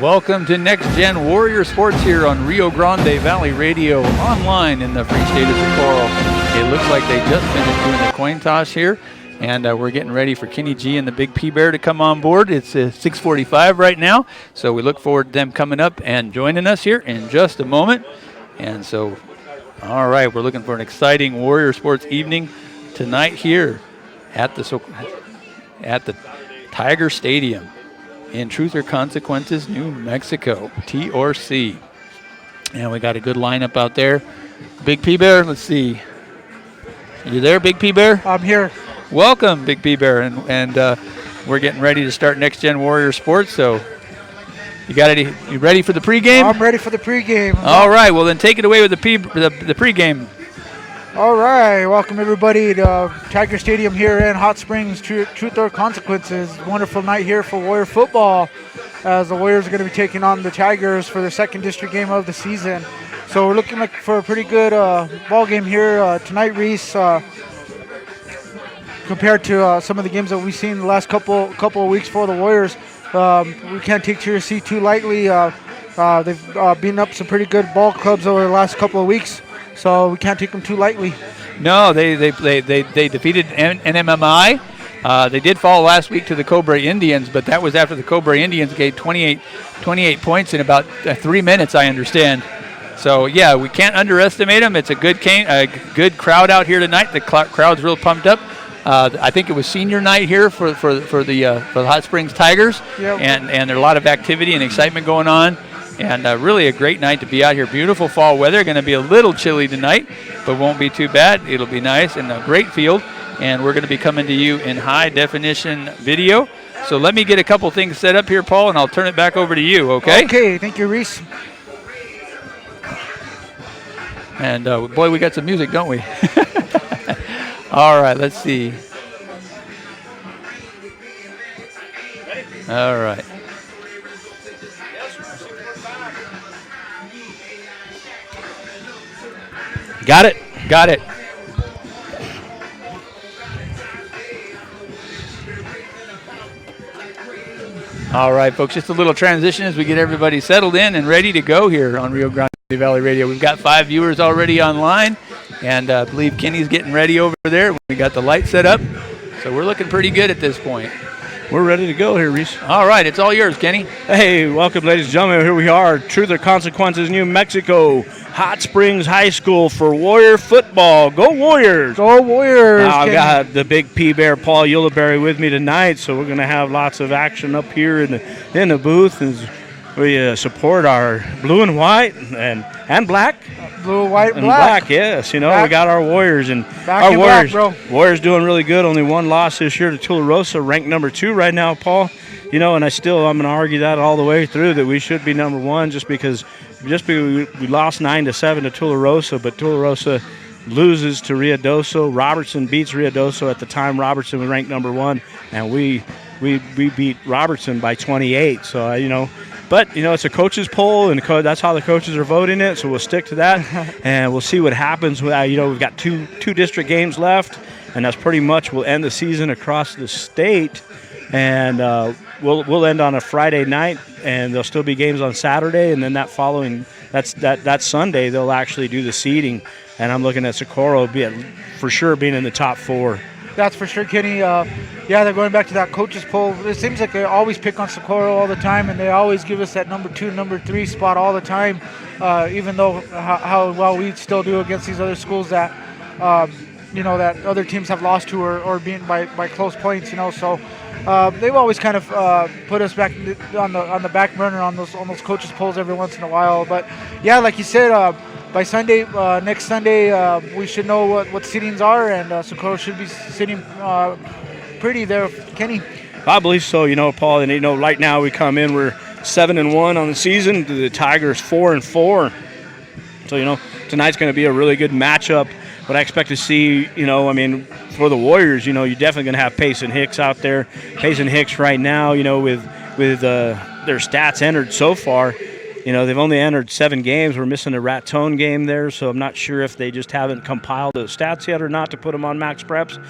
Welcome to NexGen Warrior Sports here on Rio Grande Valley Radio, online in the free state of Socorro. It looks like they just finished doing the coin toss here, and we're getting ready for Kenny G and the Big P Bear to come on board. It's 6:45 right now, so we look forward to them coming up and joining us here in just a moment. And so, all right, we're looking for an exciting Warrior Sports evening tonight here at the Tiger Stadium in Truth or Consequences, New Mexico, TRC. And we got a good lineup out there. Big P Bear, let's see. You there, Big P Bear? I'm here. Welcome, Big P Bear, and we're getting ready to start NexGen Warrior Sports. So, you ready for the pregame? I'm ready for the pregame. All right, well then take it away with the pregame. All right, welcome everybody to Tiger Stadium here in Hot Springs. Truth or Consequences. Wonderful night here for Warrior football, as the Warriors are going to be taking on the Tigers for their second district game of the season. So we're looking for a pretty good ball game here tonight, Reese. Compared to some of the games that we've seen the last couple of weeks for the Warriors, we can't take TRC too lightly. They've beaten up some pretty good ball clubs over the last couple of weeks, so we can't take them too lightly. No, they defeated NMMI. They did fall last week to the Cobra Indians, but that was after the Cobra Indians gave 28 points in about 3 minutes, I understand. So yeah, we can't underestimate them. It's a good crowd out here tonight. The crowd's real pumped up. I think it was senior night here for the Hot Springs Tigers, yep. and there's a lot of activity and excitement going on, and really a great night to be out here. Beautiful fall weather. Going to be a little chilly tonight, but won't be too bad. It'll be nice and a great field, and we're going to be coming to you in high definition video. So let me get a couple things set up here, Paul, and I'll turn it back over to you. Okay? Okay. Thank you, Reese. And boy, we got some music, don't we? All right, let's see. All right. Got it. All right, folks, just a little transition as we get everybody settled in and ready to go here on Rio Grande Valley Radio. We've got 5 viewers already online, and I believe Kenny's getting ready over there. We got the light set up, so we're looking pretty good at this point. We're ready to go here, Reese. All right, it's all yours, Kenny. Hey, welcome, ladies and gentlemen. Here we are, Truth or Consequences, New Mexico, Hot Springs High School for Warrior football. Go Warriors! Go Warriors! Now, I've got the Big P Bear, Paul Ulibarri, with me tonight, so we're going to have lots of action up here in the booth as we support our blue and white and black. Blue, white, and black. Yes. We got our Warriors, and our Warriors. Black, Warriors doing really good. Only one loss this year to Tularosa, ranked number 2 right now, Paul. And I'm going to argue that all the way through that we should be number 1 just because we lost 9-7 to Tularosa, but Tularosa loses to Ruidoso. Robertson beats Ruidoso. At the time, Robertson was ranked number 1, and we beat Robertson by 28. So But, it's a coaches poll, and that's how the coaches are voting it, so we'll stick to that, and we'll see what happens. We've got two district games left, and that's pretty much will end the season across the state, and we'll end on a Friday night, and there'll still be games on Saturday, and then that Sunday they'll actually do the seeding, and I'm looking at Socorro for sure being in the top 4. That's for sure, Kenny. They're going back to that coaches poll. It seems like they always pick on Socorro all the time, and they always give us that number 2, number 3 spot all the time, even though how well we still do against these other schools that, that other teams have lost to or beaten by close points, So they've always kind of put us back on the back burner on those coaches polls every once in a while. But, yeah, like you said, by Sunday, next Sunday, we should know what seedings are, and Socorro should be sitting pretty there, Kenny. I believe so, Paul. And right now we come in, we're 7-1 on the season. The Tigers 4-4. So tonight's going to be a really good matchup. What I expect to see, for the Warriors, you're definitely going to have Payson Hicks out there. Payson Hicks right now, with their stats entered so far. they've only entered 7 games. We're missing a Raton game there, so I'm not sure if they just haven't compiled those stats yet or not to put them on Max Preps.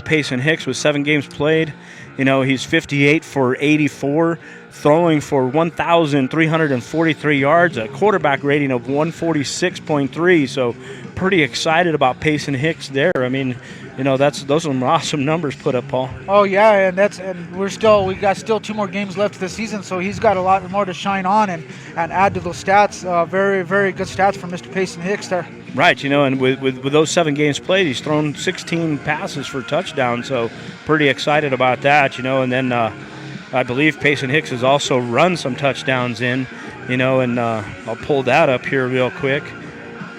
Payson Hicks with 7 games played. He's 58 for 84, throwing for 1,343 yards, a quarterback rating of 146.3. So pretty excited about Payson Hicks there. I mean, those are some awesome numbers put up, Paul. Oh yeah, and we got 2 more games left this season, so he's got a lot more to shine on and add to those stats. Very, very good stats from Mr. Payson Hicks there. Right, and with those 7 games played, he's thrown 16 passes for touchdowns, so pretty excited about that, and then I believe Payson Hicks has also run some touchdowns in, and I'll pull that up here real quick,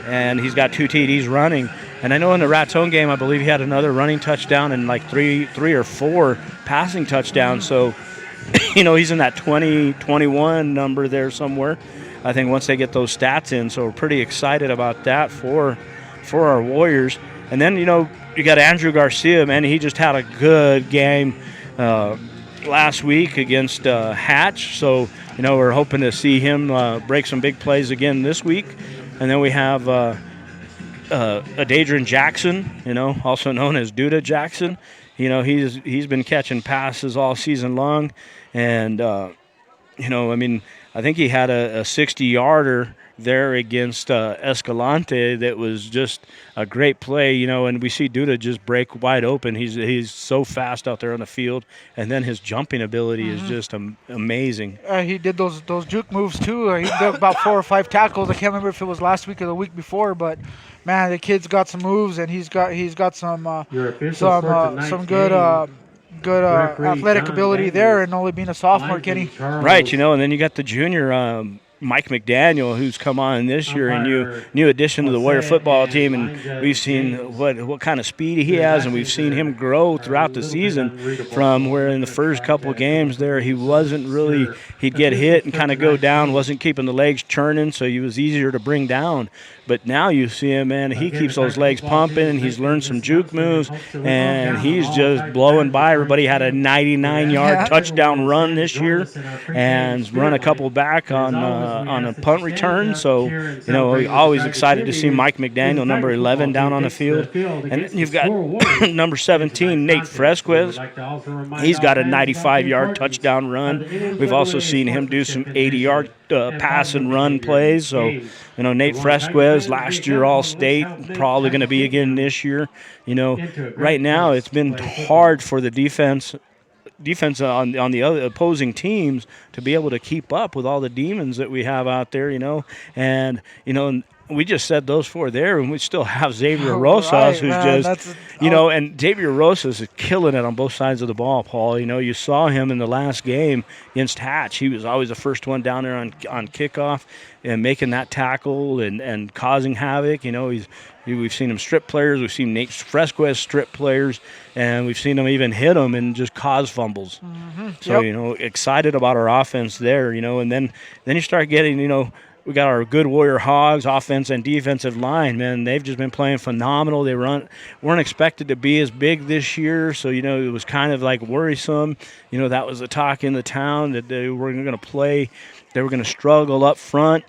and he's got 2 TDs running. And I know in the Raton game, I believe he had another running touchdown and like three or 4 passing touchdowns. So, he's in that 20-21 number there somewhere. I think once they get those stats in, so we're pretty excited about that for our Warriors. And then, you got Andrew Garcia, man. He just had a good game last week against Hatch. So, we're hoping to see him break some big plays again this week. And then we have Adadrian Jackson, also known as Duda Jackson. He's been catching passes all season long. And, I think he had a 60-yarder there against Escalante that was just a great play, and we see Duda just break wide open. He's so fast out there on the field, and then his jumping ability is just amazing. He did those juke moves too. He did about 4 or 5 tackles. I can't remember if it was last week or the week before, but man, the kid's got some moves, and he's got some good athletic ability there, and only being a sophomore, Kenny. Right, and then you got the junior Mike McDaniel, who's come on this year, a new addition to the Warrior football team, and we've seen what kind of speed he has, and we've seen him grow throughout the season from where in the first couple of games there he wasn't really, he'd get hit and kind of go down, wasn't keeping the legs churning, so he was easier to bring down. But now you see him, man, he keeps those legs pumping. He's learned some juke moves, and he's just blowing by everybody. Had a 99-yard touchdown run this year and run a couple back on a punt return. So, always excited to see Mike McDaniel, number 11, down on the field. And then you've got number 17, Nate Fresquez. He's got a 95-yard touchdown run. We've also seen him do some 80-yard pass and run plays. So, Nate Fresquez, last year All-State, probably going to be again this year. Right now it's been hard for the defense on the other opposing teams to be able to keep up with all the demons that we have out there, and we just said those 4 there, and we still have Xavier Rosas, who's just, and Xavier Rosas is killing it on both sides of the ball, Paul. You saw him in the last game against Hatch. He was always the first one down there on kickoff and making that tackle and causing havoc. We've seen him strip players. We've seen Nate Fresquez strip players, and we've seen him even hit them and just cause fumbles. Mm-hmm. So, excited about our offense there, and then you start getting, we got our good Warrior Hogs, offense and defensive line, man. They've just been playing phenomenal. They weren't expected to be as big this year, so, it was kind of like worrisome. That was the talk in the town that they were going to play. They were going to struggle up front.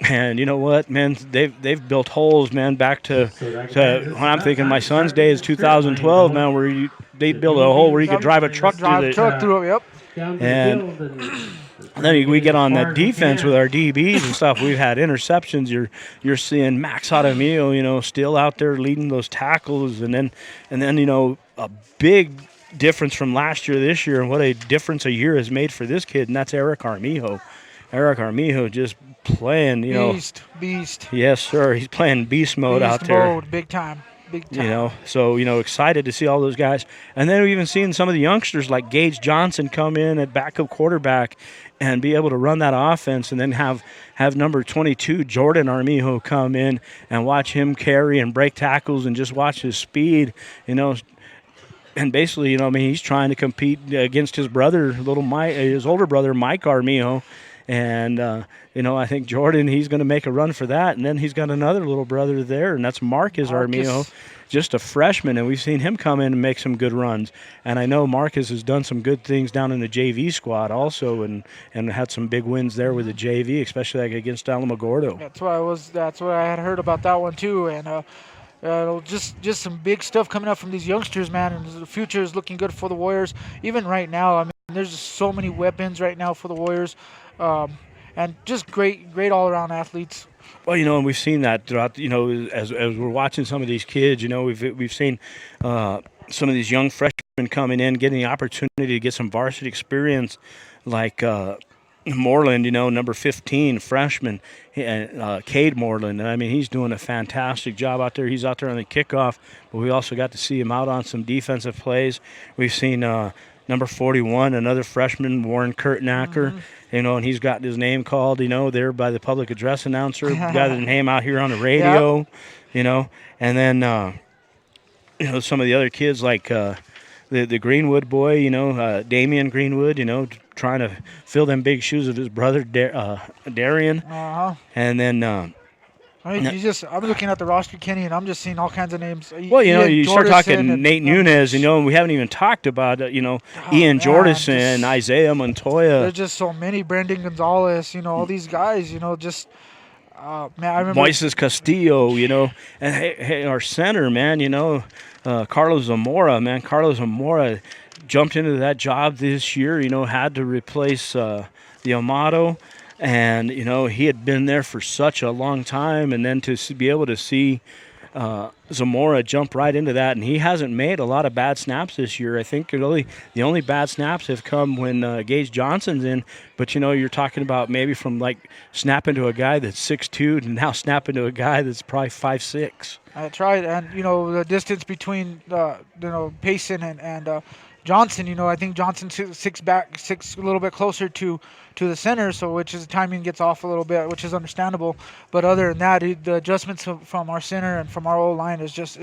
And you know what, man? They've built holes, man, back to when I'm thinking my son's day is 2012, man, where they built a hole where you could drive a truck through it. Yep. And then we get on that defense with our DBs and stuff. We've had interceptions. You're seeing Max Jaramillo, still out there leading those tackles, and then a big difference from last year to this year, and what a difference a year has made for this kid, and that's Eric Armijo. Eric Armijo just playing, Beast. Yes, sir. He's playing beast mode out there. Big time. So, excited to see all those guys. And then we've even seen some of the youngsters like Gage Johnson come in at backup quarterback and be able to run that offense, and then have number 22, Jordan Armijo, come in and watch him carry and break tackles and just watch his speed, And basically, he's trying to compete against his brother, his older brother, Mike Armijo. And, I think Jordan, he's going to make a run for that. And then he's got another little brother there, and that's Marcus Armijo, just a freshman. And we've seen him come in and make some good runs. And I know Marcus has done some good things down in the JV squad also, and had some big wins there with the JV, especially like against Alamogordo. That's what I had heard about that one too. And just some big stuff coming up from these youngsters, man. And the future is looking good for the Warriors. Even right now, I mean, there's just so many weapons right now for the Warriors, and just great all-around athletes. Well, and we've seen that throughout. As we're watching some of these kids, we've seen some of these young freshmen coming in, getting the opportunity to get some varsity experience, like Moreland, number 15, freshman, Cade Moreland. I mean, he's doing a fantastic job out there. He's out there on the kickoff, but we also got to see him out on some defensive plays. We've seen number 41, another freshman, Warren Kurtnacker, and he's got his name called, there by the public address announcer, got his name out here on the radio, and then, some of the other kids like the Greenwood boy, Damian Greenwood, trying to fill them big shoes of his brother, Darian. And then I'm looking at the roster, Kenny, and I'm just seeing all kinds of names. Well, you start talking Nate Nunez, and we haven't even talked about, Ian Jordison, Isaiah Montoya. There's just so many. Brandon Gonzalez, all these guys, just – man, I remember Moises Castillo, and hey, our center, man, Carlos Zamora, man. Carlos Zamora jumped into that job this year, had to replace the Amato, and, he had been there for such a long time, and then to be able to see Zamora jump right into that, and he hasn't made a lot of bad snaps this year. I think really the only bad snaps have come when Gage Johnson's in, but you're talking about maybe from like snapping to a guy that's 6'2" and now snapping to a guy that's probably 5'6". That's right, and the distance between Payson and Johnson, I think Johnson six a little bit closer to the center, so which is timing gets off a little bit, which is understandable. But other than that, the adjustments from our center and from our O-line is just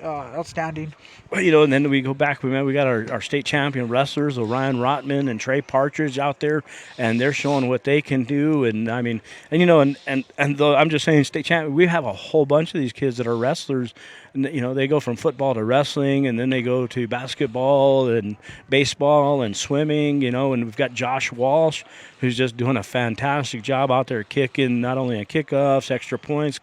outstanding. Well, and then we go back. We got our state champion wrestlers, Orion Rotman and Trey Partridge out there, and they're showing what they can do. And I mean, and though I'm just saying state champion, we have a whole bunch of these kids that are wrestlers. They go from football to wrestling, and then they go to basketball and baseball and swimming, and we've got Josh Walsh, who's just doing a fantastic job out there kicking, not only on kickoffs, extra points,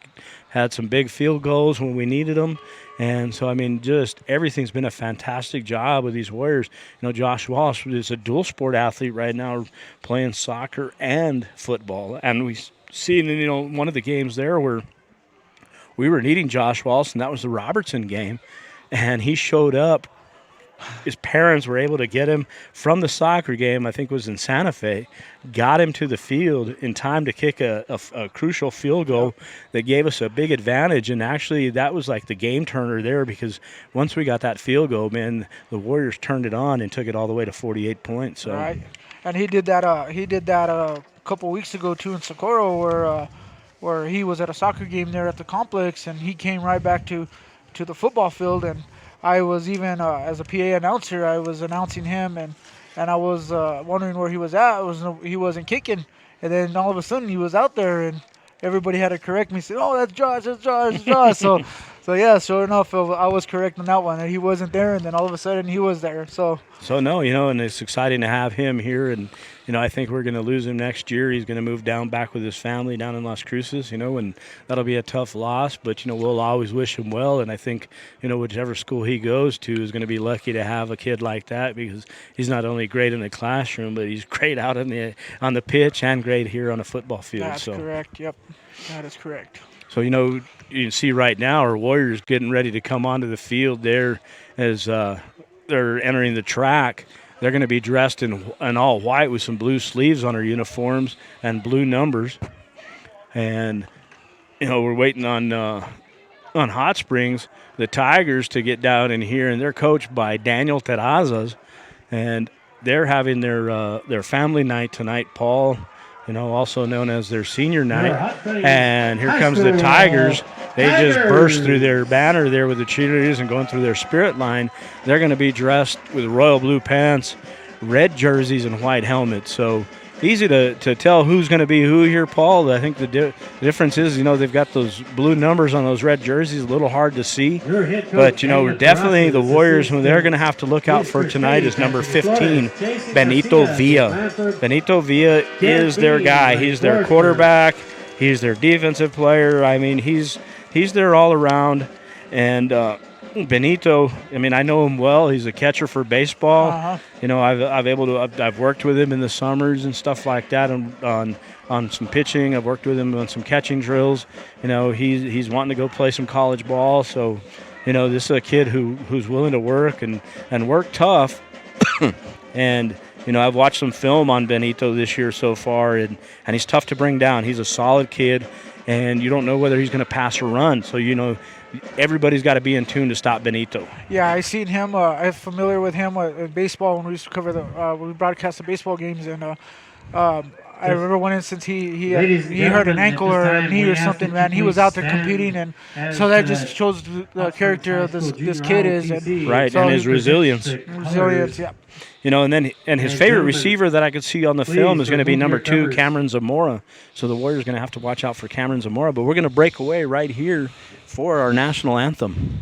had some big field goals when we needed them. And so, I mean, just everything's been a fantastic job with these Warriors. Josh Walsh is a dual sport athlete right now, playing soccer and football. And we seen, one of the games there where we were needing Josh Walsh, and that was the Robertson game. And he showed up. His parents were able to get him from the soccer game, I think it was in Santa Fe, got him to the field in time to kick a crucial field goal that gave us a big advantage. And actually, that was like the game turner there, because once we got that field goal, man, the Warriors turned it on and took it all the way to 48 points. So. Right, and he did that a couple weeks ago too in Socorro, where he was at a soccer game there at the complex, and he came right back to the football field. And I was even, as a PA announcer, I was announcing him, and I was wondering where he was at. He wasn't kicking, and then all of a sudden he was out there, and everybody had to correct me. Said, "Oh, that's Josh, that's Josh, that's Josh." So yeah, sure enough, I was correct on that one, and he wasn't there, and then all of a sudden he was there. So no, and it's exciting to have him here, and I think we're going to lose him next year. He's going to move down back with his family down in Las Cruces, and that'll be a tough loss, but we'll always wish him well, and I think whichever school he goes to is going to be lucky to have a kid like that, because he's not only great in the classroom, but he's great out on the pitch and great here on a football field. That's correct. Yep, that is correct. So, you can see right now our Warriors getting ready to come onto the field there as they're entering the track. They're going to be dressed in all white with some blue sleeves on their uniforms and blue numbers. And, we're waiting on Hot Springs, the Tigers, to get down in here, and they're coached by Daniel Terrazas. And they're having their family night tonight, Paul, also known as their senior night. And here comes the Tigers. They just burst through their banner there with the cheerleaders and going through their spirit line. They're going to be dressed with royal blue pants, red jerseys, and white helmets. So, easy to tell who's going to be who here, Paul. I think the difference is, they've got those blue numbers on those red jerseys, a little hard to see. But, we're definitely the Warriors, who they're going to have to look out for tonight is number 15, Benito Villa. Benito Villa is their guy. He's their quarterback. He's their defensive player. I mean, he's there all around. And Benito, I know him well. He's a catcher for baseball. I've worked with him in the summers and stuff like that on some pitching. I've worked with him on some catching drills. He's wanting to go play some college ball. So, this is a kid who's willing to work and work tough. And I've watched some film on Benito this year so far, and he's tough to bring down. He's a solid kid, and you don't know whether he's going to pass or run. So, everybody's got to be in tune to stop Benito. Yeah, I seen him. I'm familiar with him in baseball when we used to cover when we broadcast the baseball games. And I remember one instance he hurt an ankle or a knee or something, man. He was out there competing, and so that just shows the character of this kid is. Right, and his resilience. Resilience, yeah. And his favorite receiver that I could see on the film is going to be number 2, Cameron Zamora. So the Warriors are going to have to watch out for Cameron Zamora. But we're going to break away right here for our national anthem.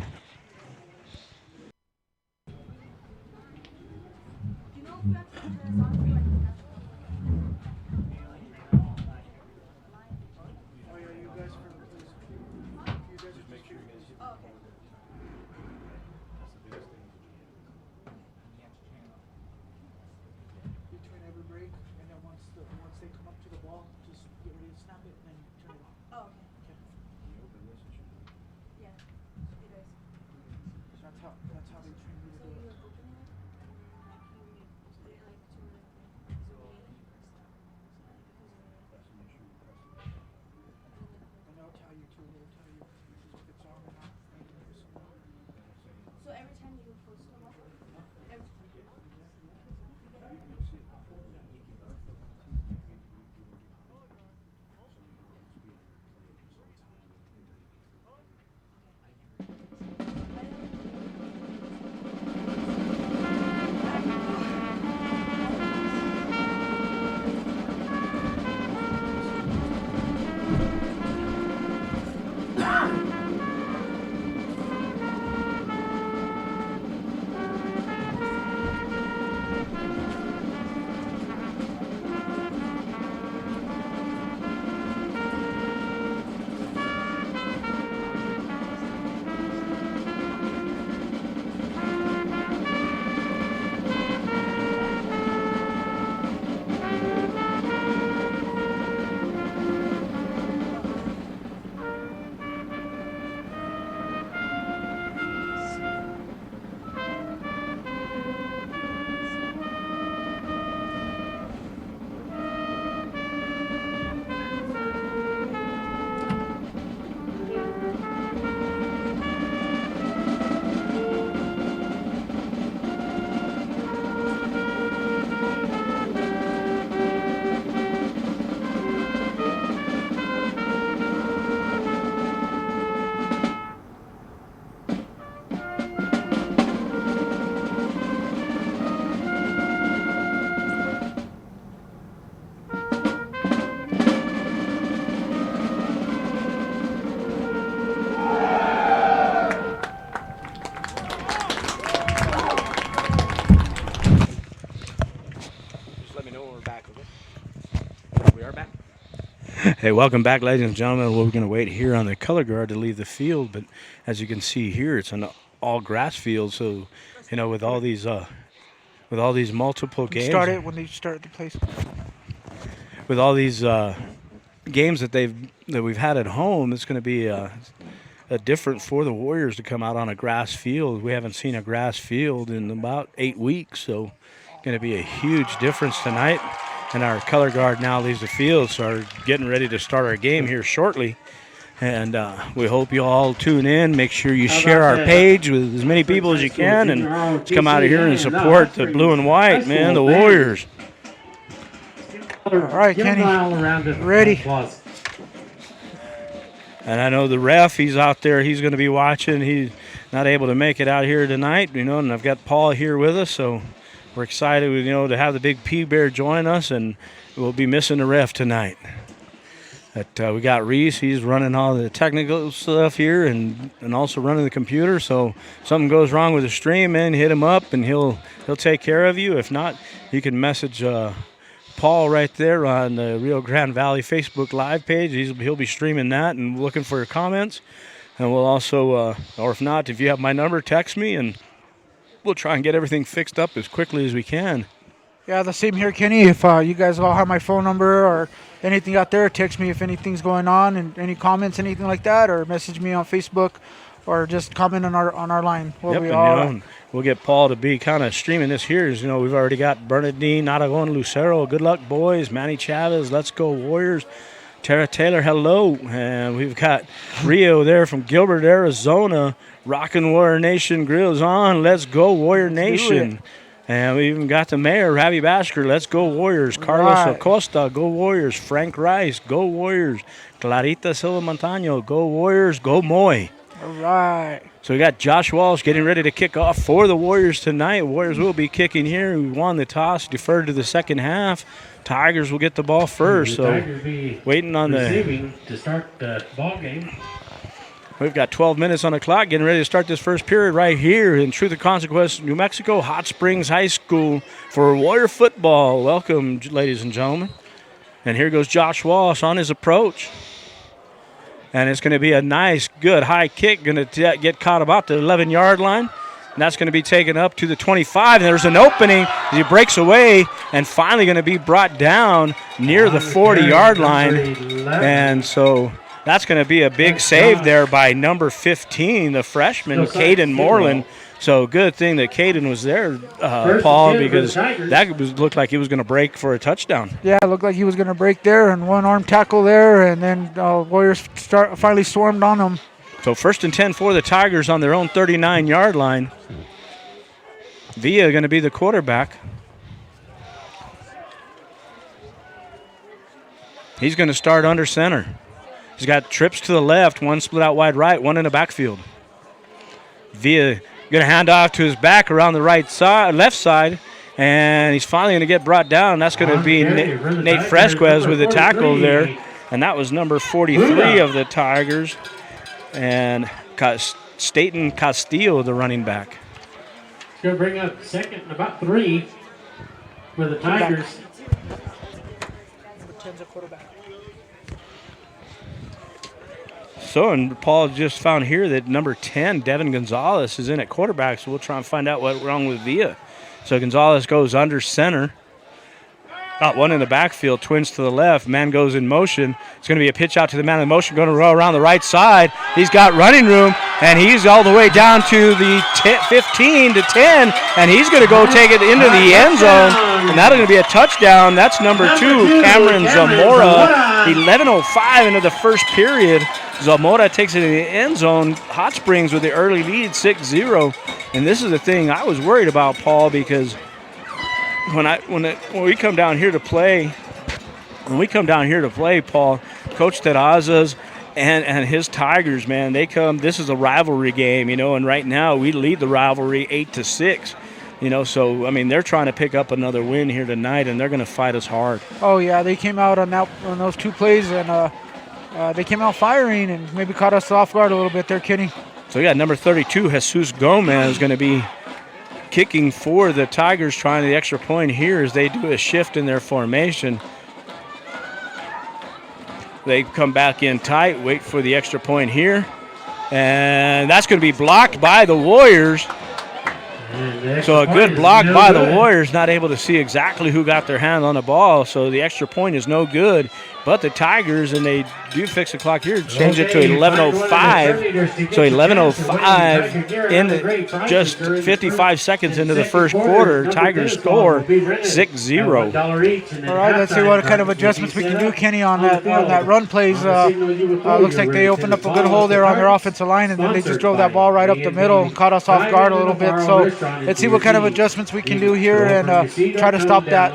Hey, welcome back, ladies and gentlemen. We're going to wait here on the color guard to leave the field, but as you can see here, it's an all-grass field. So, with all these multiple games, When they started the place. With all these games that we've had at home, it's going to be a different for the Warriors to come out on a grass field. We haven't seen a grass field in about 8 weeks, so going to be a huge difference tonight. And our color guard now leaves the field, so we're getting ready to start our game here shortly. And we hope you all tune in. Make sure you share our page with as many people as you can, and let's come out of here and support the blue and white, man, the Warriors. All right, Kenny, ready. And I know the ref, he's out there. He's going to be watching. He's not able to make it out here tonight, and I've got Paul here with us, so we're excited, to have the big P-Bear join us, and we'll be missing the ref tonight. But we got Reese. He's running all the technical stuff here and also running the computer. So if something goes wrong with the stream, man, hit him up, and he'll take care of you. If not, you can message Paul right there on the Rio Grande Valley Facebook Live page. He'll be streaming that and looking for your comments. And we'll also, or if not, if you have my number, text me, and we'll try and get everything fixed up as quickly as we can. Yeah, the same here, Kenny. If you guys all have my phone number or anything out there, text me if anything's going on and any comments, anything like that, or message me on Facebook or just comment on our line. We'll get Paul to be kind of streaming this here. We've already got Bernardine, Aragon, Lucero, good luck, boys. Manny Chavez, let's go, Warriors. Tara Taylor, hello. And we've got Rio there from Gilbert, Arizona. Rockin' Warrior Nation grills on. Let's go, Warrior Nation. And we even got the mayor, Ravi Basker. Let's go, Warriors. Carlos Acosta, go, Warriors. Frank Rice, go, Warriors. Clarita Silva Montano, go, Warriors. Go, Moy. All right. So we got Josh Walsh getting ready to kick off for the Warriors tonight. Warriors will be kicking here. We won the toss, deferred to the second half. Tigers will get the ball first. So waiting on to start the ball game. We've got 12 minutes on the clock, getting ready to start this first period right here in Truth or Consequence, New Mexico, Hot Springs High School for Warrior football. Welcome, ladies and gentlemen. And here goes Josh Walsh on his approach. And it's going to be a nice, good, high kick, going to get caught about the 11-yard line. And that's going to be taken up to the 25. And there's an opening. He breaks away and finally going to be brought down near the 40-yard line. And so that's going to be a big save there by number 15, the freshman, Caden Moreland. So good thing that Caden was there, Paul, because that looked like he was going to break for a touchdown. Yeah, it looked like he was going to break there, and one-arm tackle there, and then Warriors finally swarmed on him. So 1st and 10 for the Tigers on their own 39-yard line. Villa going to be the quarterback. He's going to start under center. He's got trips to the left, one split out wide right, one in the backfield. Villa going to hand off to his back around the left side, and he's finally going to get brought down. That's going to be Nate Fresquez with the tackle there, and that was number 43 of the Tigers, and Staten Castillo, the running back. It's going to bring up second and about 3 for the Tigers. So, and Paul just found here that number 10, Devin Gonzalez, is in at quarterback, so we'll try and find out what's wrong with Villa. So Gonzalez goes under center. Got one in the backfield, twins to the left. Man goes in motion. It's going to be a pitch out to the man in motion, going to roll around the right side. He's got running room, and he's all the way down to the 15 to 10, and he's going to go take it into the end zone, and that's going to be a touchdown. That's number 2, Cameron Zamora. 11:05 into the first period. Zamora takes it in the end zone. Hot Springs with the early lead, 6-0. And this is the thing I was worried about, Paul, because when we come down here to play, Paul, Coach Terrazas and his Tigers, man, they come. This is a rivalry game, and right now we lead the rivalry 8-6. So I mean they're trying to pick up another win here tonight, and they're going to fight us hard. Oh yeah, they came out on those 2 plays, and they came out firing and maybe caught us off guard a little bit there, Kenny. So yeah, number 32, Jesus Gomez, is going to be kicking for the Tigers, trying the extra point here as they do a shift in their formation. They come back in tight, wait for the extra point here, and that's going to be blocked by the Warriors. So a good block by the Warriors, not able to see exactly who got their hand on the ball, so the extra point is no good. But the Tigers, and they do fix the clock here, change it to 11:05. So 11:05 in just 55 seconds into the first quarter. Tigers score 6-0. All right, let's see what kind of adjustments we can do, Kenny, on that run plays. Looks like they opened up a good hole there on their offensive line, and then they just drove that ball right up the middle and caught us off guard a little bit. So let's see what kind of adjustments we can do here and try to stop that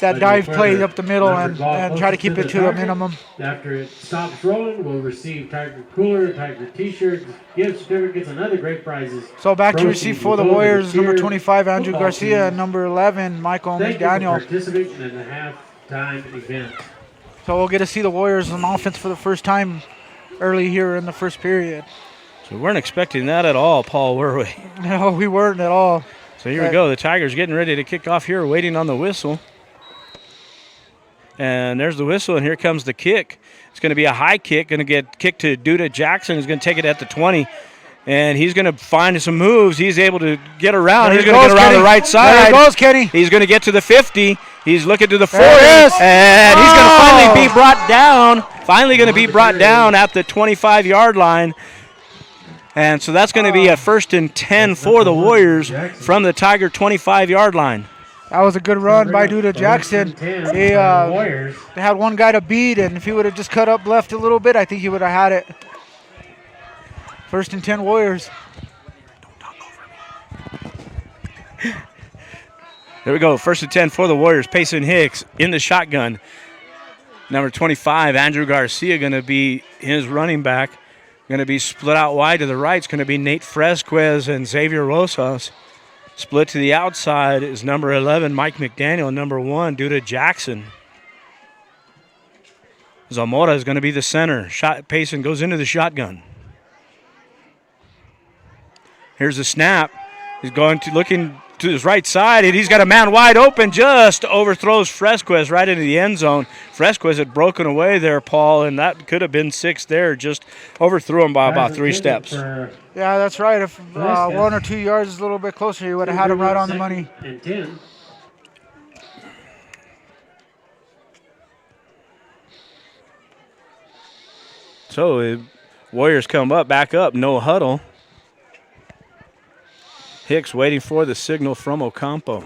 dive play up the middle and try to keep it to a minimum. After it stops rolling, we'll receive Tiger Cooler, Tiger T-shirt, gift certificates, and other great prizes. So back to receive for the Warriors, number 25, Andrew Garcia, and number 11, Michael McDaniel. Participating in the halftime event. So we'll get to see the Warriors on offense for the first time early here in the first period. So we weren't expecting that at all, Paul, were we? No, we weren't at all. So here we go. The Tigers getting ready to kick off here, waiting on the whistle. And there's the whistle, and here comes the kick. It's going to be a high kick, going to get kicked to Duda Jackson. He's going to take it at the 20. And he's going to find some moves. He's able to get around. He's going to get around the right side. There he goes, Kenny. He's going to get to the 50. He's looking to the 40. And he's going to finally be brought down. Finally going to be brought down at the 25-yard line. And so that's going to be a 1st and 10 for the Warriors from the Tiger 25-yard line. That was a good run by Duda Jackson. They had one guy to beat, and if he would have just cut up left a little bit, I think he would have had it. 1st and 10 Warriors. Don't talk over me. There we go. 1st and 10 for the Warriors. Payson Hicks in the shotgun. Number 25, Andrew Garcia, going to be his running back. Going to be split out wide to the right. It's going to be Nate Fresquez and Xavier Rosas. Split to the outside is number 11, Mike McDaniel, and number 1, Duda Jackson. Zamora is going to be the center. Payson goes into the shotgun. Here's the snap. He's going to looking to his right side, and he's got a man wide open. Just overthrows Fresquez right into the end zone. Fresquez had broken away there, Paul, and that could have been 6 there. Just overthrew him by about 3 steps. Yeah, that's right. If 1 or 2 yards is a little bit closer, you would have had him right on the money. And 10. So Warriors come back up, no huddle. Hicks waiting for the signal from Ocampo.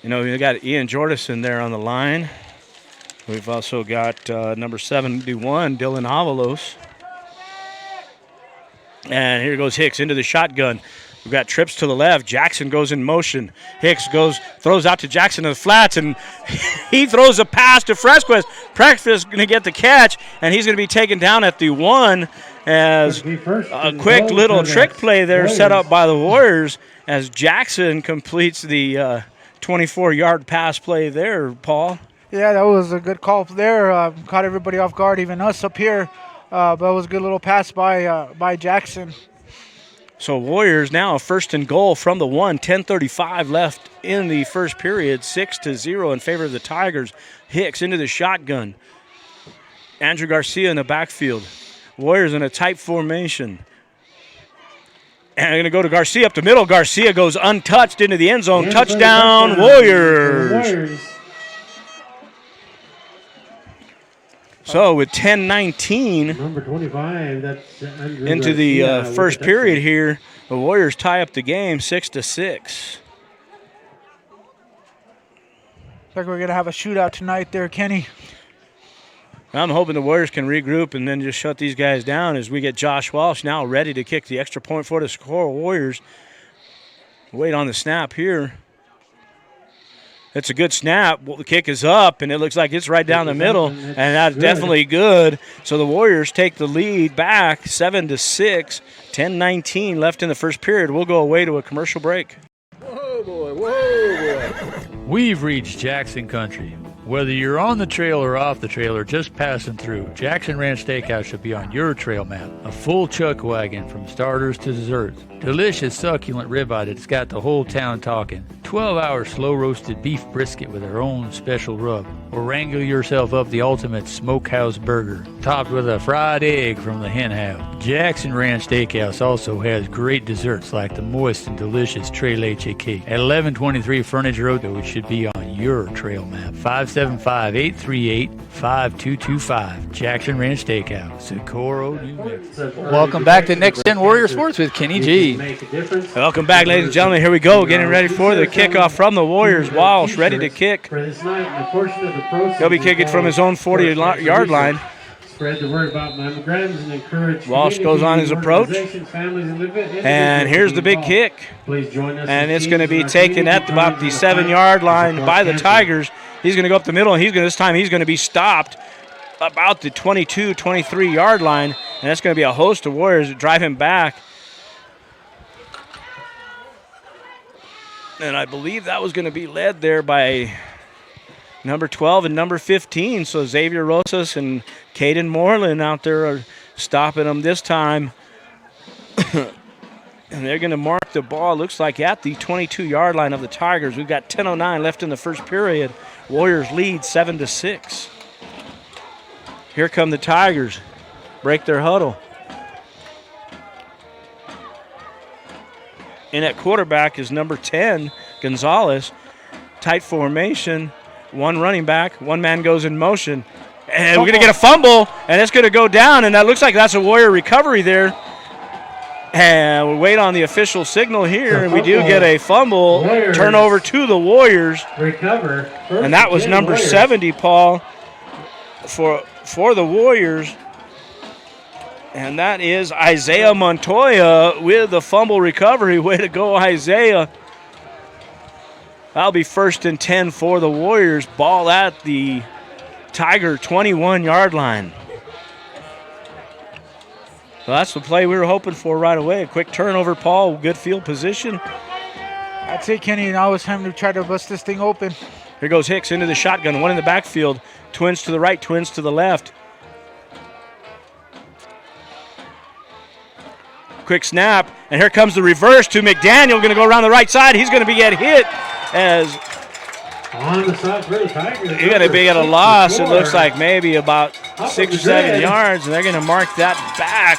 You know, we got Ian Jordison there on the line. We've also got number 71, Dylan Avalos. And here goes Hicks into the shotgun. We've got trips to the left. Jackson goes in motion. Hicks throws out to Jackson in the flats, and he throws a pass to Fresquez. Fresquez is going to get the catch, and he's going to be taken down at the 1 as a quick little trick play there set up by the Warriors as Jackson completes the 24-yard pass play there, Paul. Yeah, that was a good call there. Caught everybody off guard, even us up here. But it was a good little pass by Jackson. So Warriors now 1st and goal from the 1. 10:35 left in the first period. 6-0 in favor of the Tigers. Hicks into the shotgun. Andrew Garcia in the backfield. Warriors in a tight formation. And they're going to go to Garcia up the middle. Garcia goes untouched into the end zone. Touchdown, Warriors. So with 10:19 number 25, that's into the first period here, the Warriors tie up the game 6-6. Looks like we're going to have a shootout tonight there, Kenny. I'm hoping the Warriors can regroup and then just shut these guys down as we get Josh Walsh now ready to kick the extra point for the Socorro Warriors. Wait on the snap here. It's a good snap. Well, the kick is up, and it looks like it's right down the middle, and that's definitely good. So the Warriors take the lead back 7-6, 10:19 left in the first period. We'll go away to a commercial break. Whoa, boy. We've reached Jackson Country. Whether you're on the trail or off the trail or just passing through, Jackson Ranch Steakhouse should be on your trail map. A full chuck wagon from starters to desserts. Delicious, succulent ribeye that's got the whole town talking. 12-hour slow-roasted beef brisket with our own special rub. Or wrangle yourself up the ultimate smokehouse burger, topped with a fried egg from the hen house. Jackson Ranch Steakhouse also has great desserts like the moist and delicious Tres Leche cake. At 1123 Furniture Road, which should be on your trail map. 575-838-5225. Jackson Ranch Steakhouse, Socorro, New Mexico. Welcome back to NexGen Warrior Sports with Kenny G. Welcome back, ladies and gentlemen. Here we go, getting ready for the kickoff from the Warriors. Walsh ready to kick. He'll be kicking from his own 40-yard line. Spread the word about mammograms and encourage Walsh goes on his approach. And here's the big kick. Please join us. And it's going to be taken at about the 7-yard line by the Tigers. He's going to go up the middle, and this time he's going to be stopped about the 22, 23-yard line. And that's going to be a host of Warriors that drive him back. And I believe that was going to be led there by number 12 and number 15. So Xavier Rosas and Caden Moreland out there are stopping them this time. And they're going to mark the ball, looks like, at the 22-yard line of the Tigers. We've got 10:09 left in the first period. Warriors lead 7-6. Here come the Tigers. Break their huddle. In at quarterback is number 10, Gonzalez. Tight formation. One running back. One man goes in motion. And we're going to get a fumble, and it's going to go down, and that looks like that's a Warrior recovery there. And we wait on the official signal here, and we do get a fumble. Warriors. Turnover to the Warriors. Recover. And that was number Warriors. 70, Paul, for the Warriors. And that is Isaiah Montoya with the fumble recovery. Way to go, Isaiah. That'll be 1st and 10 for the Warriors. Ball at the Tiger 21-yard line. So that's the play we were hoping for right away. A quick turnover, Paul. Good field position. I'd say, Kenny, now it's time to try to bust this thing open. Here goes Hicks into the shotgun. One in the backfield. Twins to the right, twins to the left. Quick snap, and here comes the reverse to McDaniel. Going to go around the right side. He's going to be get hit as On the side for the Tigers. you're going to be at a loss. It looks like maybe about 6 or 7 yards, and they're going to mark that back.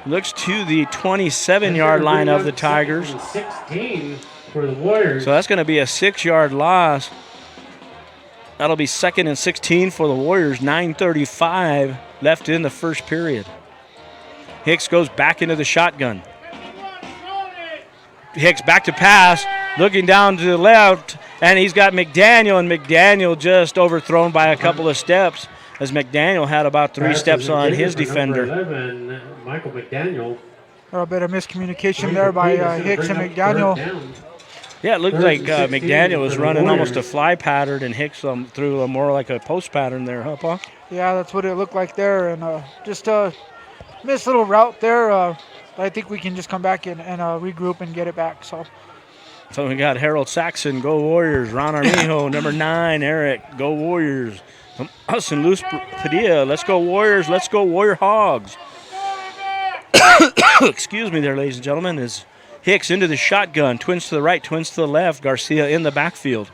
Looks to the 27-yard line of the Tigers. 16 for the Warriors. So that's going to be a 6-yard loss. That'll be 2nd and 16 for the Warriors. 9:35 left in the first period. Hicks goes back into the shotgun. Hicks back to pass, looking down to the left, and he's got McDaniel, and McDaniel just overthrown by a couple of steps, as McDaniel had about 3 steps on his defender. 11, Michael McDaniel. A little bit of miscommunication there by Hicks and McDaniel. Yeah, it looked like McDaniel was running almost a fly pattern, and Hicks threw a more like a post pattern there, huh, Paul? Yeah, that's what it looked like there, and just a missed little route there. I think we can just come back and regroup and get it back. So we got Harold Saxon, go Warriors. Ron Armijo, number 9, Eric, go Warriors. Us and Luz Padilla, let's go Warriors, let's go Warrior Hogs. Excuse me there, ladies and gentlemen, as Hicks into the shotgun, twins to the right, twins to the left, Garcia in the backfield.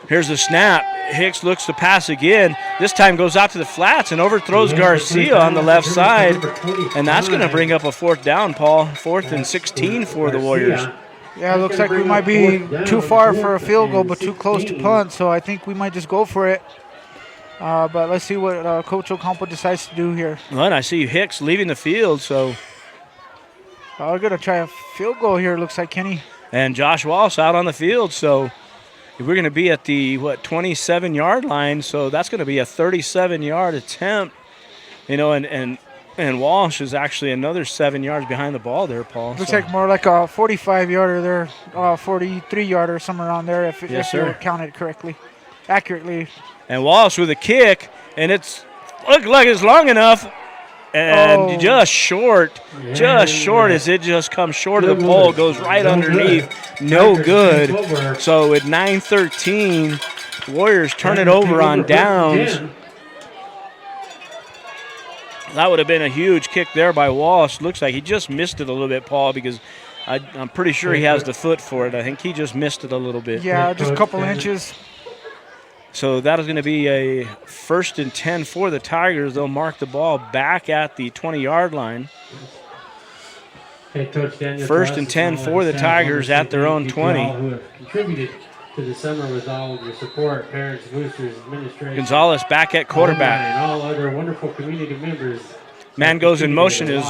Here's the snap. Hicks looks to pass again. This time goes out to the flats and overthrows Garcia on the left side. And that's going to bring up a 4th down, Paul. 4th and 16 for the Warriors. yeah, it looks like we might be too far for a field goal, but too close to punt. So I think we might just go for it. But let's see what Coach Ocampo decides to do here. Well, and I see Hicks leaving the field, so. We're going to try a field goal here, looks like, Kenny. And Josh Walsh out on the field, so we're going to be at the, 27-yard line, so that's going to be a 37-yard attempt. You know, and Walsh is actually another 7 yards behind the ball there, Paul. Looks like more like a 45-yarder there, 43-yarder, somewhere around there, if you counted correctly, accurately. And Walsh with a kick, and it's look like it's long enough, and just short as it just comes short of the pole, goes right underneath, no good. So at 9:13, Warriors turn it over on downs. That would have been a huge kick there by Walsh. Looks like he just missed it a little bit, Paul, because I'm pretty sure he has the foot for it. I think he just missed it a little bit. Yeah, just a couple inches. So that is going to be a 1st and 10 for the Tigers. They'll mark the ball back at the 20-yard line. 1st and 10 for the Tigers at their own 20. Who have contributed to the summer with all of your support, parents, boosters, administration. Gonzalez back at quarterback. And all other wonderful community members. Man goes in motion is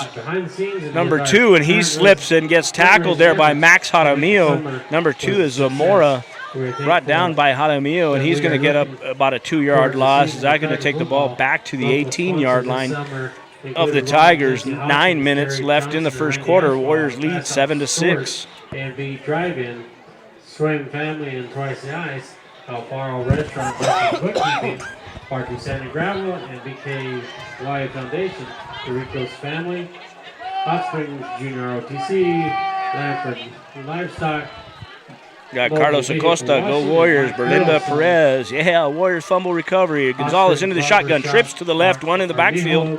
number 2, and he slips and gets tackled there by Max Jaramillo. Number 2 is Zamora. brought down by Jaramillo, and he's going to get up about a 2-yard loss. Is that going to take the ball back to the 18-yard line of the Tigers? 9 minutes left in the first quarter. Warriors lead 7-6. And be drive-in, swim family and twice the ice, Alfaro Restaurant, bookkeeping, Party Sand and Gravel, and BKY Foundation, Doritos Family, Hot Springs Junior OTC, Lamford Livestock. Got Carlos Acosta, go Warriors. Berlinda Perez, yeah, Warriors fumble recovery. Gonzalez into the shotgun, trips to the left, one in the backfield.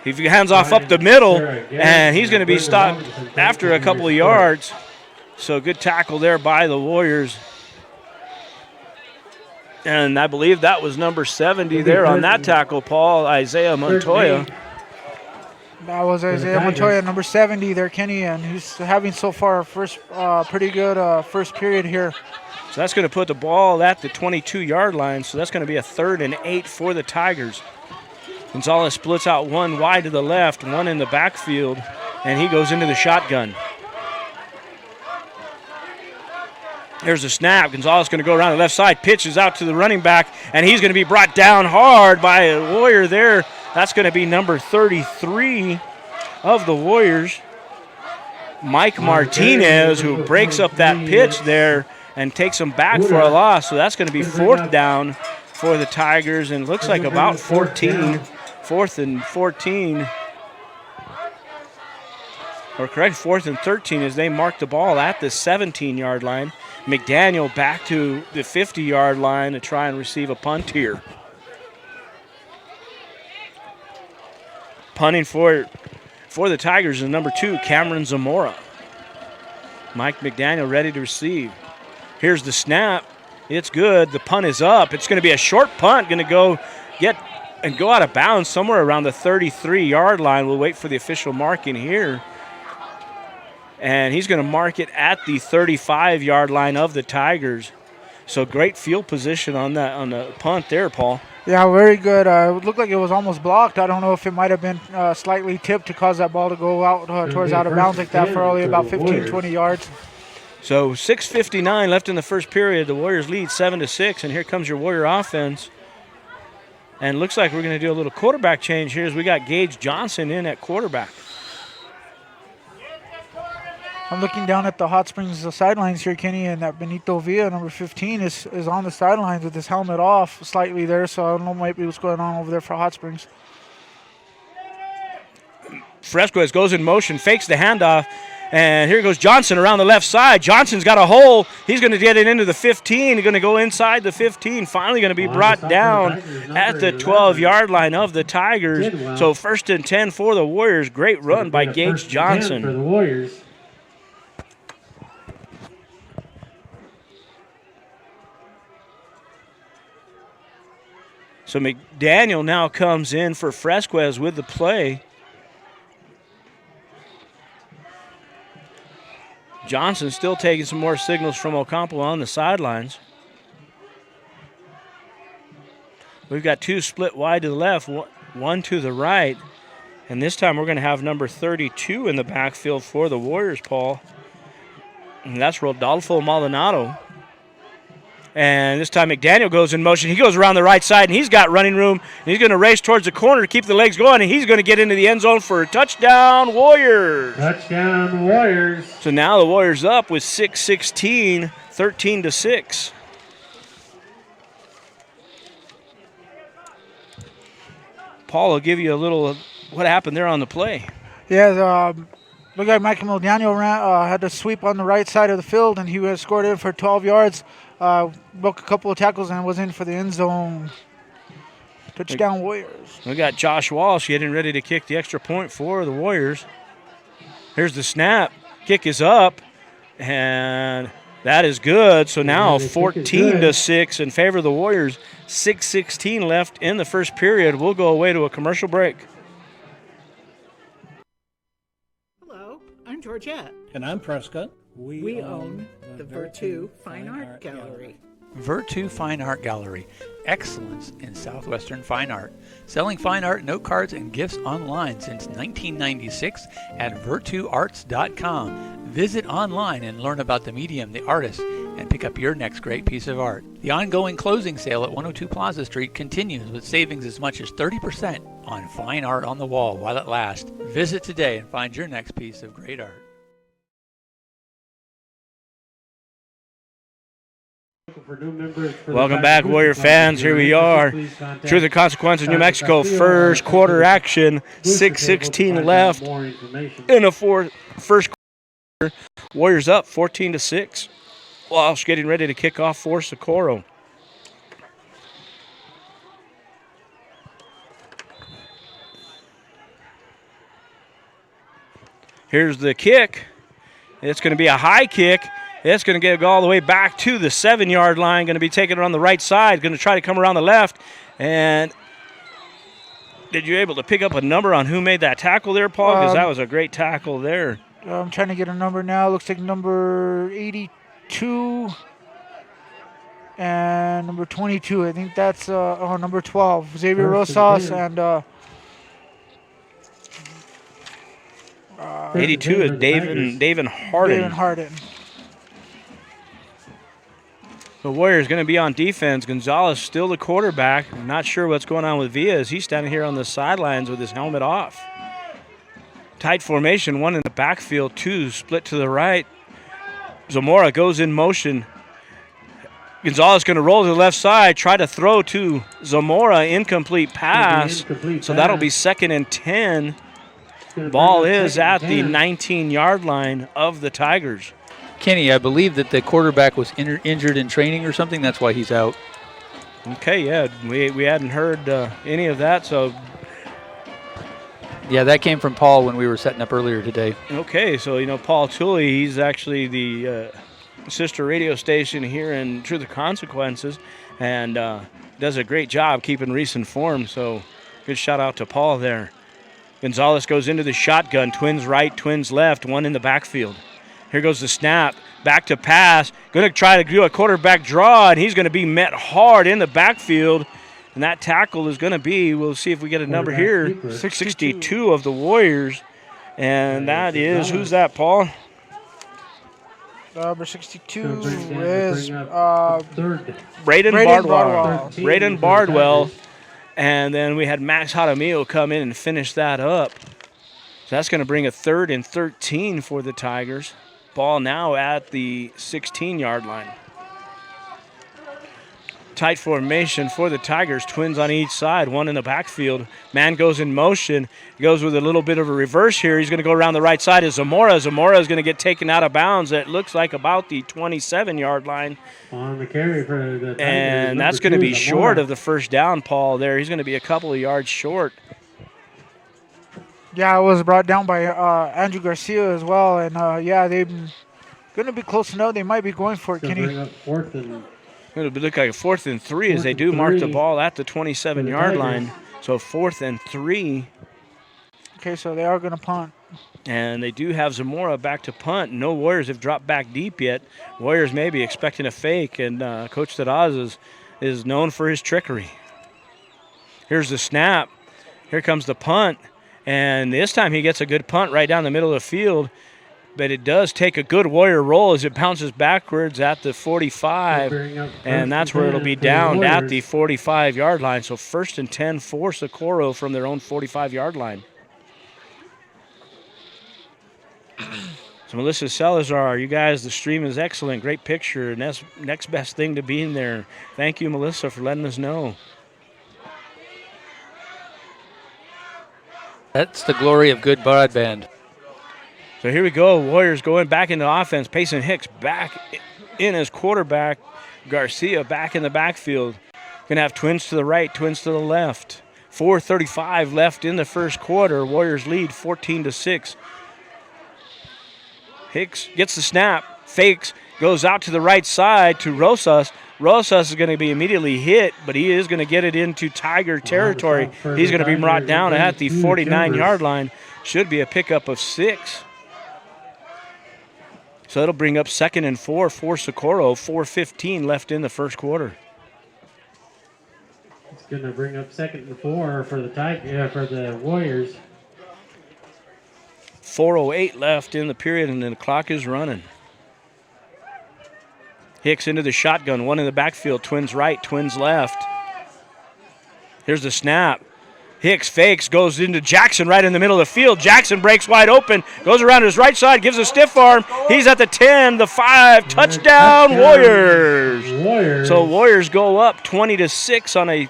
He hands off up the middle, and he's going to be stopped after a couple of yards. So good tackle there by the Warriors. And I believe that was number 70 there on that tackle, Paul, Isaiah Montoya. That was Isaiah Montoya, number 70 there, Kenny, and he's having so far a pretty good first period here. So that's going to put the ball at the 22-yard line, so that's going to be a 3rd and 8 for the Tigers. Gonzalez splits out one wide to the left, one in the backfield, and he goes into the shotgun. There's a snap. Gonzalez going to go around the left side, pitches out to the running back, and he's going to be brought down hard by a Warrior there. That's going to be number 33 of the Warriors, Mike Martinez, who breaks up that pitch there and takes him back for a loss. So that's going to be 4th down for the Tigers, and looks like about 14. 4th and 14. Or correct, 4th and 13 as they mark the ball at the 17-yard line. McDaniel back to the 50-yard line to try and receive a punt here. Punting for the Tigers is number 2, Cameron Zamora. Mike McDaniel ready to receive. Here's the snap. It's good. The punt is up. It's going to be a short punt. Going to go out of bounds somewhere around the 33-yard line. We'll wait for the official marking here. And he's going to mark it at the 35-yard line of the Tigers. So great field position on the punt there, Paul. Yeah, very good. It looked like it was almost blocked. I don't know if it might have been slightly tipped to cause that ball to go out towards out of bounds like that for only about 15, 20 yards. So 6:59 left in the first period. The Warriors lead 7-6, and here comes your Warrior offense. And looks like we're going to do a little quarterback change here as we got Gage Johnson in at quarterback. I'm looking down at the Hot Springs sidelines here, Kenny, and that Benito Villa, number 15, is on the sidelines with his helmet off slightly there, so I don't know maybe what's going on over there for Hot Springs. Fresquez goes in motion, fakes the handoff, and here goes Johnson around the left side. Johnson's got a hole. He's going to get it into the 15. He's going to go inside the 15. Finally going to be brought down at the 12-yard line of the Tigers. So 1st and 10 for the Warriors. Great run by Gage Johnson. For the Warriors. So McDaniel now comes in for Fresquez with the play. Johnson still taking some more signals from Ocampo on the sidelines. We've got 2 split wide to the left, one to the right. And this time we're going to have number 32 in the backfield for the Warriors, Paul. And that's Rodolfo Maldonado. And this time McDaniel goes in motion. He goes around the right side, and he's got running room. And he's going to race towards the corner to keep the legs going, and he's going to get into the end zone for a touchdown, Warriors. Touchdown, Warriors. So now the Warriors up with 6:16, 13-6. Paul will give you a little of what happened there on the play. Yeah, looked like Michael McDaniel had to sweep on the right side of the field, and he was scored in for 12 yards. Broke a couple of tackles and was in for the end zone. Touchdown, Warriors. We got Josh Walsh getting ready to kick the extra point for the Warriors. Here's the snap. Kick is up, and that is good. So now 14-6 in favor of the Warriors. 6:16 left in the first period. We'll go away to a commercial break. Hello, I'm Georgette. And I'm Prescott. We own the Virtu Fine Art Gallery. Virtu Fine Art Gallery. Excellence in Southwestern fine art. Selling fine art, note cards, and gifts online since 1996 at virtuarts.com. Visit online and learn about the medium, the artist, and pick up your next great piece of art. The ongoing closing sale at 102 Plaza Street continues with savings as much as 30% on fine art on the wall while it lasts. Visit today and find your next piece of great art. Welcome back, Warrior fans. Here we are. Truth and Consequences, New Mexico. First quarter action. 6:16 left in the first quarter. Warriors up 14-6. Walsh getting ready to kick off for Socorro. Here's the kick. It's going to be a high kick. It's going to get all the way back to the 7-yard line. Going to be taking it on the right side. Going to try to come around the left. And did you able to pick up a number on who made that tackle there, Paul? Because that was a great tackle there. I'm trying to get a number now. Looks like number 82 and number 22. I think that's number 12. Rgvr Rosas and 82 is David Harden. David Harden. The Warriors going to be on defense. Gonzalez still the quarterback. I'm not sure what's going on with Villa as he's standing here on the sidelines with his helmet off. Tight formation, one in the backfield, two split to the right. Zamora goes in motion. Gonzalez going to roll to the left side, try to throw to Zamora, incomplete pass. So that'll be 2nd and 10. Ball is at the 19-yard line of the Tigers. Kenny, I believe that the quarterback was injured in training or something. That's why he's out. Okay, yeah, we hadn't heard any of that, so. Yeah, that came from Paul when we were setting up earlier today. Okay, so, Paul Tooley, he's actually the sister radio station here in Truth and Consequences and does a great job keeping Reese informed, so good shout out to Paul there. Gonzalez goes into the shotgun, twins right, twins left, one in the backfield. Here goes the snap, back to pass, going to try to do a quarterback draw, and he's going to be met hard in the backfield. And that tackle is going to be, we'll see if we get a number here, 62 of the Warriors. And that is, who's that, Paul? Number 62 is Braden Bardwell. Braden Bardwell. And then we had Max Jaramillo come in and finish that up. So that's going to bring a 3rd and 13 for the Tigers. Ball now at the 16-yard line. Tight formation for the Tigers. Twins on each side, one in the backfield. Man goes in motion. Goes with a little bit of a reverse here. He's going to go around the right side of Zamora. Zamora is going to get taken out of bounds. It looks like about the 27-yard line. On the carry for the Tigers. And that's going to be short of the first down, Paul, there. He's going to be a couple of yards short. Yeah, it was brought down by Andrew Garcia as well. And, they're going to be close enough. They might be going for it, Kenny. It'll look like a 4th and 3 as they do mark the ball at the 27-yard line. So 4th and 3. Okay, so they are going to punt. And they do have Zamora back to punt. No Warriors have dropped back deep yet. Warriors may be expecting a fake, and Coach Taraz is known for his trickery. Here's the snap. Here comes the punt. And this time he gets a good punt right down the middle of the field. But it does take a good Warrior roll as it bounces backwards at the 45. And that's where it'll be down at the 45-yard line. So 1st and 10 for Socorro from their own 45-yard line. So Melissa Salazar, you guys, the stream is excellent. Great picture. Next best thing to being there. Thank you, Melissa, for letting us know. That's the glory of good broadband. So here we go. Warriors going back into offense. Payson Hicks back in as quarterback. Garcia back in the backfield. Going to have twins to the right, twins to the left. 4:35 left in the first quarter. Warriors lead 14-6. Hicks gets the snap, fakes, goes out to the right side to Rosas. Rosas is going to be immediately hit, but he is going to get it into Tiger territory. He's going to be brought down at the 49-yard line. Should be a pickup of 6. So that'll bring up 2nd and 4 for Socorro. 4:15 left in the first quarter. It's going to bring up 2nd and 4 for the Warriors. 4:08 left in the period, and then the clock is running. Hicks into the shotgun, one in the backfield, twins right, twins left. Here's the snap. Hicks fakes, goes into Jackson right in the middle of the field. Jackson breaks wide open, goes around to his right side, gives a stiff arm. He's at the 10, the 5, touchdown Warriors. So Warriors go up 20-6 on at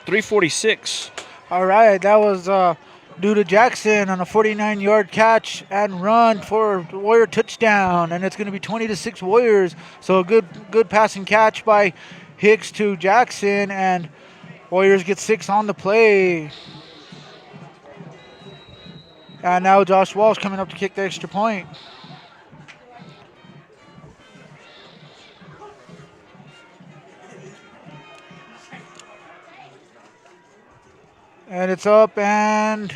3:46. All right, that was due to Jackson on a 49-yard catch and run for the Warrior touchdown, and it's going to be 20-6 Warriors. So a good passing catch by Hicks to Jackson, and Warriors get 6 on the play. And now Josh Walsh coming up to kick the extra point. And it's up and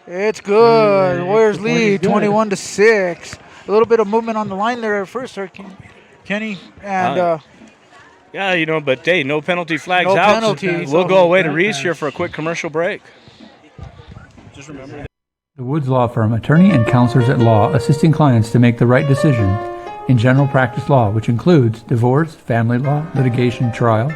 it's good. Warriors lead 21-6. A little bit of movement on the line there at first, Kenny. And yeah, you know, but hey, no penalty flags no out. penalties. We'll go away to Reese here for a quick commercial break. Just remember the Woods Law Firm, attorney and counselors at law, assisting clients to make the right decision in general practice law, which includes divorce, family law, litigation, trial,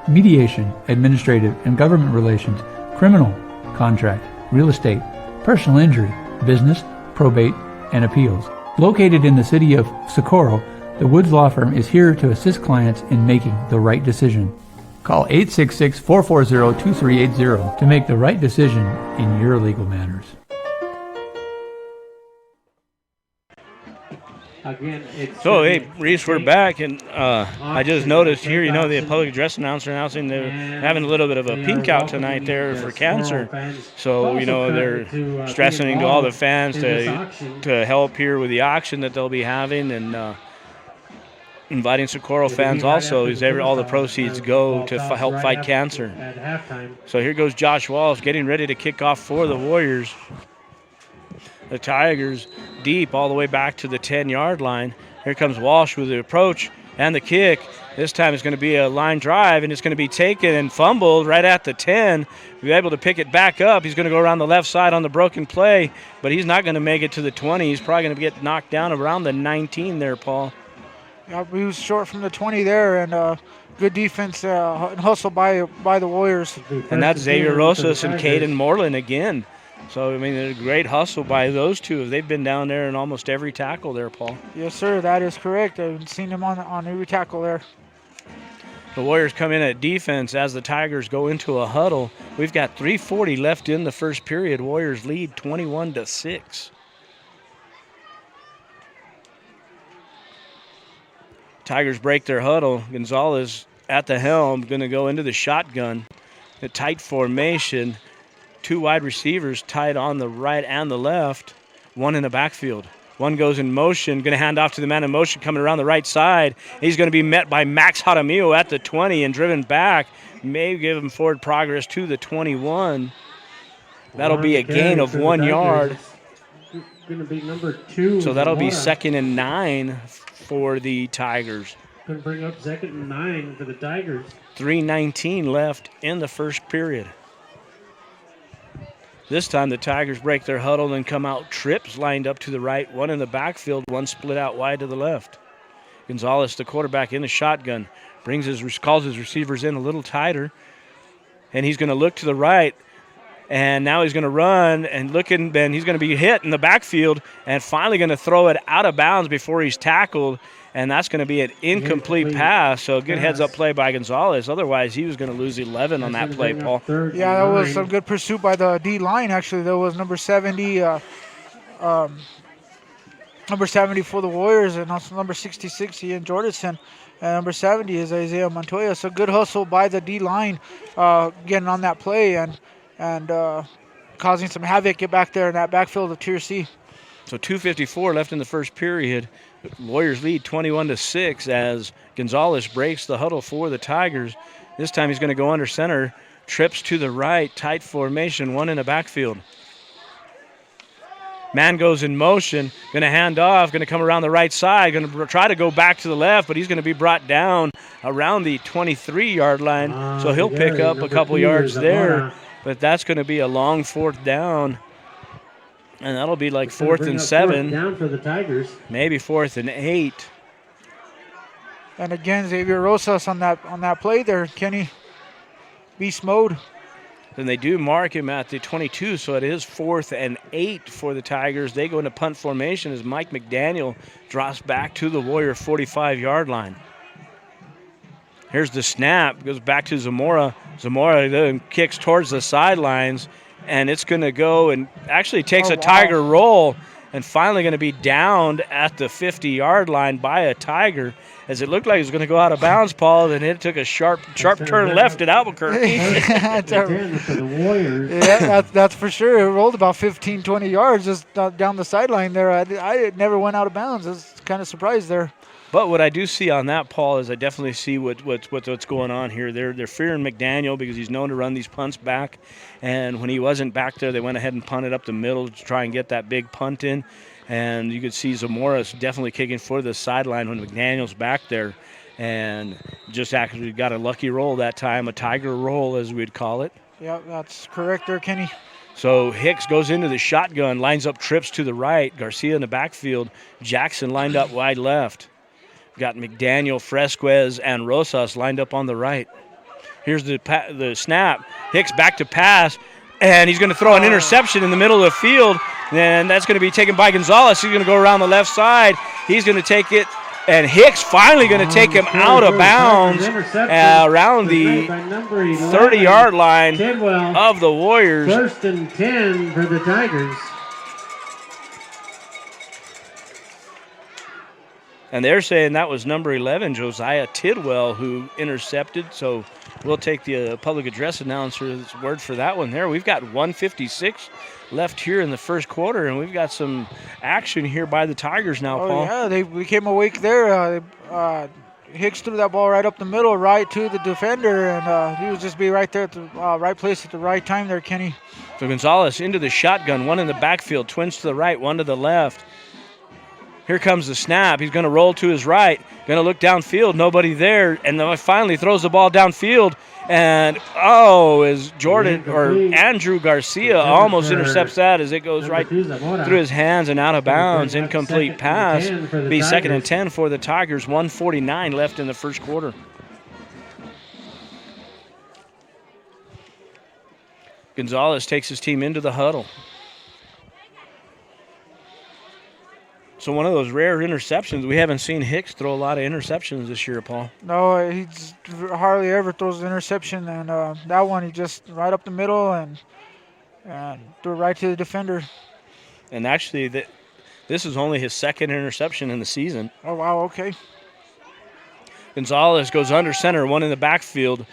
mediation, administrative and government relations, criminal, contract, real estate, personal injury, business, probate, and appeals. Located in the city of Socorro, the Woods Law Firm is here to assist clients in making the right decision. Call 866-440-2380 to make the right decision in your legal matters. Again, So, hey, Reese, we're back, and I just noticed here, you know, the public address announcer announcing they're having a little bit of a pink out tonight there for cancer. So, you know, they're stressing to all the fans to help here with the auction that they'll be having, and inviting Socorro fans also, as all the proceeds go to help fight cancer. So here goes Josh Walsh getting ready to kick off for the Warriors. The Tigers deep all the way back to the 10-yard line. Here comes Walsh with the approach and the kick. This time it's going to be a line drive, and it's going to be taken and fumbled right at the 10. We're able to pick it back up. He's going to go around the left side on the broken play, but he's not going to make it to the 20. He's probably going to get knocked down around the 19 there, Paul. Yeah, he was short from the 20 there, and good defense and hustle by the Warriors. And that's Xavier Rosas and Caden Moreland again. So, I mean, a great hustle by those two. They've been down there in almost every tackle there, Paul. Yes, sir, that is correct. I've seen them on every tackle there. The Warriors come in at defense as the Tigers go into a huddle. We've got 3:40 left in the first period. Warriors lead 21-6. Tigers break their huddle. Gonzalez at the helm, going to go into the shotgun. A tight formation. Two wide receivers tied on the right and the left. One in the backfield. One goes in motion, going to hand off to the man in motion coming around the right side. He's going to be met by Max Jaramillo at the 20 and driven back. May give him forward progress to the 21. That'll be a gain of 1 yard. Going to be number 2. So that'll be 2nd and 9 for the Tigers. Going to bring up 2nd and 9 for the Tigers. 3:19 left in the first period. This time the Tigers break their huddle and come out trips lined up to the right, one in the backfield, one split out wide to the left. Gonzalez, the quarterback, in the shotgun, calls his receivers in a little tighter, and he's going to look to the right, and now he's going to run and and he's going to be hit in the backfield and finally going to throw it out of bounds before he's tackled, and that's going to be an incomplete pass. So a good heads-up play by Gonzalez. Otherwise, he was going to lose 11 on that play, Paul. Yeah, that was some good pursuit by the D-line, actually. There was number 70 for the Warriors, and also number 66, Ian Jordison. And number 70 is Isaiah Montoya. So good hustle by the D-line getting on that play and causing some havoc get back there in that backfield of Tier C. So 2:54 left in the first period. Warriors lead 21-6 as Gonzalez breaks the huddle for the Tigers. This time he's going to go under center, trips to the right, tight formation, one in the backfield. Man goes in motion, going to hand off, going to come around the right side, going to try to go back to the left, but he's going to be brought down around the 23-yard line. So he'll pick up a couple yards there, but that's going to be a long 4th down. And that'll be like It's gonna 4th bring and up 7, 4th down for the Tigers. maybe 4th and 8. And again, Xavier Rosas on that play there, Kenny. Beast mode. Then they do mark him at the 22, so it is 4th and 8 for the Tigers. They go into punt formation as Mike McDaniel drops back to the Warrior 45-yard line. Here's the snap, goes back to Zamora. Zamora then kicks towards the sidelines, and it's going to go and actually takes a Tiger roll and finally going to be downed at the 50-yard line by a Tiger, as it looked like it was going to go out of bounds, Paul, and it took a sharp turn left at Albuquerque. For the Warriors. Yeah, that's for sure. It rolled about 15, 20 yards just down the sideline there. I never went out of bounds. I was kind of surprised there. But what I do see on that, Paul, is I definitely see what's going on here. They're fearing McDaniel because he's known to run these punts back. And when he wasn't back there, they went ahead and punted up the middle to try and get that big punt in. And you could see Zamora's definitely kicking for the sideline when McDaniel's back there. And just actually got a lucky roll that time, a Tiger roll as we'd call it. Yeah, that's correct there, Kenny. So Hicks goes into the shotgun, lines up trips to the right. Garcia in the backfield. Jackson lined up wide left. Got McDaniel, Fresquez, and Rosas lined up on the right. Here's the snap. Hicks back to pass, and he's going to throw an interception in the middle of the field, and that's going to be taken by Gonzalez. He's going to go around the left side. He's going to take it, and Hicks finally going to take him out of bounds around the 30-yard line of the Warriors. 1st and 10 for the Tigers. And they're saying that was number 11, Josiah Tidwell, who intercepted. So we'll take the public address announcer's word for that one there. We've got 1:56 left here in the first quarter, and we've got some action here by the Tigers now, Paul. Yeah, they became awake there. Hicks threw that ball right up the middle, right to the defender, and he was just be right there at the right place at the right time there, Kenny. So Gonzalez into the shotgun, one in the backfield, twins to the right, one to the left. Here comes the snap. He's going to roll to his right. Going to look downfield. Nobody there. And then finally throws the ball downfield. And, is Jordan or Andrew Garcia almost intercepts that as it goes right through his hands and out of bounds. Incomplete pass. Be 2nd and 10 for the Tigers. 1:49 left in the first quarter. Gonzalez takes his team into the huddle. So one of those rare interceptions. We haven't seen Hicks throw a lot of interceptions this year, Paul. No, he hardly ever throws an interception, and that one he just right up the middle and threw it right to the defender. And actually, this is only his 2nd interception in the season. Oh, wow, okay. Gonzalez goes under center, one in the backfield,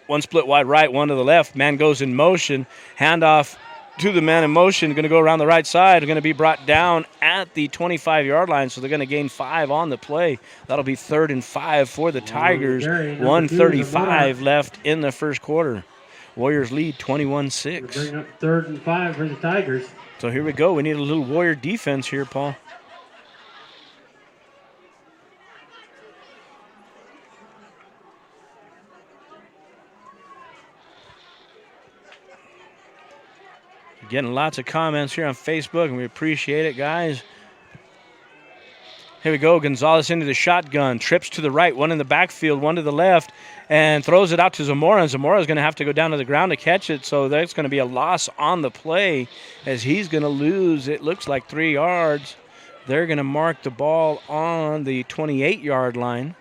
one split wide right, one to the left. Man goes in motion, handoff to the man in motion, going to go around the right side, going to be brought down at the 25-yard line, so they're going to gain 5 on the play. That'll be 3rd and 5 for the Tigers. 1:35 left in the first quarter. Warriors lead 21-6. Bring up 3rd and 5 for the Tigers. So here we go. We need a little Warrior defense here, Paul. Getting lots of comments here on Facebook, and we appreciate it, guys. Here we go. Gonzalez into the shotgun. Trips to the right, one in the backfield, one to the left, and throws it out to Zamora. And Zamora's going to have to go down to the ground to catch it, so that's going to be a loss on the play as he's going to lose, it looks like, 3 yards. They're going to mark the ball on the 28-yard line.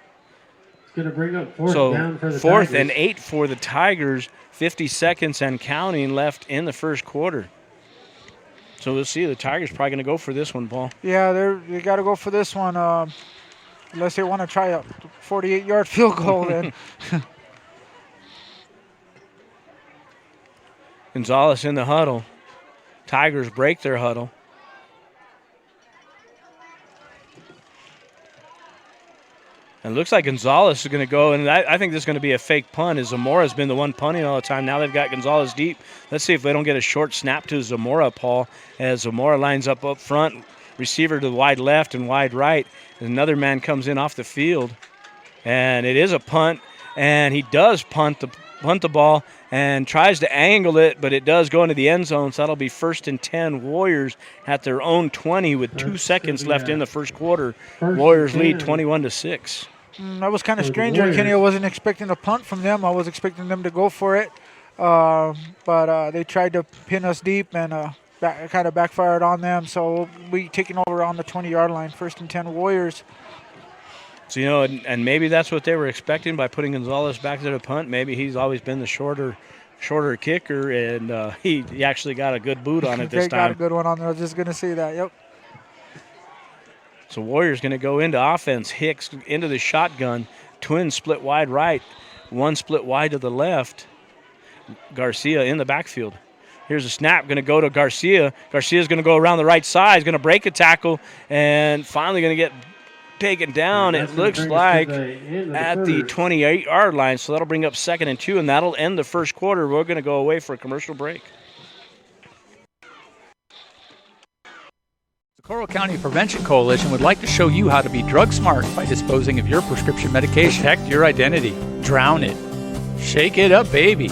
It's going to bring up 4th down for the Tigers. 4th and 8 for the Tigers. 50 seconds and counting left in the first quarter. So we'll see. The Tigers probably going to go for this one, Paul. Yeah, they got to go for this one unless they want to try a 48-yard field goal then. Gonzalez in the huddle. Tigers break their huddle. And it looks like Gonzalez is going to go, and I think this is going to be a fake punt, as Zamora's been the one punting all the time. Now they've got Gonzalez deep. Let's see if they don't get a short snap to Zamora, Paul, as Zamora lines up front, receiver to the wide left and wide right. And another man comes in off the field, and it is a punt, and he does punt the ball, and tries to angle it, but it does go into the end zone, so that'll be 1st and 10 Warriors at their own 20 with 2 seconds left in the first quarter. Warriors lead 21-6. That was kind of strange, Kenny. I wasn't expecting a punt from them. I was expecting them to go for it, but they tried to pin us deep, and it kind of backfired on them. So we taking over on the 20-yard line, 1st and 10 Warriors. So, and maybe that's what they were expecting by putting Gonzalez back to the punt. Maybe he's always been the shorter kicker, and he actually got a good boot on it this time. Got a good one on there. I was just going to say that, yep. So Warriors going to go into offense. Hicks into the shotgun. Twins split wide right. One split wide to the left. Garcia in the backfield. Here's a snap. Going to go to Garcia. Garcia's going to go around the right side. He's going to break a tackle and finally going to get taken down. It looks like at the 28-yard line. So that'll bring up 2nd and 2, and that'll end the first quarter. We're going to go away for a commercial break. Socorro County Prevention Coalition would like to show you how to be drug smart by disposing of your prescription medication. Protect your identity. Drown it. Shake it up, baby.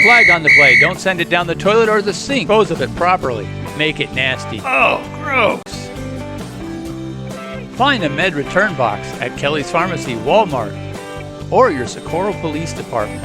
Flag on the play. Don't send it down the toilet or the sink. Dispose of it properly. Make it nasty. Oh, gross. Find a med return box at Kelly's Pharmacy, Walmart, or your Socorro Police Department.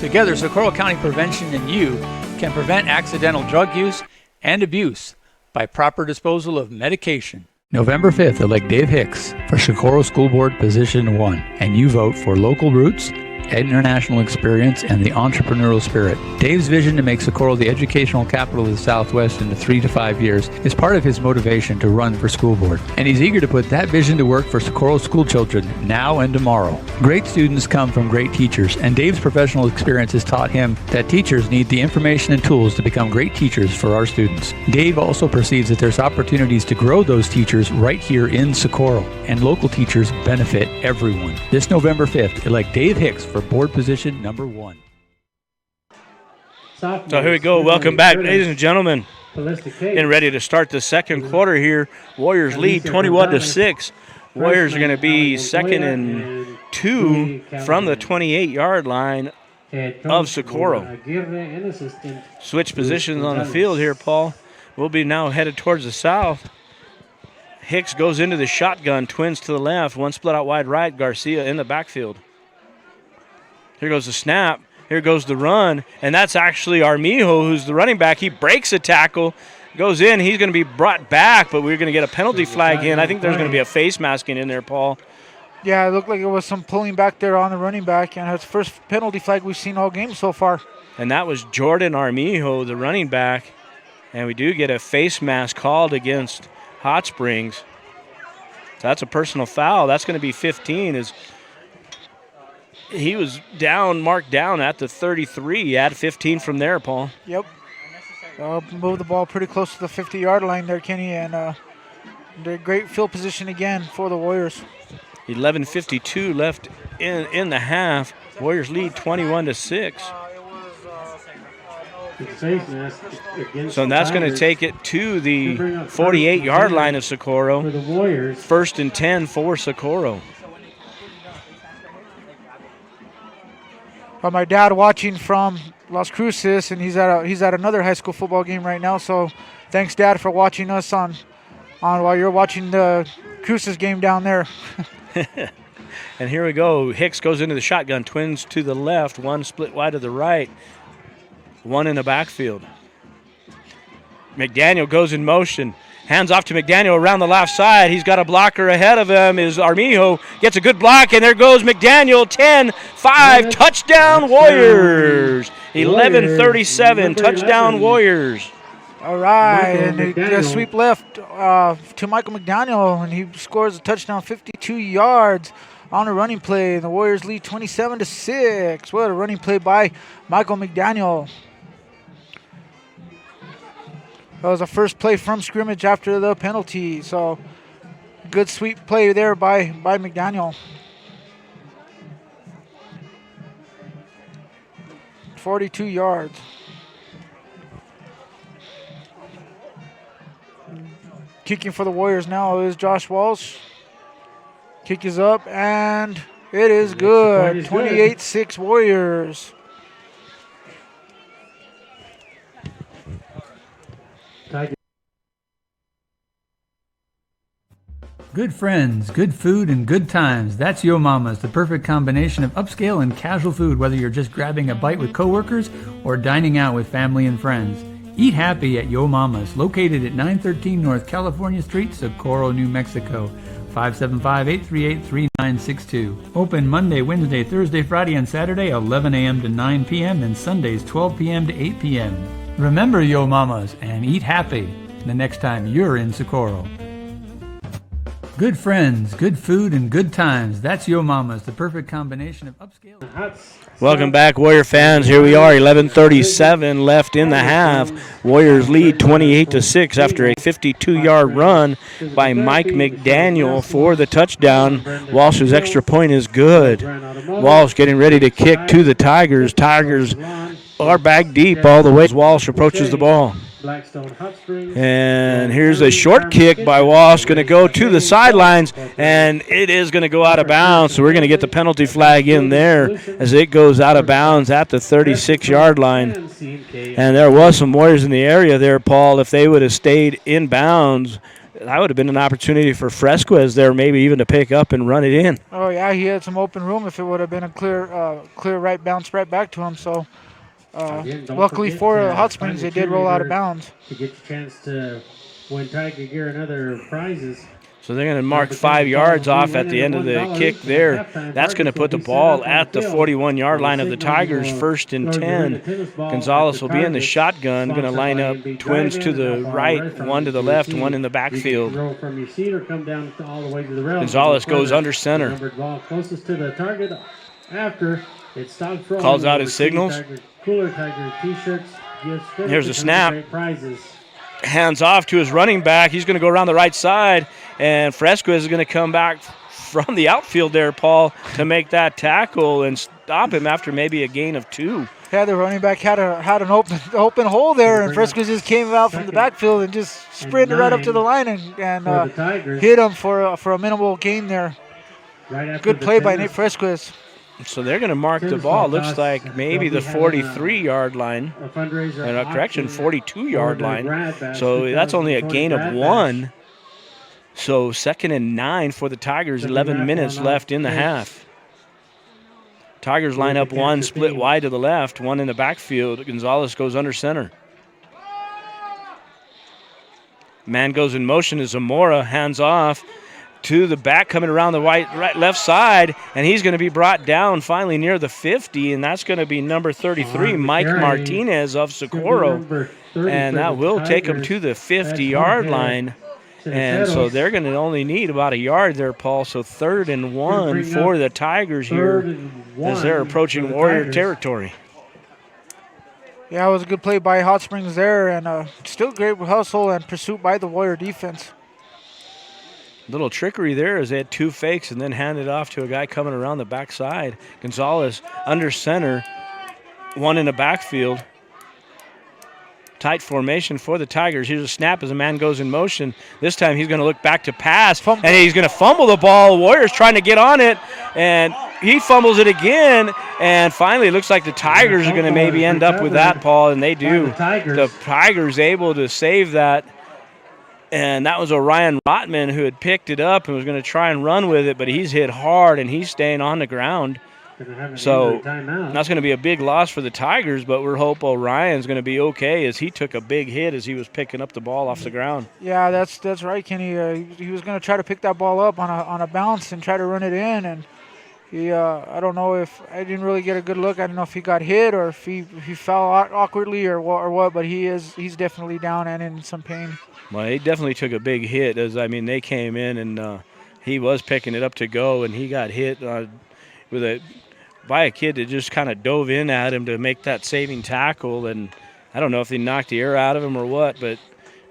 Together, Socorro County Prevention and you can prevent accidental drug use and abuse by proper disposal of medication. November 5th, elect Dave Hicks for Socorro School Board Position 1, and you vote for local roots, international experience, and the entrepreneurial spirit. Dave's vision to make Socorro the educational capital of the Southwest in the 3 to 5 years is part of his motivation to run for school board, and he's eager to put that vision to work for Socorro school children now and tomorrow. Great students come from great teachers, and Dave's professional experience has taught him that teachers need the information and tools to become great teachers for our students. Dave also perceives that there's opportunities to grow those teachers right here in Socorro, and local teachers benefit everyone. This November 5th, elect Dave Hicks for board position number 1. So here we go. Welcome back, ladies and gentlemen. Getting ready to start the second quarter here. Warriors lead 21-6. Warriors are going to be 2nd and 2 from the 28-yard line of Socorro. Switch positions on the field here, Paul. We'll be now headed towards the south. Hicks goes into the shotgun. Twins to the left. One split out wide right. Garcia in the backfield. Here goes the snap. Here goes the run. And that's actually Armijo, who's the running back. He breaks a tackle, goes in. He's going to be brought back, but we're going to get a penalty flag in. I think there's going to be a face masking in there, Paul. Yeah, it looked like it was some pulling back there on the running back, and it's the first penalty flag we've seen all game so far. And that was Jordan Armijo, the running back. And we do get a face mask called against Hot Springs. So that's a personal foul. That's going to be 15. He was marked down at the 33. He had 15 from there, Paul. Yep. Moved the ball pretty close to the 50-yard line there, Kenny, and great field position again for the Warriors. 11:52 left in the half. Warriors lead 21-6. So that's going to take it to the 48-yard line of Socorro. 1st and 10 for Socorro. My dad watching from Las Cruces, and he's at another high school football game right now. So thanks, Dad, for watching us on while you're watching the Cruces game down there. And here we go. Hicks goes into the shotgun. Twins to the left. One split wide to the right. One in the backfield. McDaniel goes in motion. Hands off to McDaniel around the left side. He's got a blocker ahead of him. Is Armijo. Gets a good block, and there goes McDaniel. 10-5. Touchdown Warriors. 11:37. Touchdown Warriors. All right, and a sweep left to Michael McDaniel, and he scores a touchdown, 52 yards on a running play. The Warriors lead 27-6. What a running play by Michael McDaniel. That was the first play from scrimmage after the penalty. So good sweep play there by McDaniel. 42 yards. Kicking for the Warriors now is Josh Walsh. Kick is up, and It is The good. extra point is 28-6 Warriors. Tiger Good friends, good food, and good times. That's Yo Mama's, the perfect combination of upscale and casual food, whether you're just grabbing a bite with coworkers or dining out with family and friends. Eat happy at Yo Mama's, located at 913 North California Street, Socorro, New Mexico. 575-838-3962. Open Monday, Wednesday, Thursday, Friday, and Saturday, 11 a.m. to 9 p.m., and Sundays, 12 p.m. to 8 p.m. Remember Yo Mama's and eat happy the next time you're in Socorro. Good friends, good food, and good times. That's Yo Mama's, the perfect combination of upscale. Welcome back, Warrior fans. Here we are, 11:37 left in the half. Warriors lead 28-6 after a 52-yard run by Mike McDaniel for the touchdown. Walsh's extra point is good. Walsh getting ready to kick to the Tigers. Tigers are back deep all the way as Walsh approaches the ball. And here's a short kick by Walsh, going to go to the sidelines, and it is going to go out of bounds. So we're going to get the penalty flag in there as it goes out of bounds at the 36-yard line. And there was some Warriors in the area there, Paul. If they would have stayed in bounds, that would have been an opportunity for Fresquez there, maybe even to pick up and run it in. Oh, yeah, he had some open room if it would have been a clear right bounce right back to him. So. Luckily for Hot Springs, they did roll out of bounds. To get your chance to win Tiger Gear and other prizes. So they're going to mark 5 yards off at the end of the kick there. That's going to put the ball at the 41-yard line of the Tigers, 1st and 10. Gonzalez will be in the shotgun, going to line up twins to the right, one to the left, one in the backfield. Gonzalez goes under center. Closest to the target after it stops rolling. Calls out his signals. Cooler Tiger t-shirts. Here's a snap. Hands off to his running back. He's going to go around the right side, and Fresquez is going to come back from the outfield there, Paul, to make that tackle and stop him after maybe a gain of 2. Yeah, the running back had an open hole there, and Fresquez just came out from the backfield and just sprinted right up to the line and hit him for a minimal gain there. Good play by Nate Fresquez. So they're going to mark the ball. Looks like maybe the 43-yard line. Correction, 42-yard line. So that's only a gain of 1. So 2nd and 9 for the Tigers. 11 minutes left in the half. Tigers line up one, split wide to the left, one in the backfield. Gonzalez goes under center. Man goes in motion as Zamora, hands off to the back, coming around the left side, and he's going to be brought down finally near the 50, and that's going to be number 33, Mike Martinez of Socorro, and that will take him to the 50-yard line. And so they're going to only need about a yard there, Paul. So 3rd and 1 for the Tigers here as they're approaching Warrior territory. Yeah, it was a good play by Hot Springs there, and still great hustle and pursuit by the Warrior defense. Little trickery there as they had 2 fakes and then handed off to a guy coming around the backside. Gonzalez under center, one in the backfield. Tight formation for the Tigers. Here's a snap as a man goes in motion. This time he's going to look back to pass, and he's going to fumble the ball. Warriors trying to get on it, and he fumbles it again. And finally, it looks like the Tigers are going to maybe end up with that, Paul, and they do. The Tigers able to save that. And that was Orion Rotman who had picked it up and was going to try and run with it, but he's hit hard, and he's staying on the ground. So that's going to be a big loss for the Tigers, but we're hoping Orion's going to be okay as he took a big hit as he was picking up the ball off the ground. Yeah, that's right, Kenny. He was going to try to pick that ball up on a bounce and try to run it in, and he I don't know if I didn't really get a good look. I don't know if he got hit or if he fell awkwardly or what, but he's definitely down and in some pain. Well, he definitely took a big hit they came in and he was picking it up to go, and he got hit by a kid that just kind of dove in at him to make that saving tackle, and I don't know if they knocked the air out of him or what, but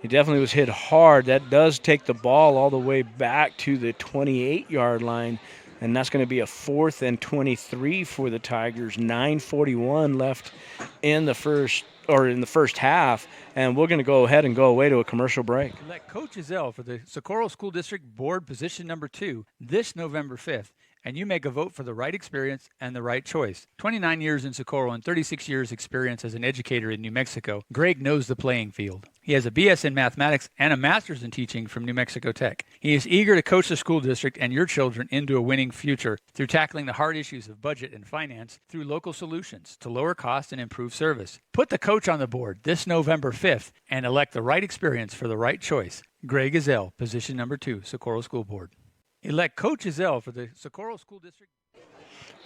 he definitely was hit hard. That does take the ball all the way back to the 28-yard line, and that's going to be a 4th and 23 for the Tigers. 9:41 left in the first half, and we're going to go ahead and go away to a commercial break. Elect Coach Ezell for the Socorro School District Board position number 2 this November 5th. and you make a vote for the right experience and the right choice. 29 years in Socorro and 36 years experience as an educator in New Mexico, Greg knows the playing field. He has a BS in mathematics and a master's in teaching from New Mexico Tech. He is eager to coach the school district and your children into a winning future through tackling the hard issues of budget and finance through local solutions to lower cost and improve service. Put the coach on the board this November 5th and elect the right experience for the right choice. Greg Ezell, position number 2, Socorro School Board. Elect Coach Ezell for the Socorro School District.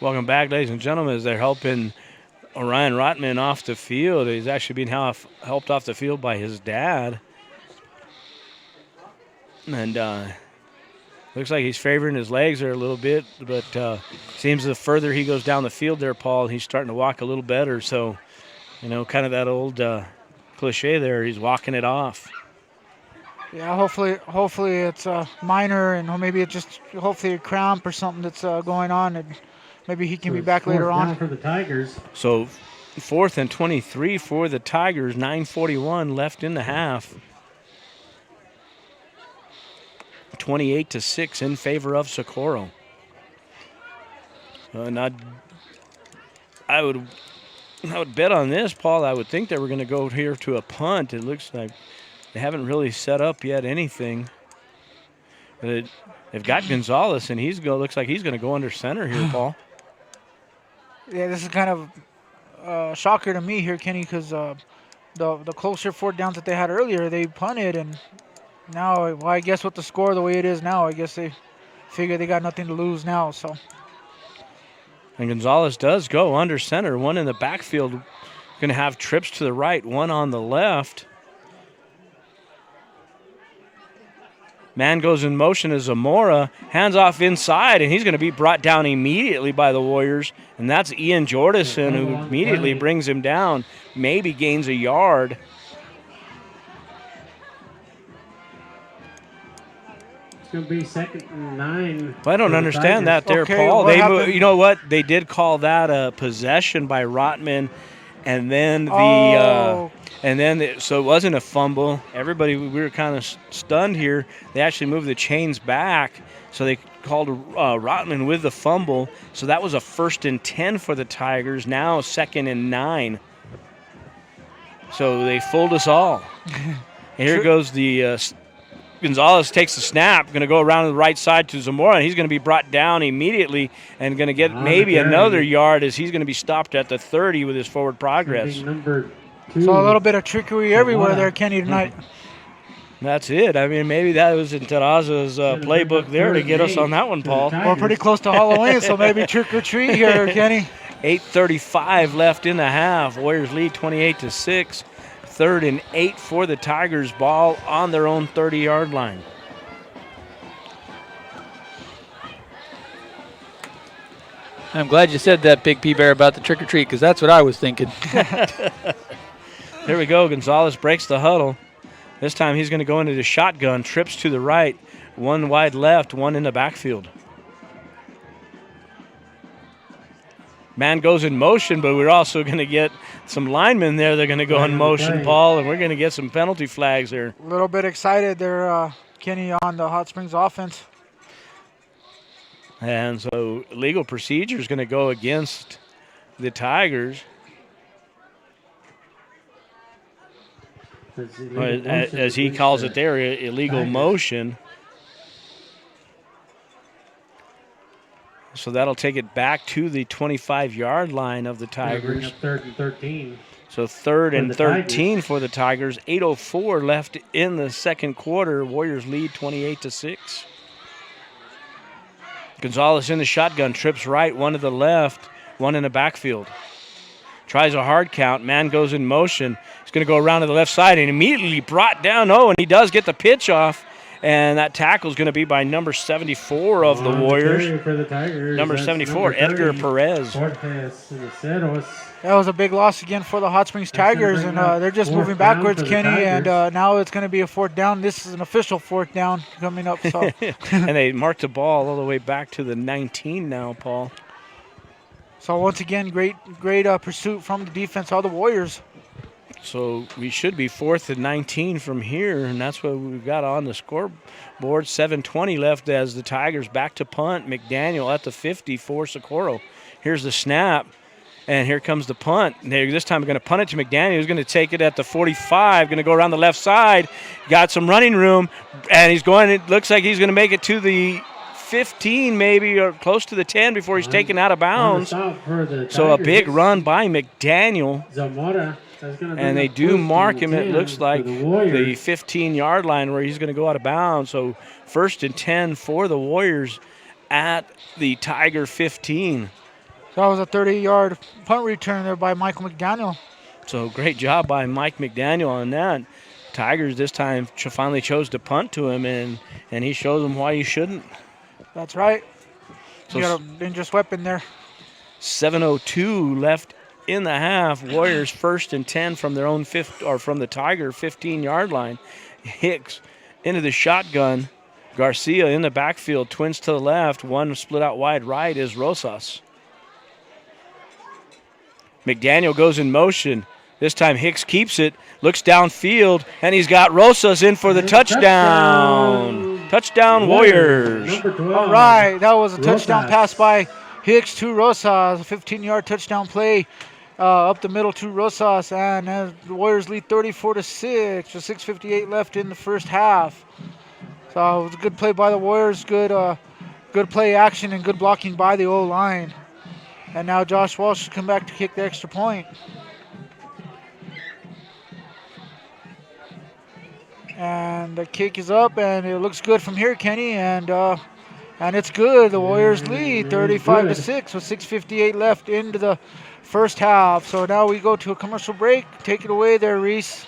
Welcome back, ladies and gentlemen, as they're helping Orion Rotman off the field. He's actually being helped off the field by his dad. And looks like he's favoring his legs there a little bit, but seems the further he goes down the field there, Paul, he's starting to walk a little better. So, kind of that old cliche there, he's walking it off. Yeah, hopefully it's minor, and maybe it's just hopefully a cramp or something that's going on, and maybe he can be back later on. For the Tigers. So 4th and 23 for the Tigers, 9:41 left in the half. 28-6 in favor of Socorro. I would bet on this, Paul. I would think they were going to go here to a punt. It looks like they haven't really set up yet anything. But they've got Gonzalez, and looks like he's going to go under center here, Paul. Yeah, this is kind of a shocker to me here, Kenny, because the closer 4th downs that they had earlier, they punted, and now, I guess with the score the way it is now, I guess they figure they got nothing to lose now. So. And Gonzalez does go under center. One in the backfield, going to have trips to the right, one on the left. Man goes in motion as Zamora, hands off inside, and he's going to be brought down immediately by the Warriors. And that's Ian Jordison, who immediately brings him down, maybe gains a yard. It's going to be 2nd and 9. Well, I don't understand that there, okay, Paul. what You know what? They did call that a possession by Rotman, and then so it wasn't a fumble. Everybody, we were kind of stunned here. They actually moved the chains back, so they called Rotman with the fumble. So that was a 1st and 10 for the Tigers. Now 2nd and 9. So they fooled us all. And here goes the Gonzalez takes the snap, going to go around to the right side to Zamora, and he's going to be brought down immediately and going to get maybe another yard as he's going to be stopped at the 30 with his forward progress. Number 2. So a little bit of trickery everywhere there, Kenny, tonight. That's it. I mean, maybe that was in Terraza's playbook there to get us on that one, Paul. We're pretty close to Halloween, so maybe trick or treat here, Kenny. 8:35 left in the half. Warriors lead 28-6. 3rd and 8 for the Tigers. Ball on their own 30-yard line. I'm glad you said that, Big P Bear, about the trick or treat, because that's what I was thinking. There we go. Gonzalez breaks the huddle. This time he's going to go into the shotgun. Trips to the right. One wide left, one in the backfield. Man goes in motion, but we're also going to get some linemen there. They're going to go in motion, Paul, and we're going to get some penalty flags there. A little bit excited there, Kenny, on the Hot Springs offense. And so legal procedure is going to go against the Tigers. As he calls it there, illegal motion. So that'll take it back to the 25-yard line of the Tigers. 3rd and 13. So 3rd and 13 for the Tigers. 8:04 left in the second quarter. Warriors lead 28-6. Gonzalez in the shotgun, trips right, one to the left, one in the backfield. Tries a hard count. Man goes in motion. He's going to go around to the left side and immediately brought down. Oh, and he does get the pitch off. And that tackle is going to be by number 74 of the Warriors. For the Tigers, number 74, Edgar Perez. That was a big loss again for the Hot Springs Tigers, and they're just moving backwards, Kenny, and now it's going to be a 4th down. This is an official 4th down coming up. So. And they marked the ball all the way back to the 19 now, Paul. So once again, great pursuit from the defense of the Warriors. So we should be 4th and 19 from here, and that's what we've got on the scoreboard. 7:20 left as the Tigers back to punt. McDaniel at the 50 for Socorro. Here's the snap, and here comes the punt. This time we're going to punt it to McDaniel. He's going to take it at the 45, going to go around the left side. Got some running room, and it looks like he's going to make it to the 15 maybe, or close to the 10 before he's taken out of bounds. So a big run by McDaniel. Zamora. And they do mark him, it looks like, the 15-yard line where he's going to go out of bounds. So 1st and 10 for the Warriors at the Tiger 15. That was a 30-yard punt return there by Michael McDaniel. So great job by Mike McDaniel on that. Tigers this time finally chose to punt to him, and he shows them why you shouldn't. That's right. So You got a dangerous weapon there. 7:02 left in the half. Warriors 1st and 10 from their own from the Tiger 15-yard line. Hicks into the shotgun. Garcia in the backfield, twins to the left. One split out wide right is Rosas. McDaniel goes in motion. This time Hicks keeps it, looks downfield, and he's got Rosas in for the touchdown. Touchdown Warriors. All right, that was a touchdown pass by Hicks to Rosas, a 15-yard touchdown play up the middle to Rosas, and the Warriors lead 34-6 with 6:58 left in the first half. So it was a good play by the Warriors, good play action and good blocking by the O-line. And now Josh Walsh should come back to kick the extra point. And the kick is up, and it looks good from here, Kenny, and it's good. The Warriors lead 35-6 with 6:58 left into the first half. So now we go to a commercial break. Take it away there, Reese.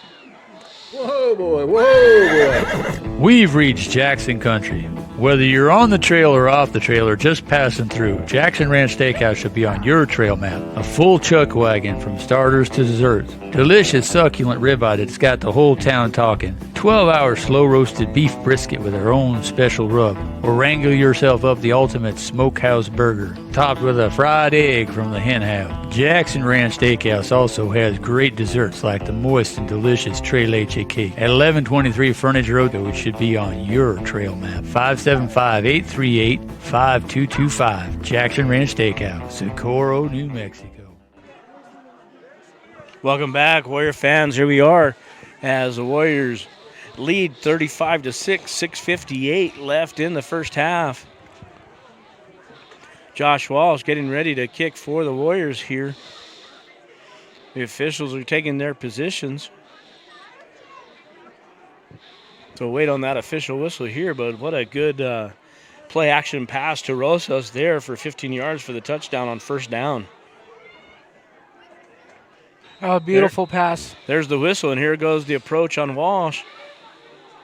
Whoa, boy, whoa, boy. We've reached Jackson Country. Whether you're on the trail or off the trail or just passing through, Jackson Ranch Steakhouse should be on your trail map. A full chuck wagon from starters to desserts. Delicious, succulent ribeye that's got the whole town talking. 12-hour slow-roasted beef brisket with our own special rub. Or wrangle yourself up the ultimate smokehouse burger, topped with a fried egg from the hen house. Jackson Ranch Steakhouse also has great desserts like the moist and delicious Tres Leche cake at 1123 Frontage Road, which should be on your trail map. 575-838-5225. Jackson Ranch Steakhouse, Socorro, New Mexico. Welcome back, Warrior fans. Here we are as the Warriors lead 35-6, 6:58 left in the first half. Josh Walsh getting ready to kick for the Warriors here. The officials are taking their positions. So wait on that official whistle here, but what a good play action pass to Rosas there for 15 yards for the touchdown on first down. Beautiful pass. There's the whistle, and here goes the approach on Walsh.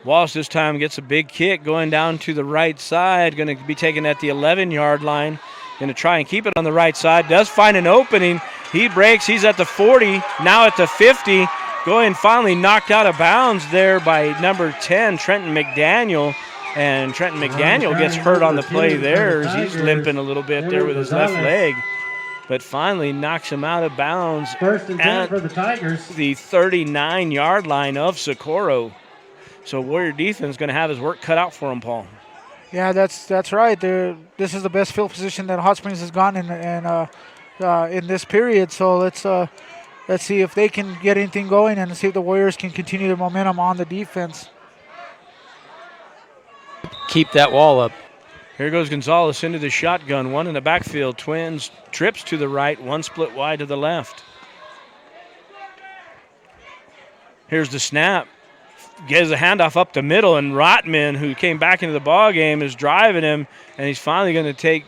Walsh this time gets a big kick going down to the right side, going to be taken at the 11-yard line. Going to try and keep it on the right side. Does find an opening. He breaks. He's at the 40, now at the 50. Going finally knocked out of bounds there by number 10, Trenton McDaniel. And Trenton McDaniel gets hurt on the play there as he's limping a little bit there with his left leg. But finally knocks him out of bounds at for the Tigers. The 39-yard line of Socorro. So Warrior defense is going to have his work cut out for him, Paul. Yeah, that's right. This is the best field position that Hot Springs has gotten in this period. So let's see if they can get anything going and see if the Warriors can continue the momentum on the defense. Keep that wall up. Here goes Gonzalez into the shotgun. One in the backfield. Twins trips to the right. One split wide to the left. Here's the snap. Gives a handoff up the middle, and Rotman, who came back into the ball game, is driving him, and he's finally going to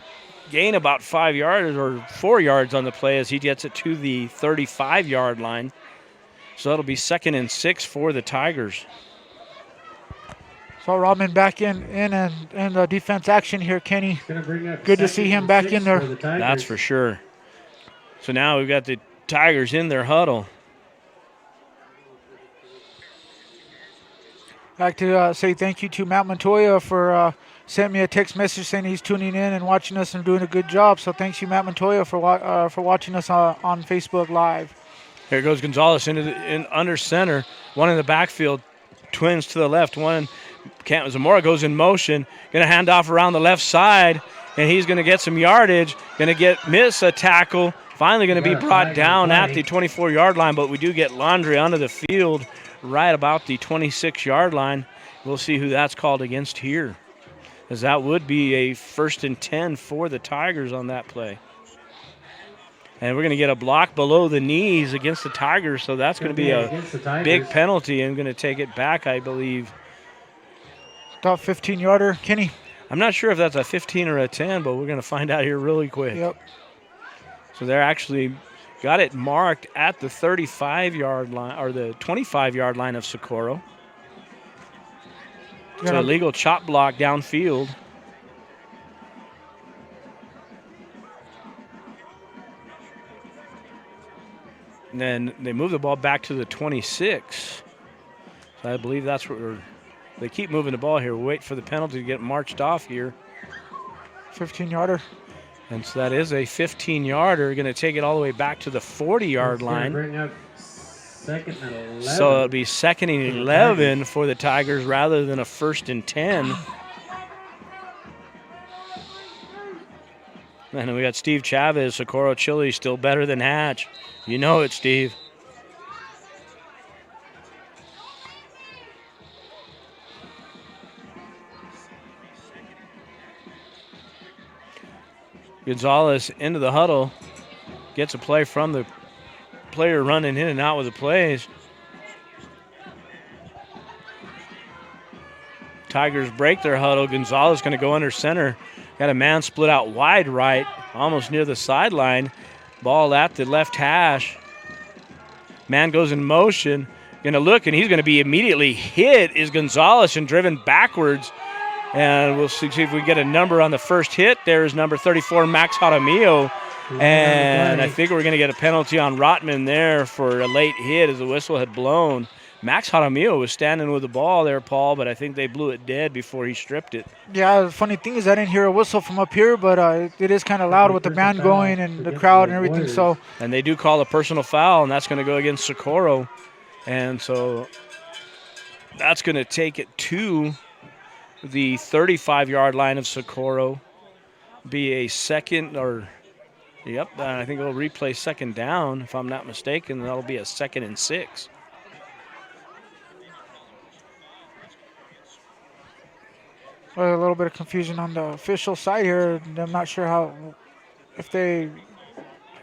gain about 5 yards or 4 yards on the play as he gets it to the 35-yard line. So that'll be 2nd and 6 for the Tigers. So Rotman back in the defense action here, Kenny. Good to see him back in there. That's for sure. So now we've got the Tigers in their huddle. I'd like to say thank you to Matt Montoya for sending me a text message saying he's tuning in and watching us and doing a good job. So thanks you, Matt Montoya, for watching us on Facebook Live. Here goes Gonzalez in under center. One in the backfield. Twins to the left. One. Zamora goes in motion. Going to hand off around the left side. And he's going to get some yardage. Going to miss a tackle. Finally going to be brought down at the 24-yard line. But we do get Laundry onto the field right about the 26-yard line. We'll see who that's called against here, as that would be a 1st and 10 for the Tigers on that play. And we're going to get a block below the knees against the Tigers, so that's going to be a big penalty and going to take it back, I believe. Top 15-yarder, Kenny. I'm not sure if that's a 15 or a 10, but we're going to find out here really quick. Yep. So they're actually got it marked at the 35-yard line, or the 25-yard line of Socorro. It's an illegal chop block downfield. And then they move the ball back to the 26. So I believe that's where they keep moving the ball here. We'll wait for the penalty to get marched off here. 15-yarder. And so that is a 15-yarder. Going to take it all the way back to the 40-yard line. Bring up 2nd and 11. So it'll be 2nd and 11 for the Tigers rather than a 1st and 10. And then we got Steve Chavez, Socorro Chili, still better than Hatch. You know it, Steve. Gonzalez into the huddle. Gets a play from the player running in and out with the plays. Tigers break their huddle. Gonzalez going to go under center. Got a man split out wide right, almost near the sideline. Ball at the left hash. Man goes in motion. Going to look, and he's going to be immediately hit is Gonzalez and driven backwards. And we'll see if we get a number on the first hit. There's number 34, Max Jaramillo. And I think we're going to get a penalty on Rotman there for a late hit as the whistle had blown. Max Jaramillo was standing with the ball there, Paul, but I think they blew it dead before he stripped it. Yeah, the funny thing is I didn't hear a whistle from up here, but it is kind of loud with the band going and the crowd and everything. So. And they do call a personal foul, and that's going to go against Socorro. And so that's going to take it to the 35-yard line of Socorro. Be a second or... Yep, I think it'll replay 2nd down, if I'm not mistaken. That'll be a 2nd and 6. A little bit of confusion on the official side here. I'm not sure if they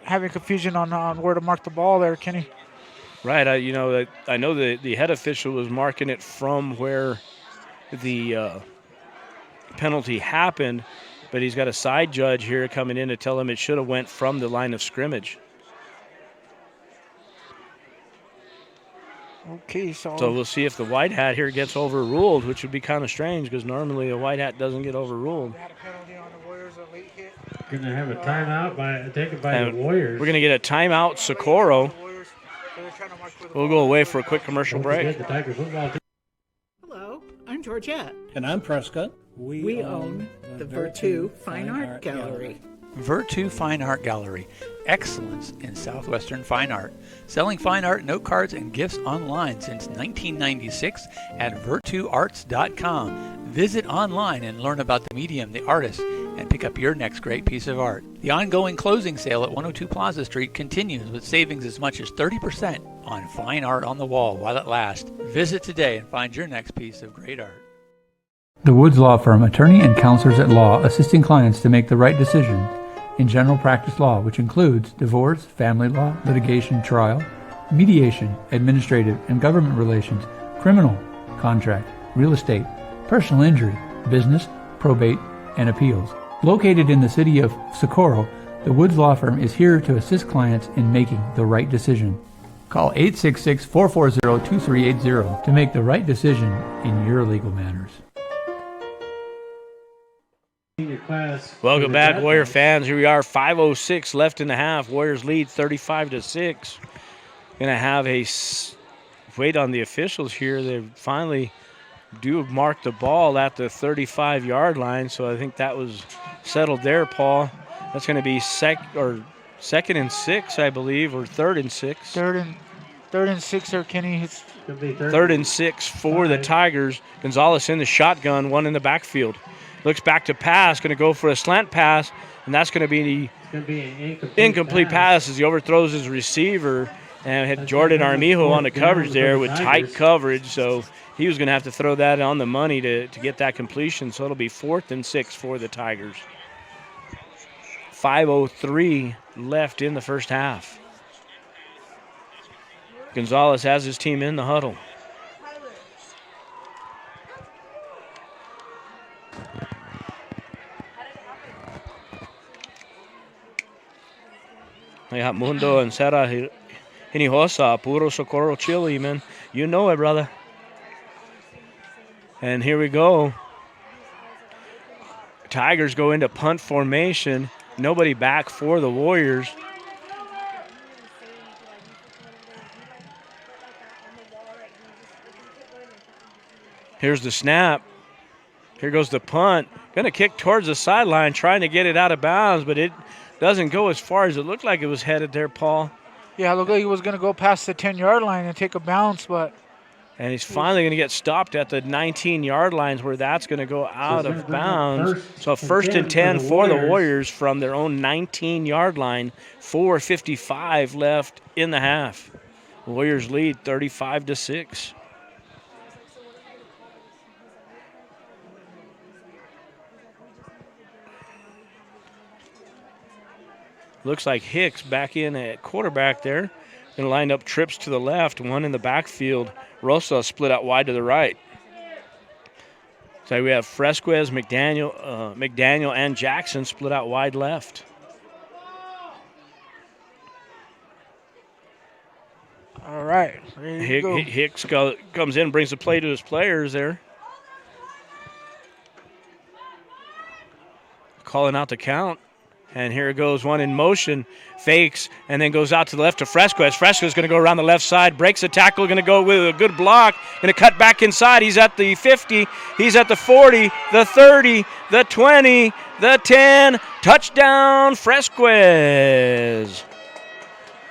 having confusion on where to mark the ball there, Kenny. Right, I know the head official was marking it from where the penalty happened, but he's got a side judge here coming in to tell him it should have went from the line of scrimmage. Okay, so we'll see if the white hat here gets overruled, which would be kind of strange because normally a white hat doesn't get overruled. Had a penalty on the Warriors, a late hit. Going to have a timeout taken by the Warriors. We're going to get a timeout, Socorro. We'll go away for a quick commercial break. Hello, I'm Georgette. And I'm Prescott. We own the Virtu Fine Art Gallery. Virtu Fine Art Gallery. Excellence in Southwestern fine art. Selling fine art note cards and gifts online since 1996 at virtuarts.com. Visit online and learn about the medium, the artist, and pick up your next great piece of art. The ongoing closing sale at 102 Plaza Street continues with savings as much as 30% on fine art on the wall while it lasts. Visit today and find your next piece of great art. The Woods Law Firm, attorney and counselors at law, assisting clients to make the right decision in general practice law, which includes divorce, family law, litigation, trial, mediation, administrative and government relations, criminal, contract, real estate, personal injury, business, probate, and appeals. Located in the city of Socorro, the Woods Law Firm is here to assist clients in making the right decision. Call 866-440-2380 to make the right decision in your legal matters. Welcome back, Warrior fans. Here we are, 5:06 left in the half. Warriors lead 35-6. Going to have a wait on the officials here. They finally do mark the ball at the 35-yard line, so I think that was settled there, Paul. That's going to be 2nd and 6, I believe, or 3rd and 6. Third and 6 there, Kenny. It's 3rd and 6 for the Tigers. Gonzalez in the shotgun, one in the backfield. Looks back to pass, going to go for a slant pass, and that's going to be an incomplete pass as he overthrows his receiver and had Jordan Armijo on the coverage there with tight coverage, so he was going to have to throw that on the money to get that completion, so it'll be 4th and 6 for the Tigers. 5:03 left in the first half. Gonzalez has his team in the huddle. They got Mundo and Serra Hinojosa, puro Socorro chili, man. You know it, brother. And here we go. Tigers go into punt formation. Nobody back for the Warriors. Here's the snap. Here goes the punt. Going to kick towards the sideline, trying to get it out of bounds, but it doesn't go as far as it looked like it was headed there, Paul. Yeah, it looked like he was going to go past the 10-yard line and take a bounce, but... And he's finally going to get stopped at the 19-yard lines where that's going to go out of bounds. So 1st and 10 for the Warriors from their own 19-yard line. 4:55 left in the half. Warriors lead 35-6. Looks like Hicks back in at quarterback there. Going to line up trips to the left, one in the backfield. Rosa split out wide to the right. So we have Fresquez, McDaniel, and Jackson split out wide left. All right. Hicks comes in, brings the play to his players there. Calling out the count. And here goes one in motion, fakes, and then goes out to the left to Fresquez. Fresquez going to go around the left side, breaks the tackle, going to go with a good block, going to cut back inside. He's at the 50, he's at the 40, the 30, the 20, the 10. Touchdown, Fresquez.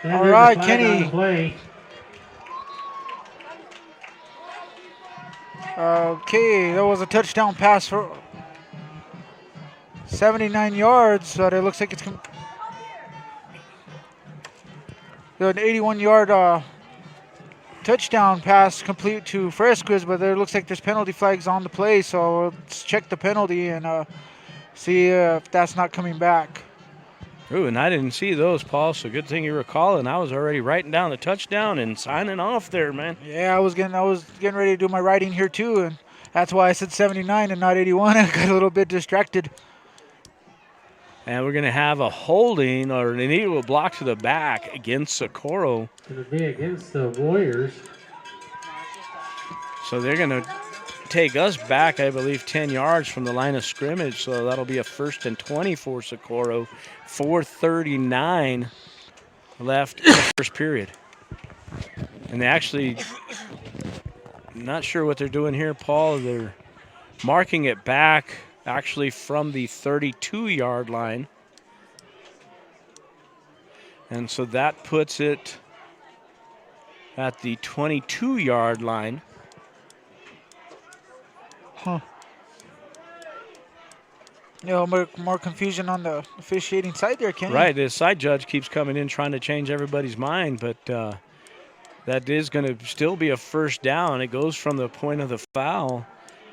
All right, Kenny. Okay, that was a touchdown pass for 79 yards, but it looks like it's an 81-yard touchdown pass complete to Fresquez, but there looks like there's penalty flags on the play, so let's check the penalty and see if that's not coming back. Ooh, and I didn't see those, Paul, so good thing you were calling. I was already writing down the touchdown and signing off there, man. Yeah, I was getting ready to do my writing here too, and that's why I said 79 and not 81. I got a little bit distracted. And we're going to have a holding or an illegal block to the back against Socorro. Going to be against the Warriors. So they're going to take us back, I believe, 10 yards from the line of scrimmage. So that'll be a 1st and 20 for Socorro. 4:39 left in the first period. And they actually, not sure what they're doing here, Paul. They're marking it back actually from the 32-yard line. And so that puts it at the 22-yard line. Huh. More confusion on the officiating side there, Kenny. Right, the side judge keeps coming in trying to change everybody's mind, but that is going to still be a first down. It goes from the point of the foul.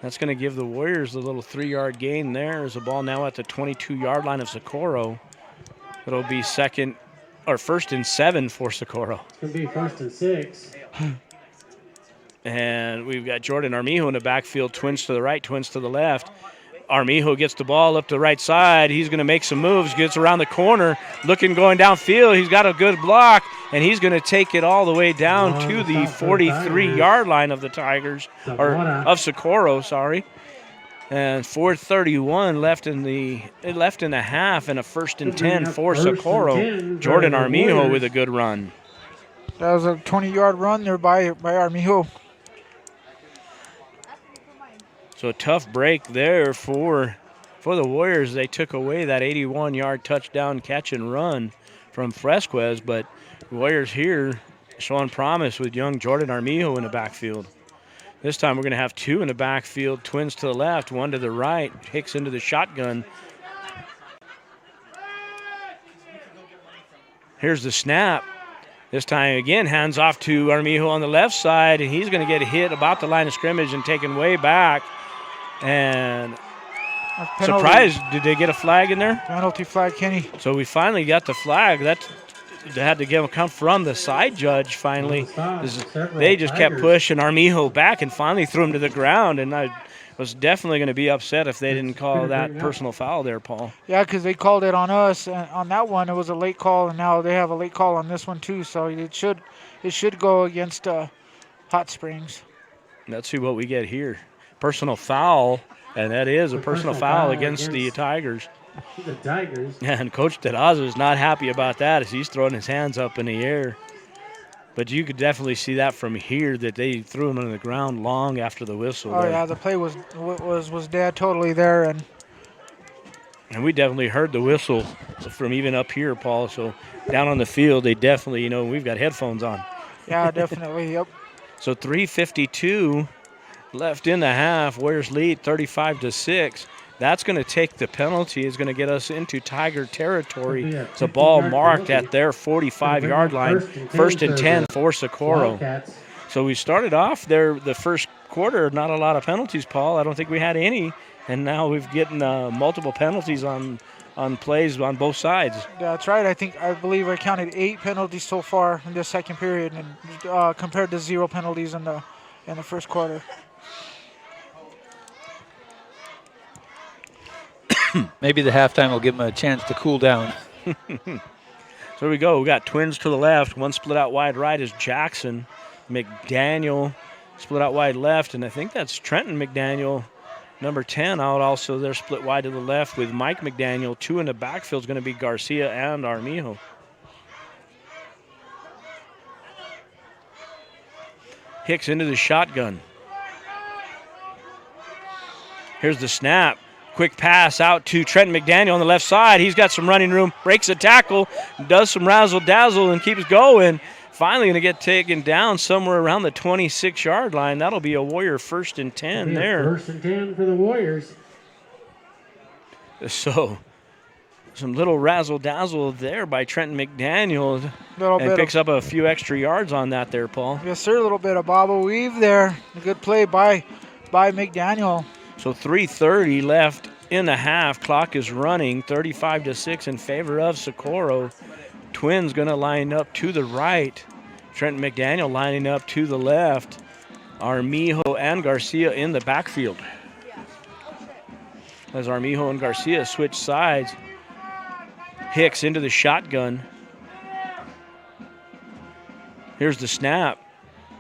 That's going to give the Warriors a little 3-yard gain there. There's a ball now at the 22-yard line of Socorro. It'll be 1st and 7 for Socorro. It's going to be 1st and 6. And we've got Jordan Armijo in the backfield, twins to the right, twins to the left. Armijo gets the ball up to the right side. He's going to make some moves, gets around the corner, going downfield. He's got a good block, and he's going to take it all the way down to the 43-yard line of the Tigers, or of Socorro, sorry. And 4:31 left in the half, and a 1st and 10 for Socorro. Jordan Armijo with a good run. That was a 20-yard run there by Armijo. So a tough break there for for the Warriors, they took away that 81-yard touchdown catch and run from Fresquez, but the Warriors here showing promise with young Jordan Armijo in the backfield. This time we're going to have two in the backfield, twins to the left, one to the right. Hicks into the shotgun. Here's the snap. This time again, hands off to Armijo on the left side, and he's going to get hit about the line of scrimmage and taken way back. And surprised, did they get a flag in there? Penalty flag, Kenny. So we finally got the flag. That had to come from the side judge finally. They just kept pushing Armijo back and finally threw him to the ground, and I was definitely going to be upset if they didn't call that personal foul there, Paul. Yeah, because they called it on us. And on that one, it was a late call, and now they have a late call on this one too. So it should go against Hot Springs. Let's see what we get here. Personal foul, and that is a personal foul against the Tigers. The Tigers. And Coach Terraza is not happy about that as he's throwing his hands up in the air. But you could definitely see that from here that they threw him on the ground long after the whistle. Oh, there. yeah, the play was dead totally there. And we definitely heard the whistle from even up here, Paul. So down on the field, they definitely, we've got headphones on. Yeah, definitely, yep. So 3:52 left in the half. Warriors lead 35-6. That's going to take the penalty. Is going to get us into Tiger territory. It's a ball marked at their 45-yard line. First and 10 for Socorro. So we started off there the first quarter, not a lot of penalties, Paul. I don't think we had any. And now we've getting multiple penalties on plays on both sides. That's right. I believe I counted 8 penalties so far in this second period, and compared to 0 penalties in the first quarter. Maybe the halftime will give them a chance to cool down. So we go. We got twins to the left. One split out wide right is Jackson. McDaniel split out wide left, and I think that's Trenton McDaniel, number 10, out also there split wide to the left with Mike McDaniel. Two in the backfield is going to be Garcia and Armijo. Hicks into the shotgun. Here's the snap. Quick pass out to Trenton McDaniel on the left side. He's got some running room, breaks a tackle, does some razzle-dazzle, and keeps going. Finally going to get taken down somewhere around the 26-yard line. That'll be a Warrior 1st and 10 there. 1st and 10 for the Warriors. So some little razzle-dazzle there by Trenton McDaniel. And picks up a few extra yards on that there, Paul. Yes, sir. A little bit of bobble weave there. A good play by McDaniel. So 3:30 left in the half. Clock is running 35-6 in favor of Socorro. Twins going to line up to the right. Trenton McDaniel lining up to the left. Armijo and Garcia in the backfield. As Armijo and Garcia switch sides. Hicks into the shotgun. Here's the snap.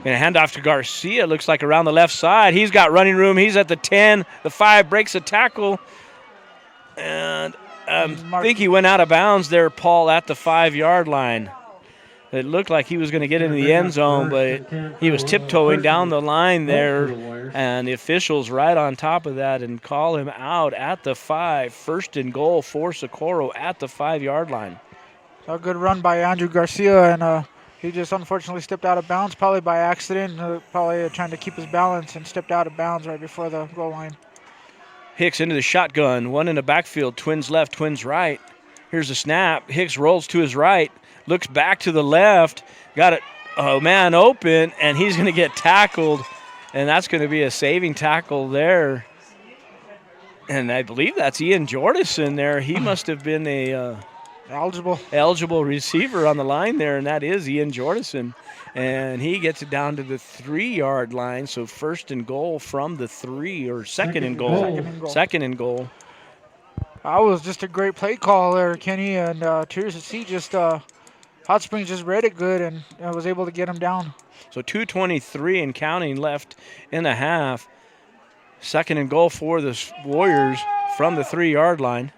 Going to hand off to Garcia. Looks like around the left side. He's got running room. He's at the 10. The 5 breaks a tackle. And I think he went out of bounds there, Paul, at the 5-yard line. It looked like he was going to get into the end zone, but he was tiptoeing down the line there. And the officials right on top of that and call him out at the 5. 1st and goal for Socorro at the 5-yard line. A good run by Andrew Garcia, and he just unfortunately stepped out of bounds, probably by accident, probably trying to keep his balance, and stepped out of bounds right before the goal line. Hicks into the shotgun, one in the backfield, twins left, twins right. Here's the snap. Hicks rolls to his right, looks back to the left, got a man open, and he's going to get tackled, and that's going to be a saving tackle there. And I believe that's Ian Jordison there. He must have been a eligible receiver on the line there, and that is Ian Jordison. And he gets it down to the 3-yard line, so 1st and goal from the 3, or second and goal. Second and goal. That was just a great play call there, Kenny, and to see just Hot Springs just read it good and was able to get him down. So 2:23 and counting left in the half. 2nd and goal for the Warriors from the 3-yard line.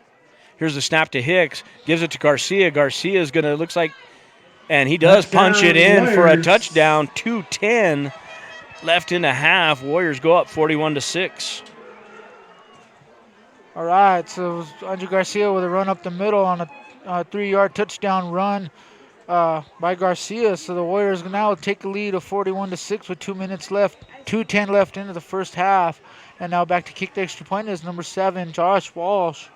Here's the snap to Hicks. Gives it to Garcia. Garcia is going to, looks like, and he does punch it in for a touchdown. 2:10 left in the half. Warriors go up 41-6. All right, so it was Andrew Garcia with a run up the middle on a 3-yard touchdown run by Garcia. So the Warriors now take a lead of 41-6 with 2 minutes left, 2:10 left into the first half. And now back to kick the extra point is number 7, Josh Walsh.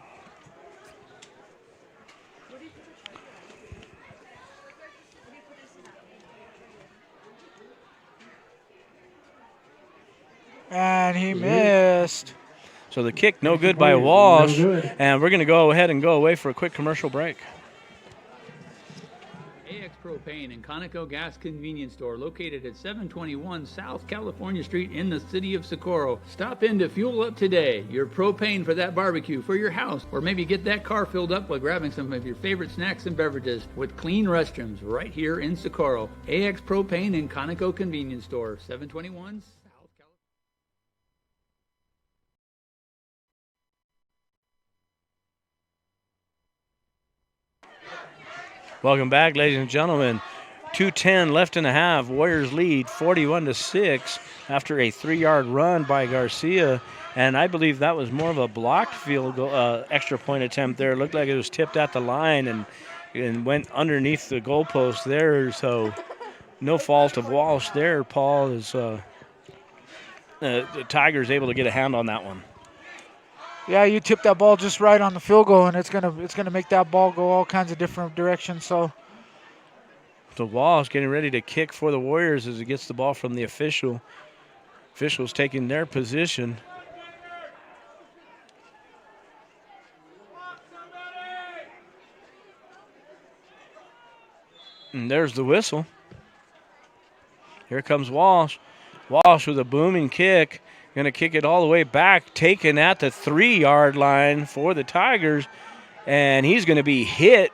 And he missed. So the kick no good by Walsh, No good. and we're going to go ahead and go away for a quick commercial break. AX Propane and Conoco Gas Convenience Store located at 721 South California Street in the city of Socorro. Stop in to fuel up today. Your propane for that barbecue, for your house, or maybe get that car filled up while grabbing some of your favorite snacks and beverages with clean restrooms right here in Socorro. AX Propane and Conoco Convenience Store, 721 South California. Welcome back, ladies and gentlemen. 2:10 left in the half. Warriors lead 41-6 after a 3-yard run by Garcia. And I believe that was more of a blocked field goal, extra point attempt there. It looked like it was tipped at the line and went underneath the goalpost there. So no fault of Walsh there, Paul, is the Tigers able to get a hand on that one. Yeah, you tip that ball just right on the field goal, and it's gonna make that ball go all kinds of different directions. So Walsh getting ready to kick for the Warriors as he gets the ball from the official. Officials taking their position. And there's the whistle. Here comes Walsh. Walsh with a booming kick. Going to kick it all the way back, taken at the 3-yard line for the Tigers. And he's going to be hit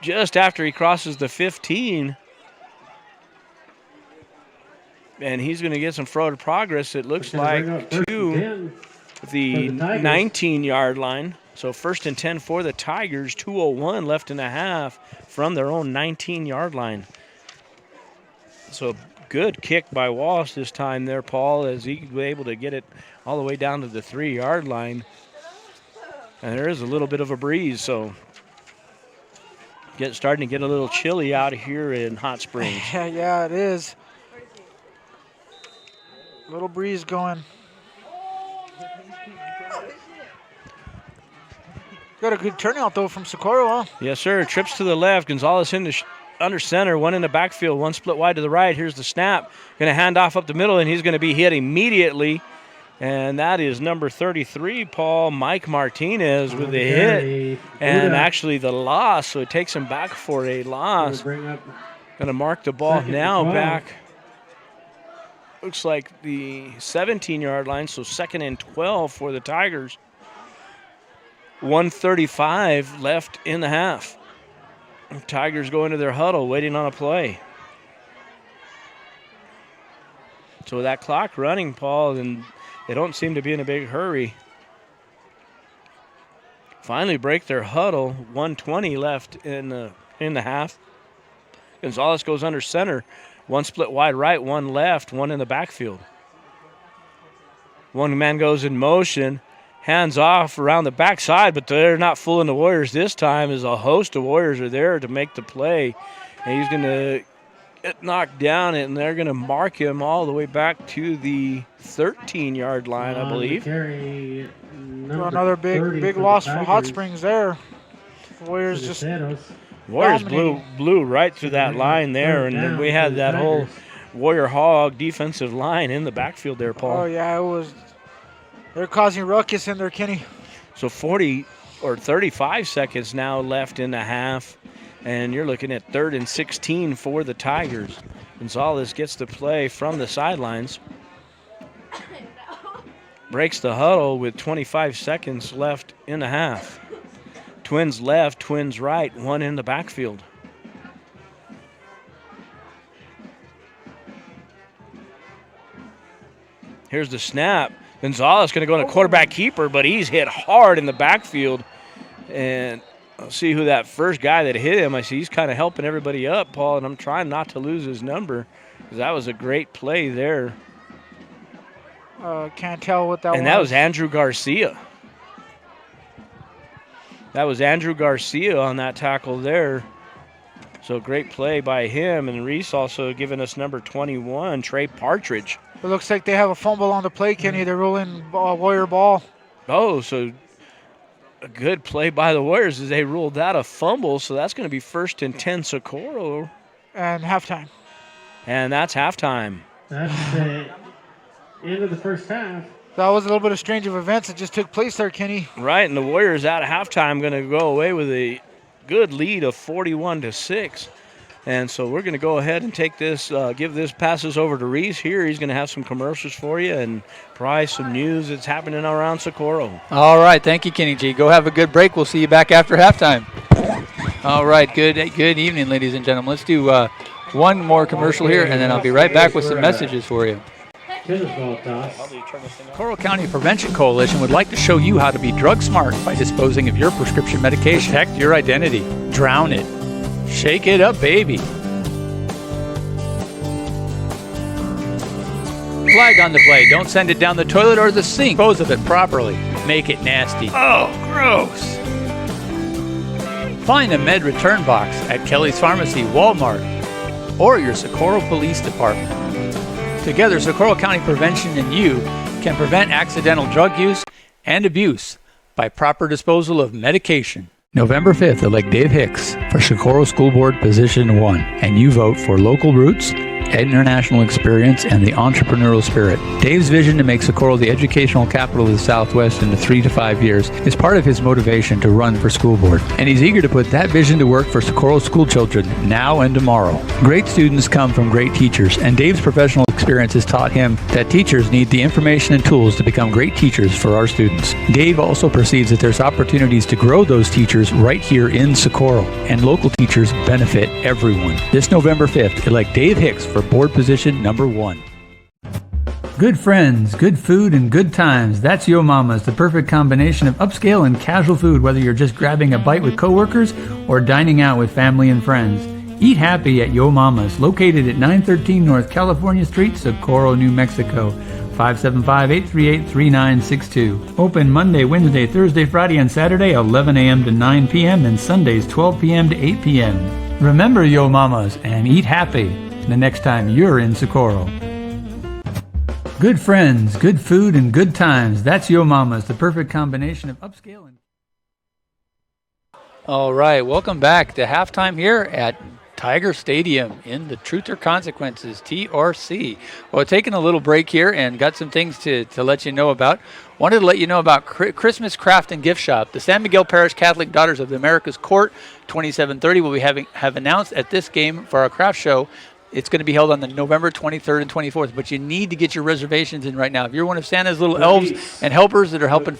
just after he crosses the 15. And he's going to get some forward progress, it looks like, to the 19-yard line. So 1st and 10 for the Tigers, 2:01 left in the half from their own 19-yard line. So good kick by Walsh this time there, Paul, as he was able to get it all the way down to the 3-yard line. And there is a little bit of a breeze, so starting to get a little chilly out here in Hot Springs. Yeah, it is. Little breeze going. Got a good turnout, though, from Socorro, huh? Yes, sir. Trips to the left. Gonzalez in the under center, one in the backfield, one split wide to the right. Here's the snap. Going to hand off up the middle, and he's going to be hit immediately. And that is number 33, Paul, Mike Martinez with the hit. And actually the loss, so it takes him back for a loss. Going to mark the ball now back. Looks like the 17-yard line, so 2nd and 12 for the Tigers. 1:35 left in the half. Tigers go into their huddle, waiting on a play. So with that clock running, Paul, and they don't seem to be in a big hurry. Finally break their huddle. 1:20 left in the half. Gonzalez goes under center. One split wide right, one left, one in the backfield. One man goes in motion. Hands off around the backside, but they're not fooling the Warriors this time, as a host of Warriors are there to make the play. And he's going to get knocked down, and they're going to mark him all the way back to the 13-yard line, I believe. Another big loss for Hot Springs there. The Warriors just blew right through that line there, and then we had that whole Warrior Hog defensive line in the backfield there, Paul. Oh, yeah, it was. They're causing ruckus in there, Kenny. So 35 seconds now left in the half, and you're looking at 3rd and 16 for the Tigers. Gonzalez gets the play from the sidelines. Breaks the huddle with 25 seconds left in the half. Twins left, twins right, one in the backfield. Here's the snap. Gonzalez going to go in a quarterback keeper, but he's hit hard in the backfield. And I'll see who that first guy that hit him. I see he's kind of helping everybody up, Paul, and I'm trying not to lose his number because that was a great play there. Can't tell what that was. And that was Andrew Garcia. That was Andrew Garcia on that tackle there. So great play by him. And Reese also giving us number 21, Trey Partridge. It looks like they have a fumble on the play, Kenny. They're rolling Warrior ball. Oh, so a good play by the Warriors as they ruled out a fumble. So that's going to be 1st and 10 Socorro. And halftime. And that's halftime. That's the end of the first half. That was a little bit of strange of events that just took place there, Kenny. Right, and the Warriors at halftime going to go away with a good lead of 41-6. And so we're going to go ahead and take this, give this passes over to Reese here. He's going to have some commercials for you and probably some news that's happening around Socorro. All right, thank you, Kenny G. Go have a good break. We'll see you back after halftime. All right, good evening, ladies and gentlemen. Let's do one more commercial here, and then I'll be right back with some messages for you. Socorro County Prevention Coalition would like to show you how to be drug smart by disposing of your prescription medication. Protect your identity. Drown it. Shake it up, baby. Flag on the play. Don't send it down the toilet or the sink. Dispose of it properly. Make it nasty. Oh, gross. Find a med return box at Kelly's Pharmacy, Walmart, or your Socorro Police Department. Together, Socorro County Prevention and you can prevent accidental drug use and abuse by proper disposal of medication. November 5th, elect Dave Hicks for Socorro School Board Position 1, and you vote for local roots, international experience, and the entrepreneurial spirit. Dave's vision to make Socorro the educational capital of the Southwest in 3 to 5 years is part of his motivation to run for school board, and he's eager to put that vision to work for Socorro school children now and tomorrow. Great students come from great teachers, and Dave's professional experience has taught him that teachers need the information and tools to become great teachers for our students. Dave also perceives that there's opportunities to grow those teachers right here in Socorro, and local teachers benefit everyone. This November 5th, elect Dave Hicks for board position number 1. Good friends, good food, and good times. That's Yo Mama's, the perfect combination of upscale and casual food, whether you're just grabbing a bite with coworkers or dining out with family and friends. Eat happy at Yo Mama's, located at 913 North California Street, Socorro, New Mexico, 575-838-3962. Open Monday, Wednesday, Thursday, Friday, and Saturday, 11 a.m. to 9 p.m., and Sundays, 12 p.m. to 8 p.m. Remember Yo Mama's and eat happy the next time you're in Socorro. Good friends, good food, and good times. That's Yo Mama's, the perfect combination of upscale and... All right, welcome back to halftime here at Tiger Stadium in the Truth or Consequences, TRC. Well, taking a little break here and got some things to let you know about. Wanted to let you know about Christmas Craft and Gift Shop. The San Miguel Parish Catholic Daughters of the Americas Court 2730 will be have announced at this game for our craft show. It's going to be held on the November 23rd and 24th, but you need to get your reservations in right now. If you're one of Santa's little elves and helpers that are helping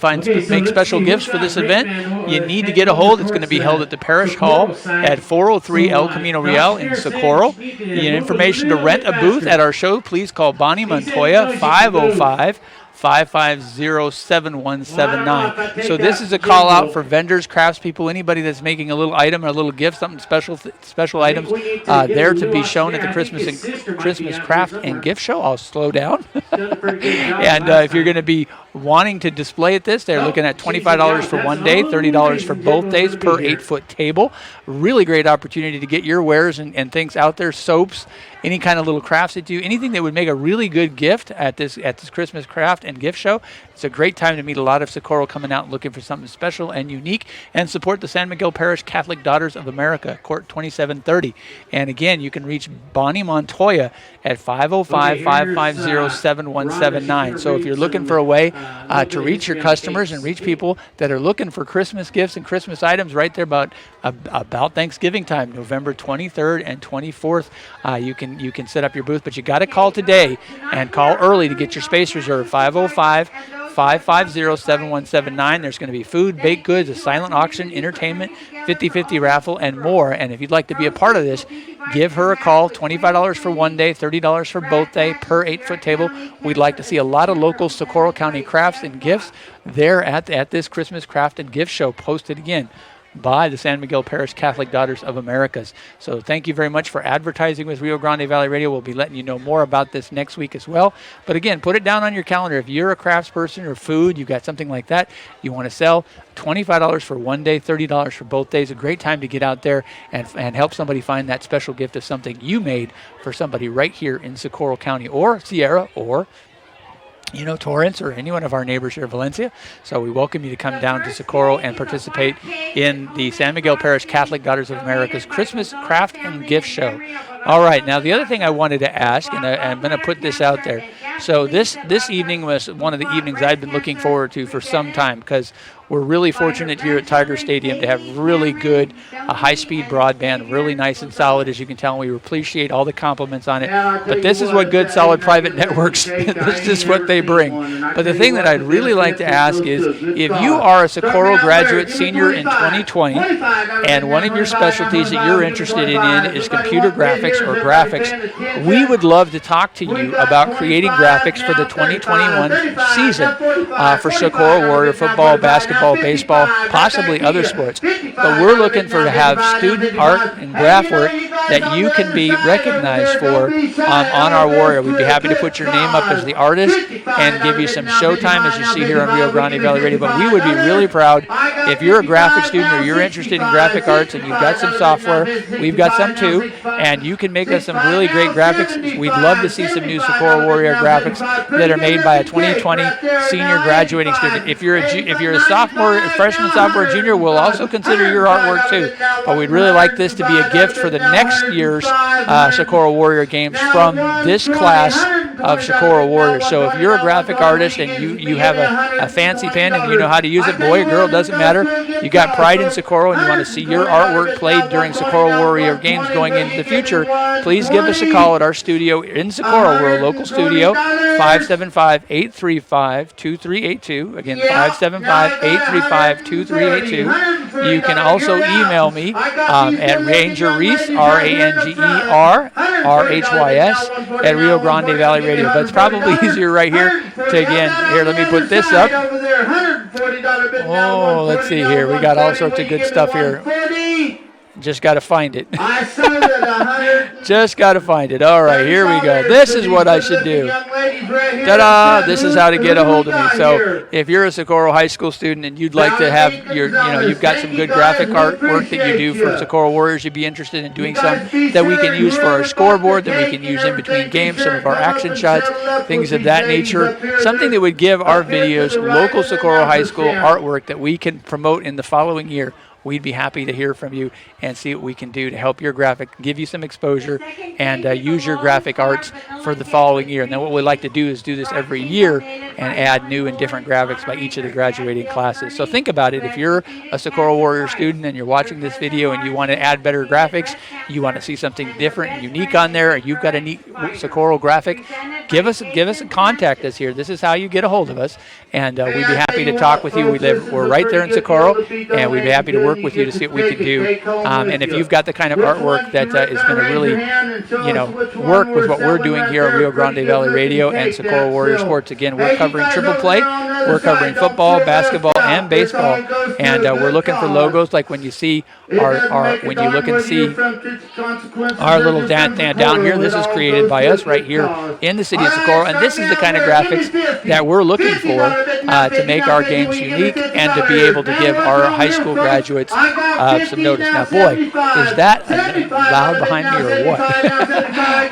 make special gifts for this event, you need to get a hold. It's going to be held at the Parish Hall at 403 El Camino Real in Socorro. The information to rent a booth at our show, please call Bonnie Montoya, 505-550-7179. So this is a call out for vendors, craftspeople, anybody that's making a little item or a little gift, something special items there to be shown at the Christmas Craft and Gift Show. I'll slow down. And if you're going to be wanting to display at this, they're looking at $25 for one day, $30 for both days per 8-foot table. Really great opportunity to get your wares and things out there, soaps, any kind of little crafts that you, anything that would make a really good gift at this Christmas Craft and Gift Show. It's a great time to meet a lot of Socorro coming out and looking for something special and unique, and support the San Miguel Parish Catholic Daughters of America, Court 2730. And again, you can reach Bonnie Montoya at 505-550-7179. So if you're looking for a way to reach your customers and reach people that are looking for Christmas gifts and Christmas items right there about Thanksgiving time, November 23rd and 24th, you can set up your booth, but you got to call today and call early to get your space reserved. 505-550-7179. There's going to be food, baked goods, a silent auction, entertainment, 50-50 raffle, and more. And if you'd like to be a part of this, give her a call. $25 for one day, $30 for both day per 8-foot table. We'd like to see a lot of local Socorro County crafts and gifts there at this Christmas Craft and Gift Show. Posted again, by the San Miguel Parish Catholic Daughters of Americas. So thank you very much for advertising with Rio Grande Valley Radio. We'll be letting you know more about this next week as well. But again, put it down on your calendar. If you're a crafts person or food, you've got something like that you want to sell, $25 for one day, $30 for both days. A great time to get out there and help somebody find that special gift of something you made for somebody right here in Socorro County or Sierra or Torrance or any one of our neighbors here in Valencia. So we welcome you to come down to Socorro and participate in the San Miguel Parish Catholic Daughters of America's Christmas Craft and Gift Show. All right, now the other thing I wanted to ask, and I'm going to put this out there. So this evening was one of the evenings I've been looking forward to for some time, because we're really fortunate here at Tiger Stadium to have really good high-speed broadband, really nice and solid, as you can tell. We appreciate all the compliments on it. But this is what good, solid private networks, this is what they bring. But the thing that I'd really like to ask is, if you are a Socorro graduate senior in 2020, and one of your specialties that you're interested in is computer graphics or graphics, we would love to talk to you about creating graphics for the 2021 season for Socorro Warrior football, basketball, baseball, possibly other sports. But we're looking to have student art and graph work that you can be recognized for on our Warrior. We'd be happy to put your name up as the artist and give you some showtime, as you see here on Rio Grande Valley Radio. But we would be really proud if you're a graphic student or you're interested in graphic arts and you've got some software, we've got some too, and you can make us some really great graphics. We'd love to see some new Socorro Warrior graphics that are made by a 2020 senior graduating student. If you're a sophomore, freshman, sophomore, junior, we'll also consider your artwork too. But we'd really like this to be a gift for the next year's Socorro Warrior games from this class of Socorro Warriors. So if you're a graphic artist and you have a fancy pen and you know how to use it, boy or girl, doesn't matter. You got pride in Socorro and you want to see your artwork played during Socorro Warrior games going into the future, please give us a call at our studio in Socorro. We're a local studio, 575-835-2382. Again, 575-835-2382. You can also email me at Ranger Reese, RANGER RHYS, at Rio Grande Valley Radio. But it's probably easier right here to, again, here, let me put this up. Oh, let's see here. We got all sorts of good stuff here. Just got to find it. Just got to find it. All right, here we go. This is what I should do. Ta-da! This is how to get a hold of me. So if you're a Socorro High School student and you'd like to have you've got some good graphic artwork that you do for Socorro Warriors, you'd be interested in doing some that we can use for our scoreboard, that we can use in between games, some of our action shots, things of that nature. Something that would give our videos local Socorro High School artwork that we can promote in the following year. We'd be happy to hear from you and see what we can do to help your graphic, give you some exposure, and use your graphic arts for the following year. And then what we'd like to do is do this every year and add new and different graphics by each of the graduating classes. So think about it. If you're a Socorro Warrior student and you're watching this video and you want to add better graphics, you want to see something different and unique on there, or you've got a neat Socorro graphic, give us a contact us here. This is how you get a hold of us, and we'd be happy to talk with you. We're right there in Socorro, and we'd be happy to work with you to see what we can do. And if you've got the kind of artwork that is going to really, work with what we're doing here at Rio Grande Valley Radio and Socorro Warrior Sports. Again, we're covering triple play. We're covering football, basketball, and baseball. And we're looking for logos like when you see when you look and see our little down here. This is created by us right here in the city of Socorro, and this is the kind of graphics that we're looking for to make our games unique and to be able to give our high school graduates some notice. Now, boy, is that loud behind me or what?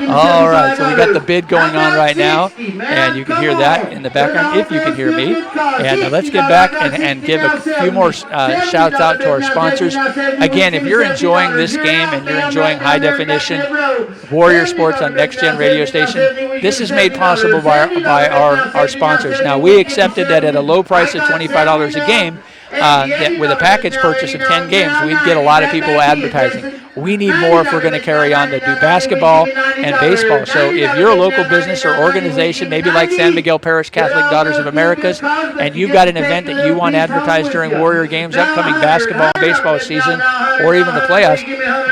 All right, so we got the bid going on right now, and you can hear that in the background if you can hear me. And let's get back and give a few more shouts out to our sponsors. Again, if you're enjoying this game and you're enjoying high definition Warrior Sports on NexGen radio station, this is made possible by our sponsors. Now, we accepted that at a low price of $25 a game, that with a package purchase of 10 games, we'd get a lot of people advertising. We need more if we're going to carry on to do basketball and baseball. So if you're a local business or organization, maybe like San Miguel Parish Catholic Daughters of Americas, and you've got an event that you want advertised during Warrior games, upcoming basketball and baseball season, or even the playoffs,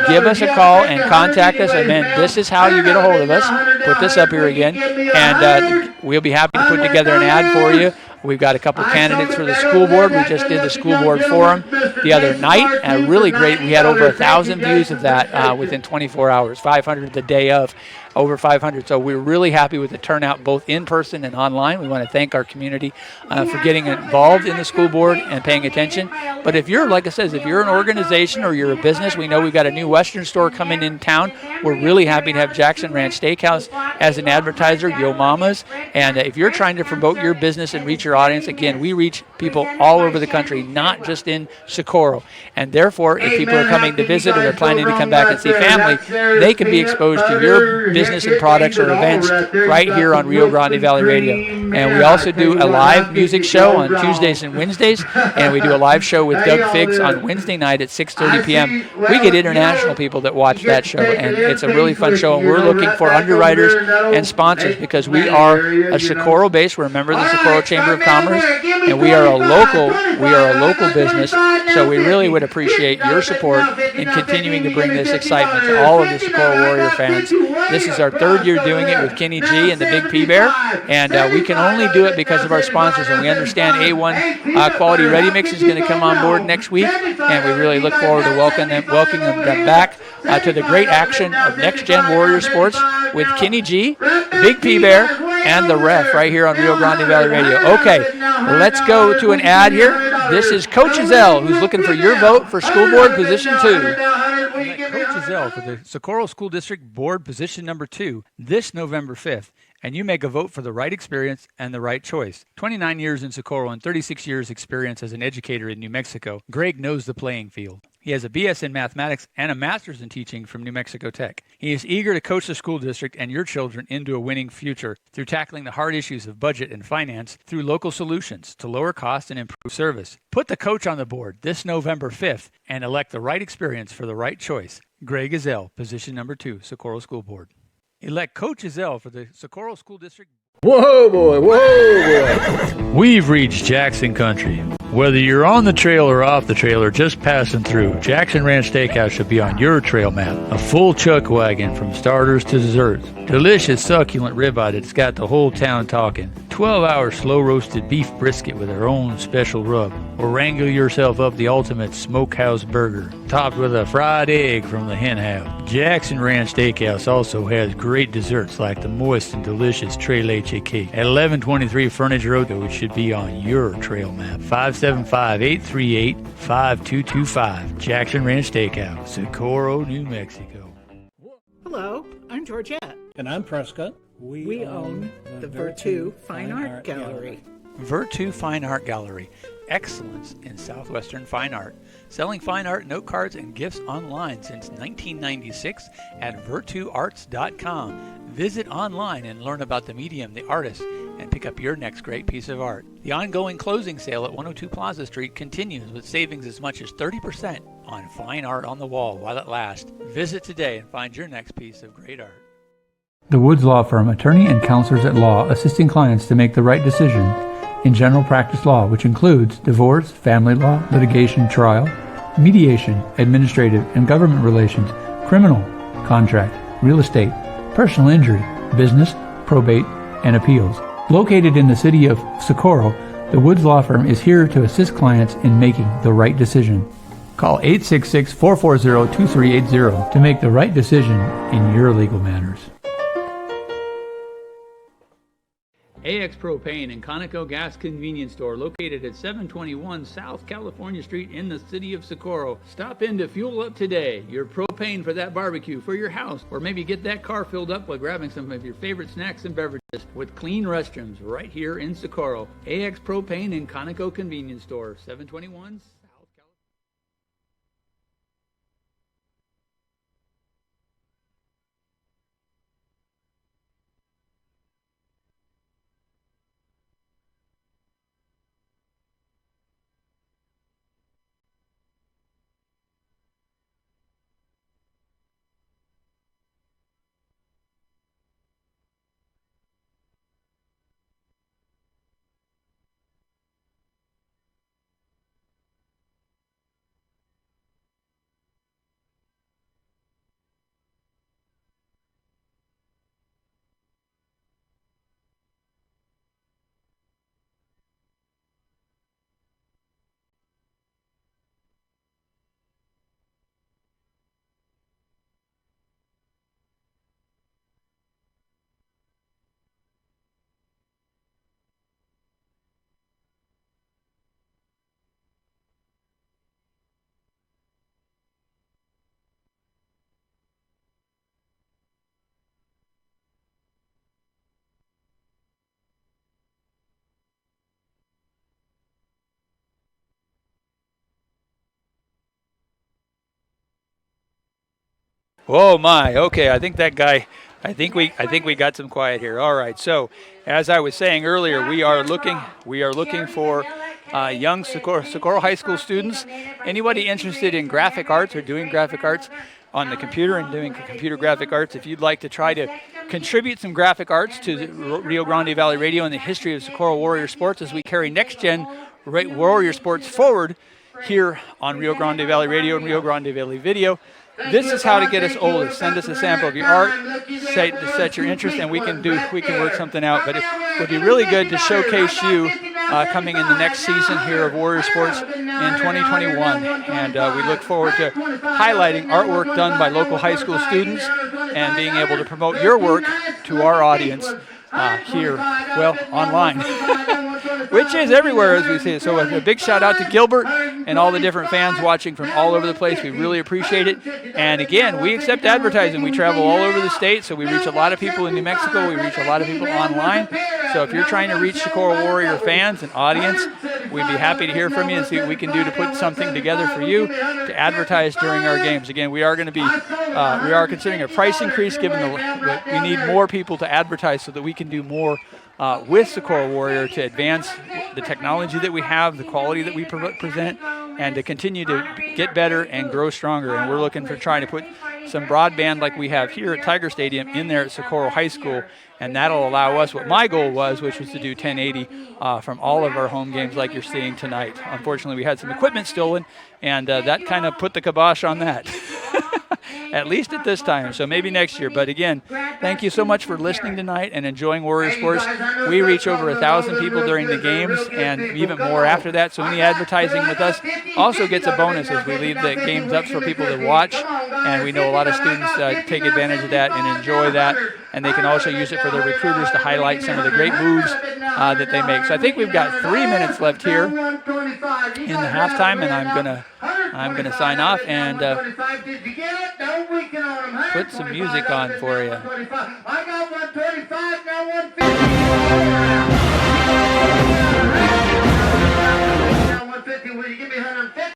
give us a call and contact us, and then this is how you get a hold of us. Put this up here again, and we'll be happy to put together an ad for you. We've got a couple candidates for the school board. We just did the school board forum the other night. Really great. We had over 1,000 views of that within 24 hours, 500 the day of. Over 500. So we're really happy with the turnout, both in person and online. We want to thank our community for getting involved in the school board and paying attention. But if you're, like I said, if you're an organization or you're a business, we know we've got a new Western store coming in town. We're really happy to have Jackson Ranch Steakhouse as an advertiser, Yo Mama's. And if you're trying to promote your business and reach your audience, again, we reach people all over the country, not just in Socorro. And therefore, if people are coming to visit or they're planning to come back and see family, they can be exposed to your business and products or events right here on Rio Grande Valley Radio. And we also do a live music show on Tuesdays and Wednesdays, and we do a live show with Doug Figgs on Wednesday night at 6:30 p.m. We get international people that watch that show, and it's a really fun show. And we're looking for underwriters and sponsors because we are a Socorro base. We're a member of the Socorro Chamber of Commerce, and we are a local business. So we really would appreciate your support in continuing to bring this excitement to all of the Socorro Warrior fans. This is our third year doing it with Kenny G and the Big P Bear, and we can only do it because of our sponsors. And we understand A1 Quality Ready Mix is going to come on board next week, and we really look forward to welcoming them back to the great action of NexGen Warrior Sports with Kenny G, Big P Bear, and the ref right here on Rio Grande Valley Radio. Okay, let's go to an ad here. This is Coach Azell, who's looking for your vote for school board position 2. Coach Azell for the Socorro School District Board position number 2 this November 5th. And you make a vote for the right experience and the right choice. 29 years in Socorro and 36 years experience as an educator in New Mexico, Greg knows the playing field. He has a BS in mathematics and a master's in teaching from New Mexico Tech. He is eager to coach the school district and your children into a winning future through tackling the hard issues of budget and finance through local solutions to lower cost and improve service. Put the coach on the board this November 5th and elect the right experience for the right choice. Greg Azell, position number 2, Socorro School Board. Elect Coach Azell for the Socorro School District. Whoa, boy. We've reached Jackson Country. Whether you're on the trail or off the trail or just passing through, Jackson Ranch Steakhouse should be on your trail map. A full chuck wagon from starters to desserts. Delicious, succulent ribeye that's got the whole town talking. 12-hour slow-roasted beef brisket with their own special rub. Or wrangle yourself up the ultimate smokehouse burger, topped with a fried egg from the hen house. Jackson Ranch Steakhouse also has great desserts like the moist and delicious Tres Leche cake. At 1123 Furniture Road, which should be on your trail map. 575-838-5225. Jackson Ranch Steakhouse, Socorro, New Mexico. Hello, I'm Georgette. And I'm Prescott. We own the Virtu Fine Art Gallery. Virtu Fine Art Gallery. Excellence in Southwestern fine art. Selling fine art note cards and gifts online since 1996 at virtuarts.com. Visit online and learn about the medium, the artist, and pick up your next great piece of art. The ongoing closing sale at 102 Plaza Street continues with savings as much as 30% on fine art on the wall while it lasts. Visit today and find your next piece of great art. The Woods Law Firm, attorney and counselors at law, assisting clients to make the right decision in general practice law, which includes divorce, family law, litigation, trial, mediation, administrative and government relations, criminal, contract, real estate, personal injury, business, probate, and appeals. Located in the city of Socorro, the Woods Law Firm is here to assist clients in making the right decision. Call 866-440-2380 to make the right decision in your legal matters. AX Propane and Conoco Gas Convenience Store located at 721 South California Street in the city of Socorro. Stop in to fuel up today. Your propane for that barbecue, for your house, or maybe get that car filled up by grabbing some of your favorite snacks and beverages with clean restrooms right here in Socorro. AX Propane and Conoco Convenience Store, 721 South California. Oh my. Okay, I think that guy. I think we got some quiet here. All right. So, as I was saying earlier, we are looking for young Socorro High School students. Anybody interested in graphic arts or doing graphic arts on the computer and doing computer graphic arts? If you'd like to try to contribute some graphic arts to the Rio Grande Valley Radio and the history of Socorro Warrior Sports as we carry NexGen Warrior Sports forward here on Rio Grande Valley Radio and Rio Grande Valley Video. This is how to get us older. Send us a sample of your art, set your interest, and we can work something out. But it would be really good to showcase you coming in the next season here of Warrior Sports in 2021. And we look forward to highlighting artwork done by local high school students and being able to promote your work to our audience here, well, online, which is everywhere as we see it. So a big shout out to Gilbert and all the different fans watching from all over the place. We really appreciate it. And again, we accept advertising. We travel all over the state, so we reach a lot of people in New Mexico. We reach a lot of people online. So if you're trying to reach Socorro Warrior fans and audience, we'd be happy to hear from you and see what we can do to put something together for you to advertise during our games. Again, we are considering a price increase given we need more people to advertise so that we can do more with Socorro Warrior to advance the technology that we have, the quality that we present, and to continue to get better and grow stronger. And we're looking for trying to put some broadband like we have here at Tiger Stadium in there at Socorro High School, and that'll allow us what my goal was, which was to do 1080 from all of our home games like you're seeing tonight. Unfortunately, we had some equipment stolen, and that kind of put the kibosh on that. At least at this time, so maybe next year. But again, thank you so much for listening tonight and enjoying Warrior Sports. We reach over 1,000 people during the games and even more after that, so any advertising with us also gets a bonus as we leave the games up for people to watch, and we know a lot of students take advantage of that and enjoy that, and they can also use it for their recruiters to highlight some of the great moves that they make. So I think we've got 3 minutes left here in the halftime, and I'm gonna sign off and put some music on for you. I got 125, now 150. Now 150, will you give me 150?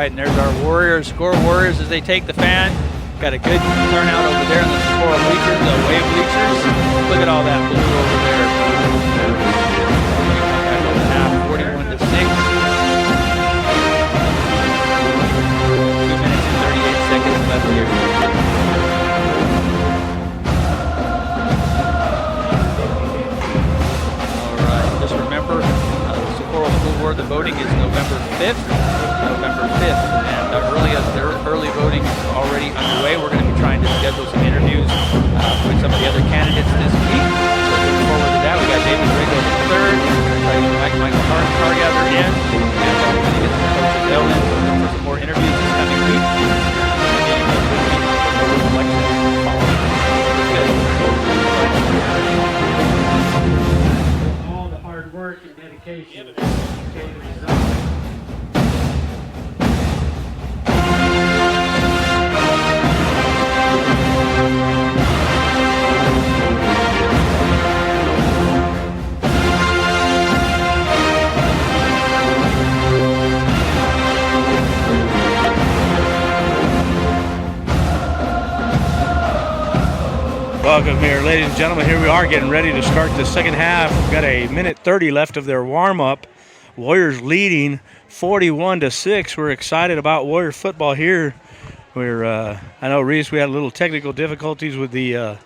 And there's our Warriors, Socorro Warriors, as they take the fan. Got a good turnout over there in the Socorro bleachers, the away bleachers. Look at all that blue over there. Back on the half, 41-6. 2 minutes and 38 seconds left here. All right, just remember, the Socorro School Board, the voting is November 5th. And early voting is already underway. We're going to be trying to schedule some interviews with some of the other candidates this week. So looking forward to that. We got David Riggo third. We're going to try to get Michael Cargather in. And we're going to get some coaches Dell in for some more interviews this coming week. Election following. location. Change result. Welcome here, ladies and gentlemen. Here we are getting ready to start the second half. We've got a minute 30 left of their warm-up. Warriors leading 41-6. We're excited about Warrior football here. I know, Reese, we had a little technical difficulties with the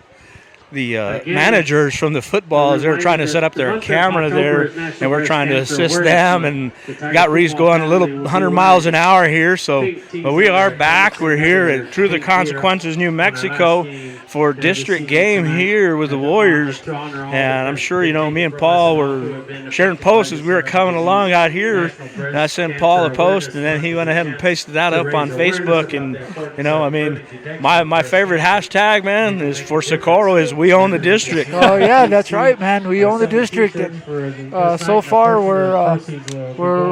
managers from the footballs. They were trying to set up their camera there, and we're trying to assist them, and got Reese going a little 100 miles an hour here. So, but we are back. We're here at True the Consequences, New Mexico, for district game here with the Warriors. And I'm sure, you know, me and Paul were sharing posts as we were coming along out here. And I sent Paul a post, and then he went ahead and pasted that up on Facebook. And, you know, I mean, my favorite hashtag, man, is for Socorro is we own the district. Oh yeah, that's right, man. We own the district, and so far we're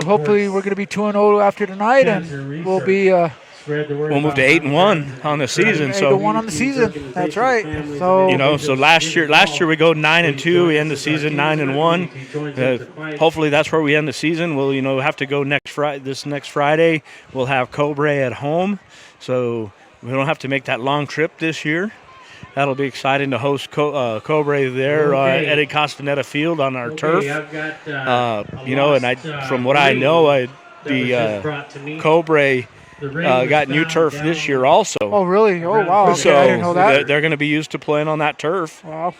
hopefully we're going to be 2-0 after tonight, and we'll be we'll move to 8-1 on the season. 8-1 on the season. That's right. So you know, so last year we go 9-2. We end the season 9-1. Hopefully that's where we end the season. We'll have to go next Friday. We'll have Cobra at home, so we don't have to make that long trip this year. That'll be exciting to host Cobra there at Eddie Castaneda Field on our turf. From what I know, the Cobra got new turf this year also. Oh, really? Oh, wow. Okay, so I didn't know that. They're going to be used to playing on that turf. Wow.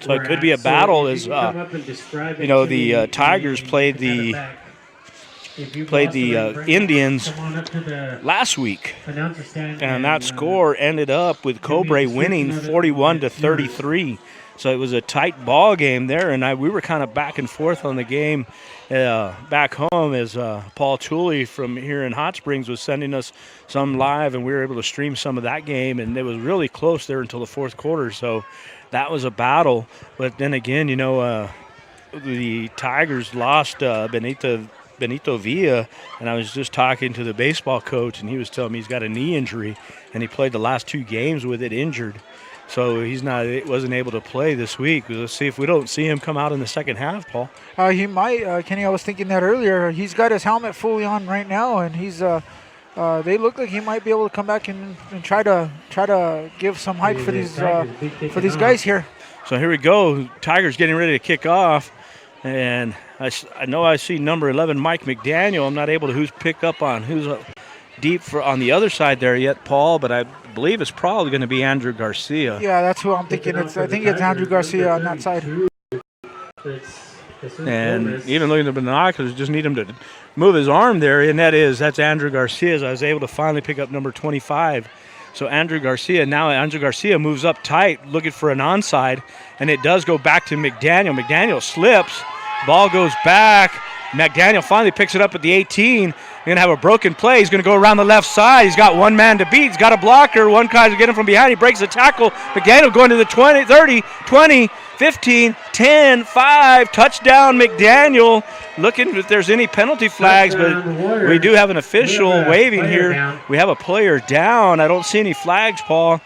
So it could be a battle as, the Tigers played the Indians last week, and that score ended up with Cobra winning 41-33. So it was a tight ball game there, and we were kind of back and forth on the game back home as Paul Tooley from here in Hot Springs was sending us some live, and we were able to stream some of that game, and it was really close there until the fourth quarter. So that was a battle. But then again, the Tigers lost Benito Villa, and I was just talking to the baseball coach, and he was telling me he's got a knee injury, and he played the last 2 games with it injured. So wasn't able to play this week. Let's see if we don't see him come out in the second half, Paul. He might, Kenny. I was thinking that earlier. He's got his helmet fully on right now, and he's. They look like he might be able to come back and try to give some hype for these guys here. So here we go. Tigers getting ready to kick off, and I know I see number 11 Mike McDaniel. I'm not able to pick up on who's deep on the other side there yet, Paul, but I believe it's probably going to be Andrew Garcia. Yeah, that's who I'm thinking. I think it's Andrew Garcia on that side. And even looking at the binoculars, just need him to move his arm there, and that's Andrew Garcia. I was able to finally pick up number 25. So Andrew Garcia moves up tight, looking for an onside, and it does go back to McDaniel. McDaniel slips, ball goes back. McDaniel finally picks it up at the 18. Going to have a broken play. He's going to go around the left side. He's got one man to beat. He's got a blocker. One guy's getting from behind. He breaks the tackle. McDaniel going to the 20, 30, 20, 15, 10, 5. Touchdown, McDaniel. Looking if there's any penalty flags, but we do have an official waving here. We have a player down. I don't see any flags, Paul.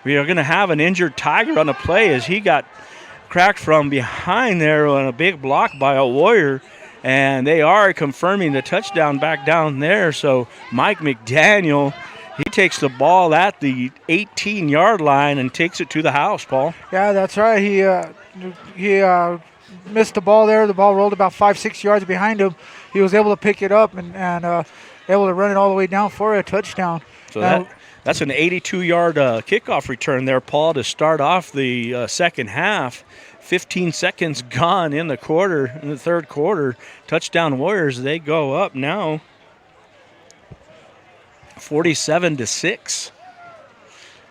We are going to have an injured Tiger on the play as he got cracked from behind there on a big block by a Warrior. And they are confirming the touchdown back down there. So Mike McDaniel, he takes the ball at the 18-yard line and takes it to the house, Paul. Yeah, that's right. He missed the ball there. The ball rolled about 5-6 yards behind him. He was able to pick it up and able to run it all the way down for a touchdown. So that's an 82-yard kickoff return there, Paul, to start off the second half. 15 seconds gone in the third quarter. Touchdown Warriors, they go up now 47-6.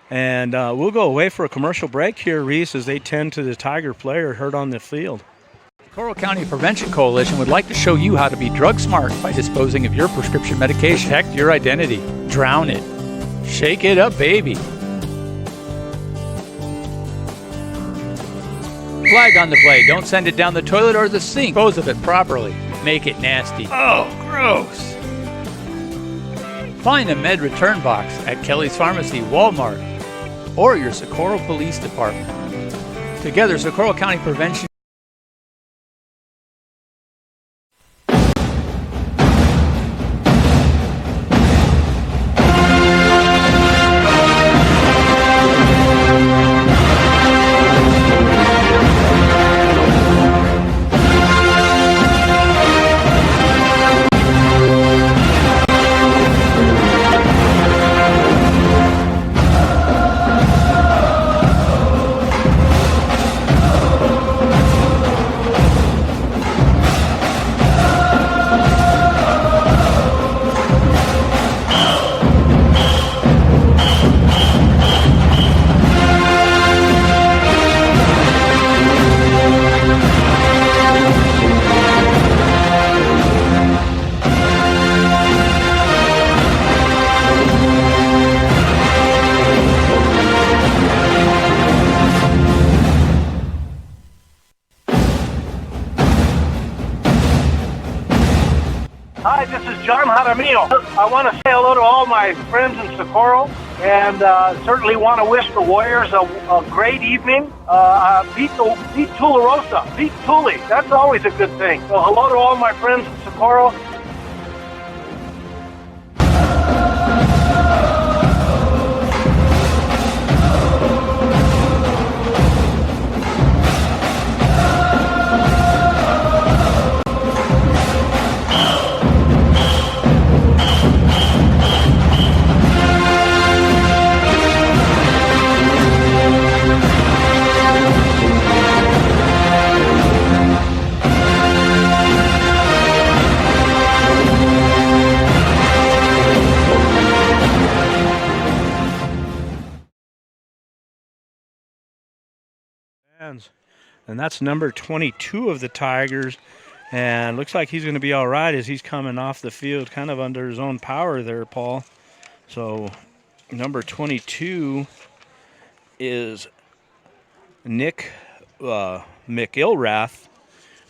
And we'll go away for a commercial break here, Reese, as they tend to the Tiger player hurt on the field. Socorro County Prevention Coalition would like to show you how to be drug smart by disposing of your prescription medication. Protect your identity. Drown it. Shake it up, baby. flag on the play. Don't send it down the toilet or the sink. Dispose of it properly. Make it nasty. Oh, gross. Find a med return box at Kelly's Pharmacy, Walmart, or your Socorro Police Department. Together, Socorro County Prevention. Hi, this is John Jaramillo. I want to say hello to all my friends in Socorro and certainly want to wish the Warriors a great evening. Beat Tularosa, beat Tule. That's always a good thing. So hello to all my friends in Socorro. And that's number 22 of the Tigers. And looks like he's going to be all right as he's coming off the field kind of under his own power there, Paul. So number 22 is Nick McIlrath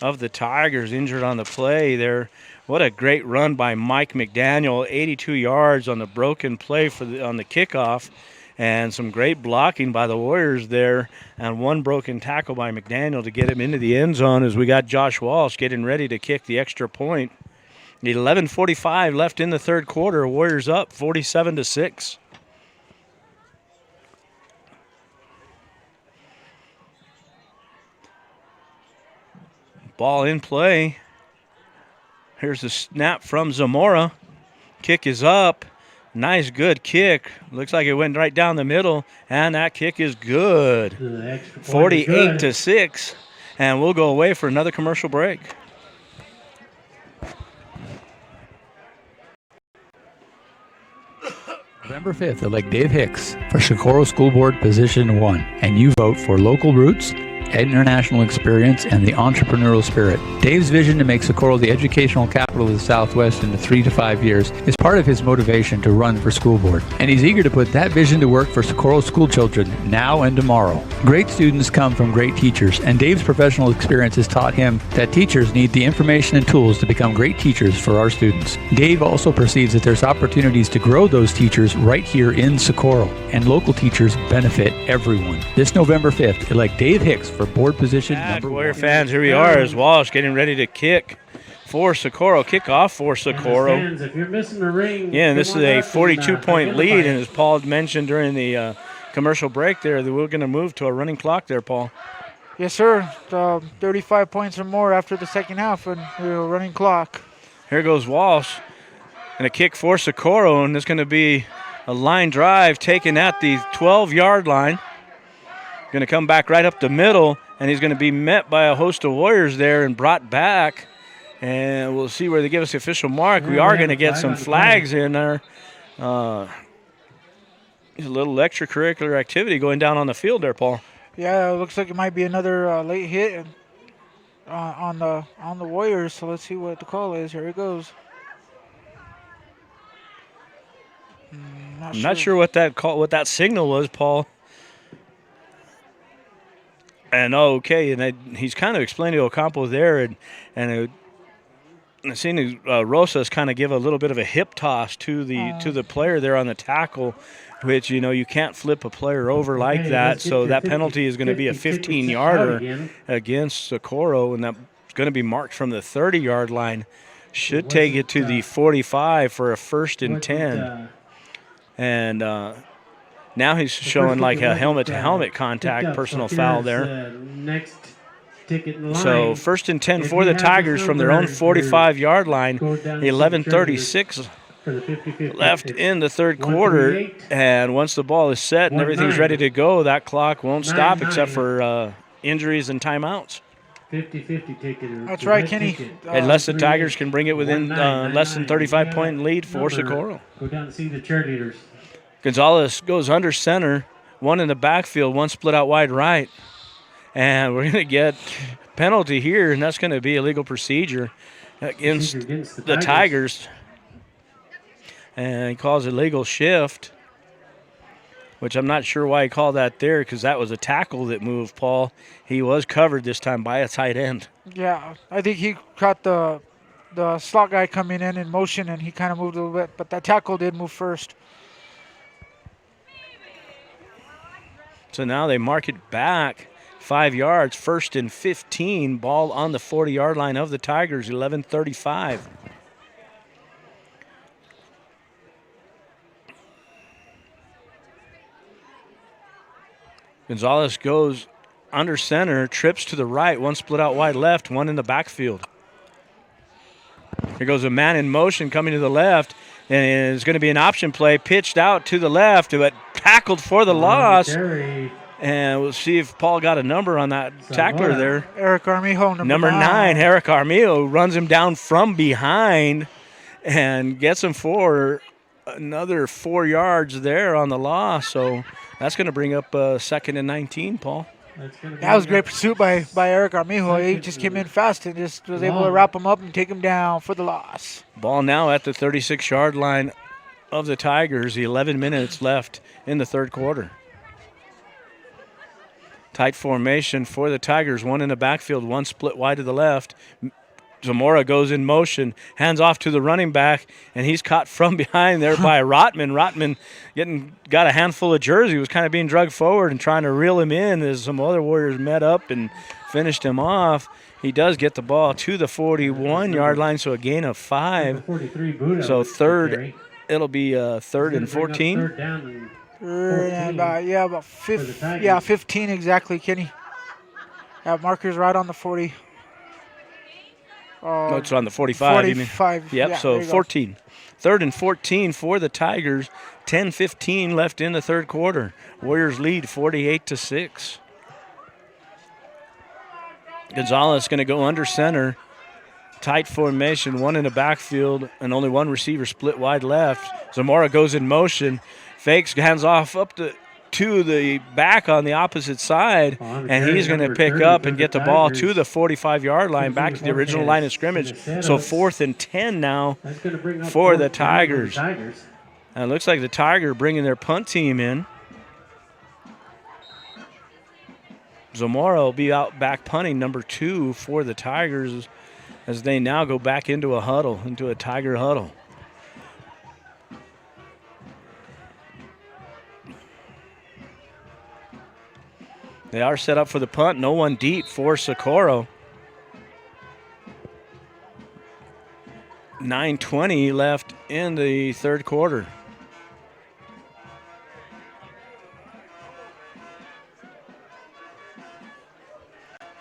of the Tigers, injured on the play there. What a great run by Mike McDaniel, 82 yards on the broken play on the kickoff. And some great blocking by the Warriors there, and one broken tackle by McDaniel to get him into the end zone as we got Josh Walsh getting ready to kick the extra point. 11:45 left in the third quarter. Warriors up 47-6. Ball in play. Here's the snap from Zamora. Kick is up. Nice, good kick. Looks like it went right down the middle, and that kick is good. 48-6, and we'll go away for another commercial break. November 5th, elect Dave Hicks for Socorro School Board Position 1, and you vote for local roots, international experience, and the entrepreneurial spirit. Dave's vision to make Socorro the educational capital of the Southwest in the 3 to 5 years is part of his motivation to run for school board, and he's eager to put that vision to work for Socorro school children now and tomorrow. Great students come from great teachers, and Dave's professional experience has taught him that teachers need the information and tools to become great teachers for our students. Dave also perceives that there's opportunities to grow those teachers right here in Socorro, and local teachers benefit everyone. This November 5th, elect Dave Hicks for board position number 1. Warrior fans, here we are as Walsh getting ready to kick for Socorro. Kickoff for Socorro. Fans, if you're missing the ring, yeah, and this is a 42-point lead, and as Paul mentioned during the commercial break there, that we're going to move to a running clock there, Paul. Yes, sir. 35 points or more after the second half, and running clock. Here goes Walsh, and a kick for Socorro, and it's going to be a line drive taken at the 12-yard line. Going to come back right up the middle, and he's going to be met by a host of Warriors there and brought back. And we'll see where they give us the official mark. We are going to get some flags in there. There's a little extracurricular activity going down on the field there, Paul. Yeah, it looks like it might be another late hit on the Warriors. So let's see what the call is. Here it goes. I'm not sure what that signal was, Paul. he's kind of explaining to Ocampo there, and I seen Rosas kind of give a little bit of a hip toss to the player there on the tackle, which, you can't flip a player over like that. So that penalty is going to be a 15-yarder against Socorro, and that's going to be marked from the 30-yard line. Should take it to the 45 for a 1st and 10. And now he's showing like a helmet-to-helmet contact, personal foul there. So 1st and 10 for the Tigers from their own 45-yard line. 11:36 left in the third quarter. And once the ball is set and everything's ready to go, that clock won't stop except for injuries and timeouts. 50-50 ticket. That's right, Kenny. Unless the Tigers can bring it within less than 35-point lead for Socorro. Go down to see the cheerleaders. Gonzalez goes under center, one in the backfield, one split out wide right. And we're going to get penalty here, and that's going to be illegal procedure against the Tigers. And he calls illegal shift, which I'm not sure why he called that there, because that was a tackle that moved, Paul. He was covered this time by a tight end. Yeah, I think he caught the slot guy coming in motion, and he kind of moved a little bit, but that tackle did move first. So now they mark it back 5 yards, 1st and 15, ball on the 40-yard line of the Tigers, 11:35. Gonzalez goes under center, trips to the right, one split out wide left, one in the backfield. Here goes a man in motion coming to the left, and it's going to be an option play, pitched out to the left, but tackled for the loss. And we'll see if Paul got a number on that tackler there. Eric Armijo, number 9. Eric Armijo runs him down from behind and gets him for another 4 yards there on the loss. So that's going to bring up 2nd and 19, Paul. That was great pursuit by Eric Armijo. He just came in fast and just was able to wrap him up and take him down for the loss. Ball now at the 36-yard line of the Tigers. 11 minutes left in the third quarter. Tight formation for the Tigers. One in the backfield, one split wide to the left. Zamora goes in motion, hands off to the running back, and he's caught from behind there by Rotman. Rotman got a handful of jersey, was kind of being dragged forward and trying to reel him in as some other Warriors met up and finished him off. He does get the ball to the 41-yard line, so a gain of 5. So it'll be 3rd and 14. About 15 exactly, Kenny. Have markers right on the 40. No, it's on the 45. 45. Yep, so 14. 3rd and 14 for the Tigers. 10:15 left in the third quarter. Warriors lead 48-6. Gonzalez going to go under center. Tight formation, one in the backfield, and only one receiver split wide left. Zamora goes in motion. Fakes, hands off up to the back on the opposite side, and he's going to pick up and get the ball to the 45-yard line, back to the original line of scrimmage. So 4th and 10 now for the Tigers. And it looks like the Tiger bringing their punt team in. Zamora will be out back punting, number 2 for the Tigers, as they now go back into a Tiger huddle. They are set up for the punt. No one deep for Socorro. 9:20 left in the third quarter.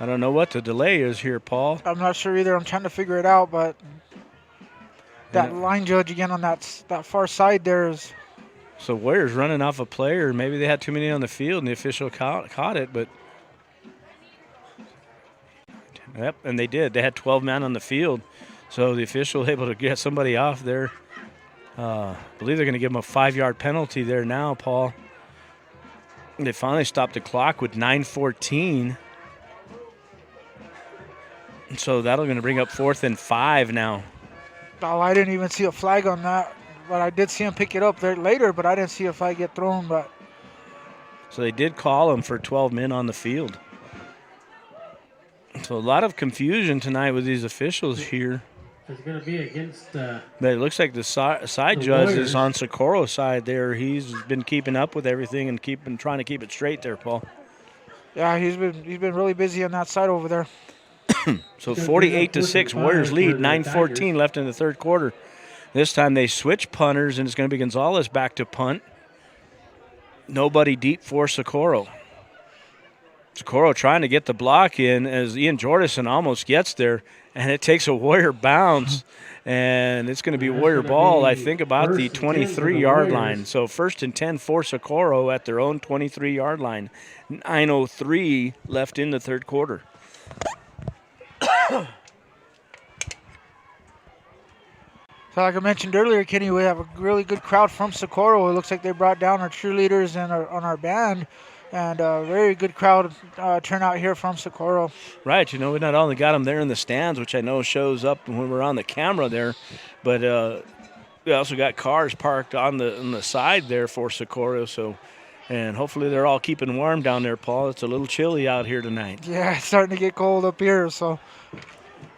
I don't know what the delay is here, Paul. I'm not sure either. I'm trying to figure it out, but that line judge again on that far side there is. So Warriors running off a player. Maybe they had too many on the field, and the official caught it. But yep, and they did. They had 12 men on the field, so the official was able to get somebody off there. I believe they're going to give them a 5-yard penalty there now, Paul. They finally stopped the clock with 9:14. So that'll going to bring up 4th and 5 now. Oh, I didn't even see a flag on that. But I did see him pick it up there later, but I didn't see a flag get thrown. But so they did call him for 12 men on the field. So a lot of confusion tonight with these officials here. It's going to be against. But it looks like the side judge is on Socorro's side there. He's been keeping up with everything and trying to keep it straight there, Paul. Yeah, he's been really busy on that side over there. So 48-6, Warriors lead. 9:14 left in the third quarter. This time they switch punters, and it's going to be Gonzalez back to punt. Nobody deep for Socorro. Socorro trying to get the block in as Ian Jordison almost gets there, and it takes a Warrior bounce, and it's going to be Warrior ball, I think, about the 23-yard line. So 1st and 10 for Socorro at their own 23-yard line. 9:03 left in the third quarter. So like I mentioned earlier, Kenny, we have a really good crowd from Socorro. It looks like they brought down our cheerleaders and on our band. And a very good crowd turnout here from Socorro. Right, we not only got them there in the stands, which I know shows up when we're on the camera there, but we also got cars parked on the side there for Socorro. So, and hopefully they're all keeping warm down there, Paul. It's a little chilly out here tonight. Yeah, it's starting to get cold up here. So.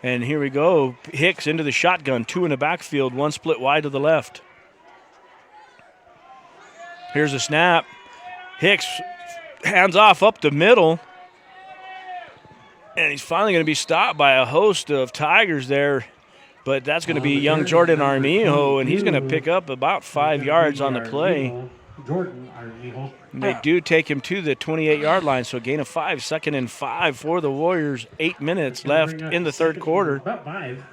And here we go. Hicks into the shotgun, 2 in the backfield, 1 split wide to the left. Here's a snap. Hicks hands off up the middle. And he's finally going to be stopped by a host of Tigers there. But that's going to be young Jordan Armijo, and he's going to pick up about 5 yards on the play. Jordan Armijo. They do take him to the 28-yard line, so gain of 5, 2nd and 5 for the Warriors. 8 minutes left in the third quarter. About 5.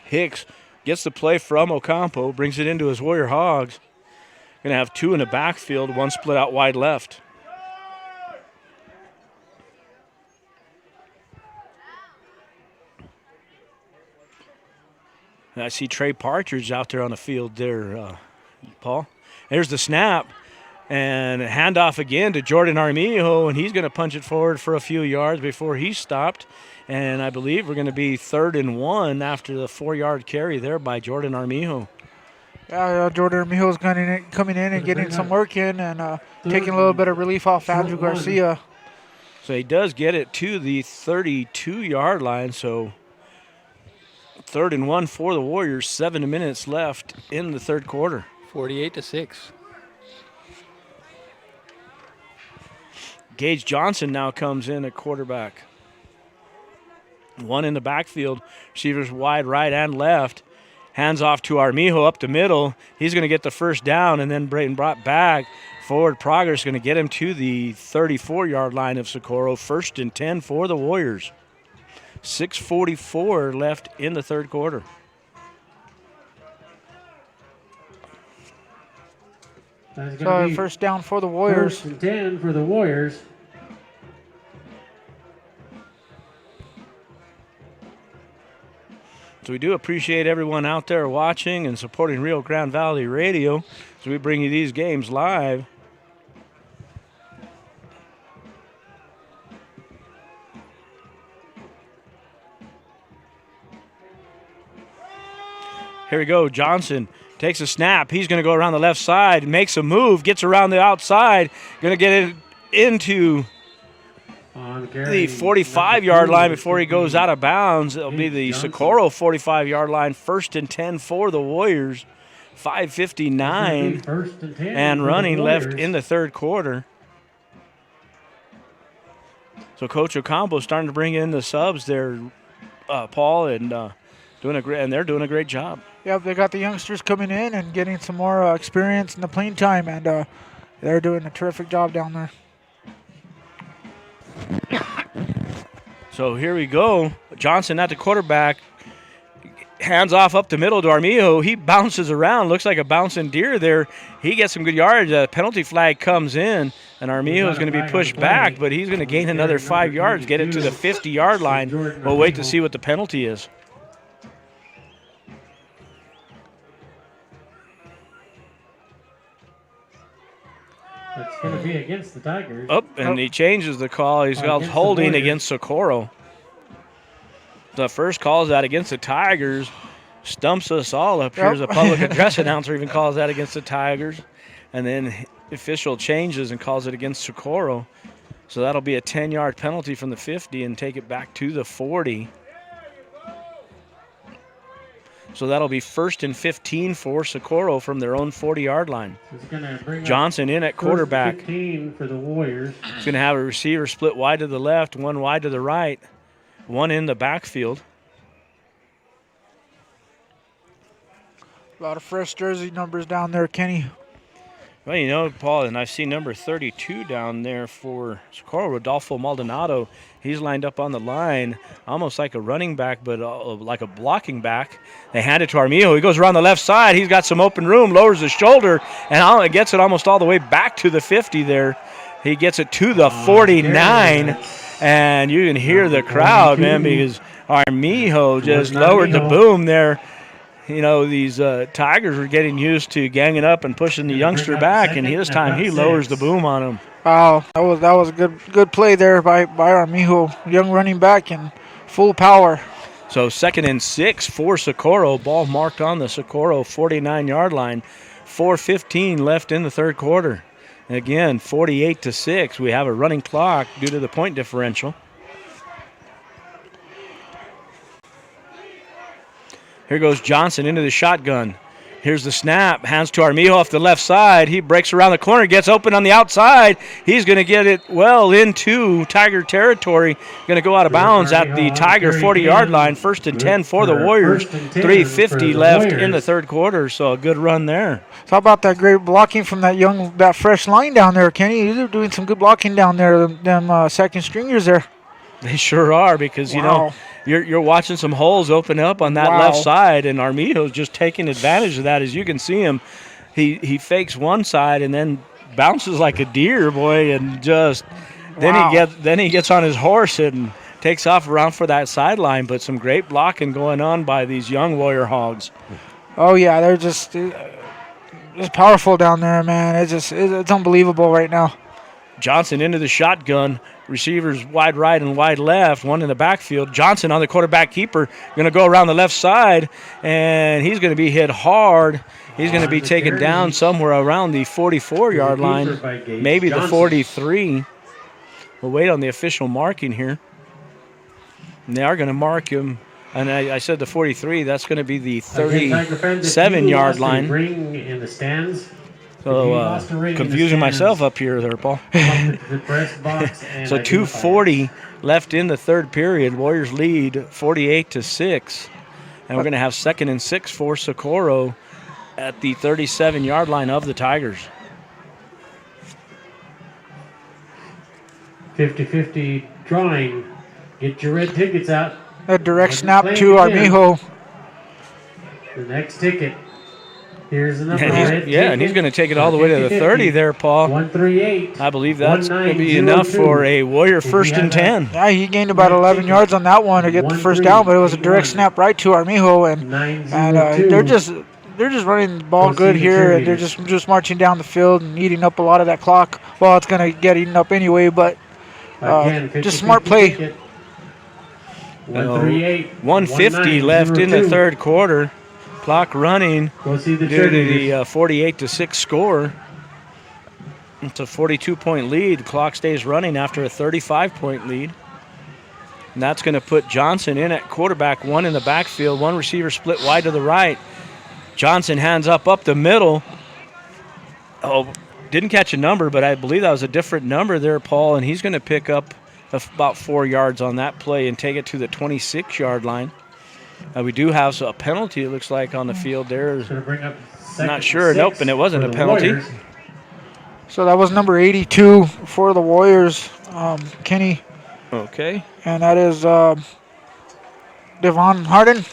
Hicks gets the play from Ocampo, brings it into his Warrior Hogs. Going to have 2 in the backfield, 1 split out wide left. And I see Trey Partridge out there on the field there, Paul. There's the snap. And handoff again to Jordan Armijo, and he's going to punch it forward for a few yards before he's stopped. And I believe we're going to be 3rd and 1 after the 4-yard carry there by Jordan Armijo. Yeah, Jordan Armijo is coming in and getting some work in and taking a little bit of relief off Andrew Garcia. So he does get it to the 32-yard line. So 3rd and 1 for the Warriors. 7 minutes left in the third quarter. 48-6. Gage Johnson now comes in at quarterback. 1 in the backfield. Receivers wide right and left. Hands off to Armijo up the middle. He's going to get the first down and then brought back. Forward progress going to get him to the 34-yard line of Socorro. 1st and 10 for the Warriors. 6:44 left in the third quarter. So first down for the Warriors. 1st and 10 for the Warriors. So we do appreciate everyone out there watching and supporting Rio Grande Valley Radio as we bring you these games live. Here we go. Johnson takes a snap. He's going to go around the left side, makes a move, gets around the outside, going to get it into the 45-yard line before he goes out of bounds. It'll be the Socorro 45-yard line. 1st and 10 for the Warriors. 5:59 and running left in the third quarter. So Coach Ocampo starting to bring in the subs there, Paul, and they're doing a great job. Yep, they got the youngsters coming in and getting some more experience in the playing time, and they're doing a terrific job down there. So here we go. Johnson at the quarterback. Hands off up the middle to Armijo. He bounces around. Looks like a bouncing deer there. He gets some good yards. A penalty flag comes in, and Armijo is going to be pushed back, but he's going to gain another 5 yards, get it to the 50-yard line. We'll wait to see what the penalty is. It's going to be against the Tigers. And he changes the call. He's called holding against Socorro. The first call is that against the Tigers. Stumps us all up here. The public address announcer even calls that against the Tigers. And then the official changes and calls it against Socorro. So that'll be a 10-yard penalty from the 50 and take it back to the 40. So that'll be 1st and 15 for Socorro from their own 40-yard line. Johnson in at quarterback. 15 for the Warriors. He's going to have a receiver split wide to the left, one wide to the right, one in the backfield. A lot of fresh jersey numbers down there, Kenny. Well, you know, Paul, and I see number 32 down there for Socorro, Rodolfo Maldonado. He's lined up on the line, almost like a running back, but like a blocking back. They hand it to Armijo. He goes around the left side. He's got some open room, lowers his shoulder, and gets it almost all the way back to the 50 there. He gets it to the 49, and you can hear the crowd, man, because Armijo just lowered the boom there. You know, these Tigers are getting used to ganging up and pushing the youngster back, and this time he lowers the boom on him. Wow, that was a good play there by Armijo, young running back in full power. So 2nd and 6 for Socorro. Ball marked on the Socorro 49-yard line. 4:15 left in the third quarter. Again, 48-6. We have a running clock due to the point differential. Here goes Johnson into the shotgun. Here's the snap. Hands to Armijo off the left side. He breaks around the corner, gets open on the outside. He's going to get it well into Tiger territory. Going to go out of bounds at the Tiger 40-yard line. 1st and 10 for the Warriors. 3:50 left in the third quarter, so a good run there. How about that great blocking from that fresh line down there, Kenny? They're doing some good blocking down there, them second stringers there. They sure are, because, you know, you're watching some holes open up on that left side, and Armijo's just taking advantage of that. As you can see him, he fakes one side and then bounces like a deer, boy, and just then he gets on his horse and takes off around for that sideline. But some great blocking going on by these young Warrior Hogs. Oh yeah, they're just powerful down there, man. It's unbelievable right now. Johnson into the shotgun. Receivers wide right and wide left, one in the backfield. Johnson on the quarterback keeper, going to go around the left side, and he's going to be hit hard. He's going to be taken down somewhere around the 44-yard line, maybe the 43. We'll wait on the official marking here. And they are going to mark him, and I said the 43. That's going to be the 37-yard line. In the stands. So confusing myself up here there, Paul. So 2:40 left in the third period. Warriors lead 48-6. And we're going to have 2nd and 6 for Socorro at the 37-yard line of the Tigers. 50-50 drawing. Get your red tickets out. A direct snap to Armijo. The next ticket. Here's the number. And he's going to take it all the way to the 30 there, Paul. 138. I believe that's going to be enough for a Warrior 1st and 10. Yeah, he gained about 11 yards on that one to get the first down, but it was a direct snap right to Armijo, and they're just running the ball good here, and they're just marching down the field and eating up a lot of that clock. Well, it's going to get eaten up anyway, but just smart play. 150 left in the third quarter. Clock running due to the 48-6 score. It's a 42-point lead. Clock stays running after a 35-point lead. And that's going to put Johnson in at quarterback, one in the backfield, one receiver split wide to the right. Johnson hands up the middle. Oh, didn't catch a number, but I believe that was a different number there, Paul, and he's going to pick up about 4 yards on that play and take it to the 26-yard line. We do have a penalty, it looks like, on the field there. Not sure. Nope, and it wasn't a penalty. So that was number 82 for the Warriors, Kenny. Okay. And that is Devin Harden.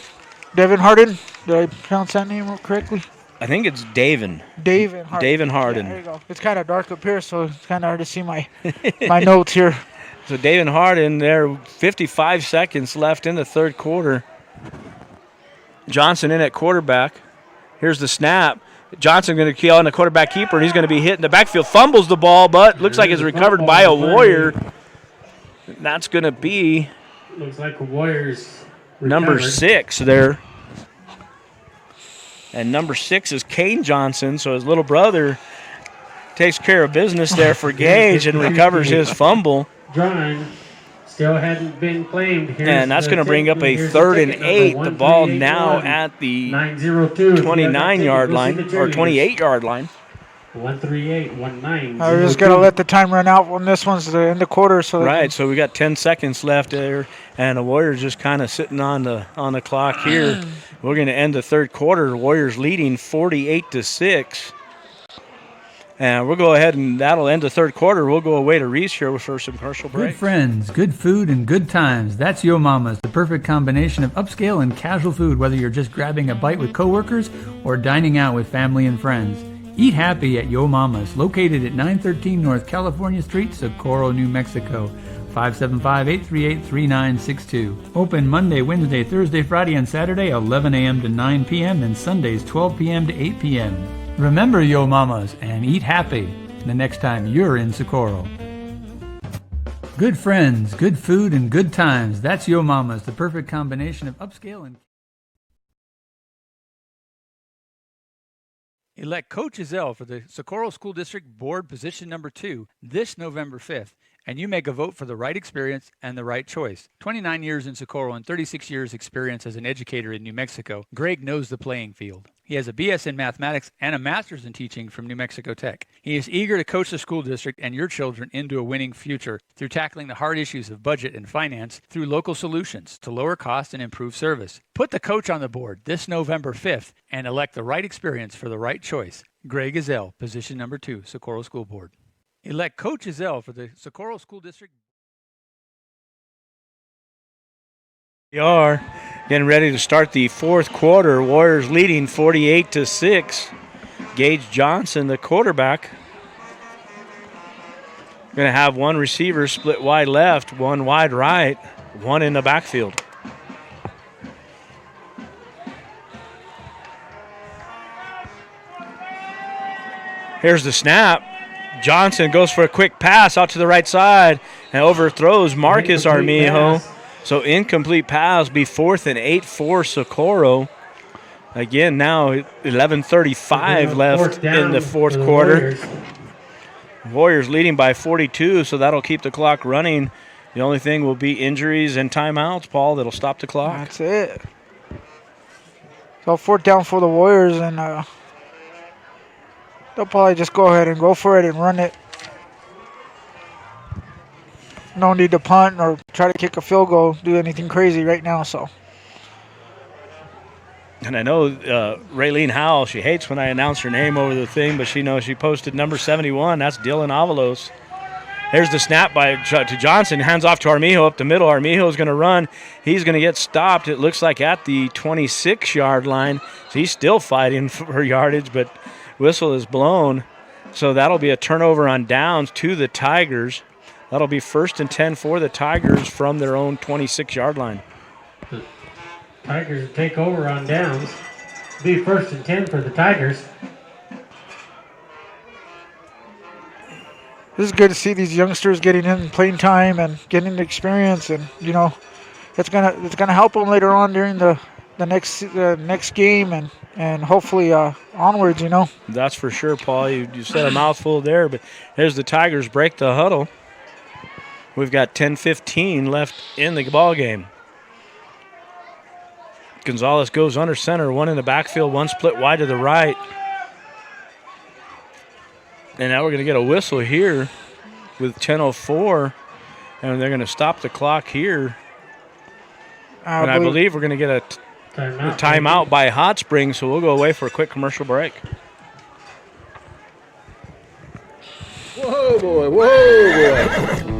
Did I pronounce that name correctly? I think it's Davin. Davin Harden. Davin Harden. Yeah, there you go. It's kind of dark up here, so it's kind of hard to see my notes here. So Davin Harden there, 55 seconds left in the third quarter. Johnson in at quarterback. Here's the snap. Johnson going to kill on the quarterback keeper, and he's going to be hit in the backfield. Fumbles the ball, but looks like it's recovered by a Warrior. That's going to be looks like a Warriors number 6 there. And number 6 is Kane Johnson, so his little brother takes care of business there for Gage and recovers his fumble. Drawing still hadn't been claimed. And that's going to bring up a 3rd and 8. The ball now at the 29-yard line or 28-yard line. 138-19. We're just going to let the time run out when this one's in the quarter. So we got 10 seconds left there, and the Warriors just kind of sitting on the clock here. We're going to end the 3rd quarter. Warriors leading 48-6. And we'll go ahead and that'll end the 3rd quarter. We'll go away to Reese here for some commercial break. Good friends, good food, and good times. That's Yo Mama's, the perfect combination of upscale and casual food, whether you're just grabbing a bite with coworkers or dining out with family and friends. Eat happy at Yo Mama's, located at 913 North California Street, Socorro, New Mexico. 575-838-3962. Open Monday, Wednesday, Thursday, Friday, and Saturday, 11 a.m. to 9 p.m., and Sundays, 12 p.m. to 8 p.m. Remember Yo Mamas and eat happy the next time you're in Socorro. Good friends, good food, and good times. That's Yo Mama's, the perfect combination of upscale and... Elect Coach Ezell for the Socorro School District Board position number 2 this November 5th. And you make a vote for the right experience and the right choice. 29 years in Socorro and 36 years experience as an educator in New Mexico, Greg knows the playing field. He has a BS in mathematics and a master's in teaching from New Mexico Tech. He is eager to coach the school district and your children into a winning future through tackling the hard issues of budget and finance through local solutions to lower cost and improve service. Put the coach on the board this November 5th and elect the right experience for the right choice. Greg Ezell, position number 2, Socorro School Board. Elect Coach Ezell for the Socorro School District. We are getting ready to start the 4th quarter. Warriors leading 48-6. Gage Johnson, the quarterback. Going to have one receiver split wide left, one wide right, one in the backfield. Here's the snap. Johnson goes for a quick pass out to the right side and overthrows Marcus Armijo. So incomplete pass, be 4th and 8 for Socorro. Again, now 11:35 left in the 4th quarter. Warriors leading by 42, so that'll keep the clock running. The only thing will be injuries and timeouts, Paul, that'll stop the clock. That's it. So 4th down for the Warriors, and they'll probably just go ahead and go for it and run it. No need to punt or try to kick a field goal, do anything crazy right now. So. And I know Raylene Howell, she hates when I announce her name over the thing, but she knows she posted number 71. That's Dylan Avalos. There's the snap to Johnson. Hands off to Armijo up the middle. Armijo is going to run. He's going to get stopped, it looks like, at the 26-yard line. So he's still fighting for yardage, but whistle is blown. So that'll be a turnover on downs to the Tigers. That'll be 1st and 10 for the Tigers from their own 26-yard line. The Tigers take over on downs. Be 1st and 10 for the Tigers. This is good to see these youngsters getting in playing time and getting the experience, and it's gonna help them later on during the next game and hopefully onwards. That's for sure, Paul. You said a mouthful there, but there's the Tigers break the huddle. We've got 10:15 left in the ball game. Gonzalez goes under center, one in the backfield, one split wide to the right. And now we're going to get a whistle here with 10:04, and they're going to stop the clock here. I believe we're going to get a timeout by Hot Springs, so we'll go away for a quick commercial break. Whoa, boy.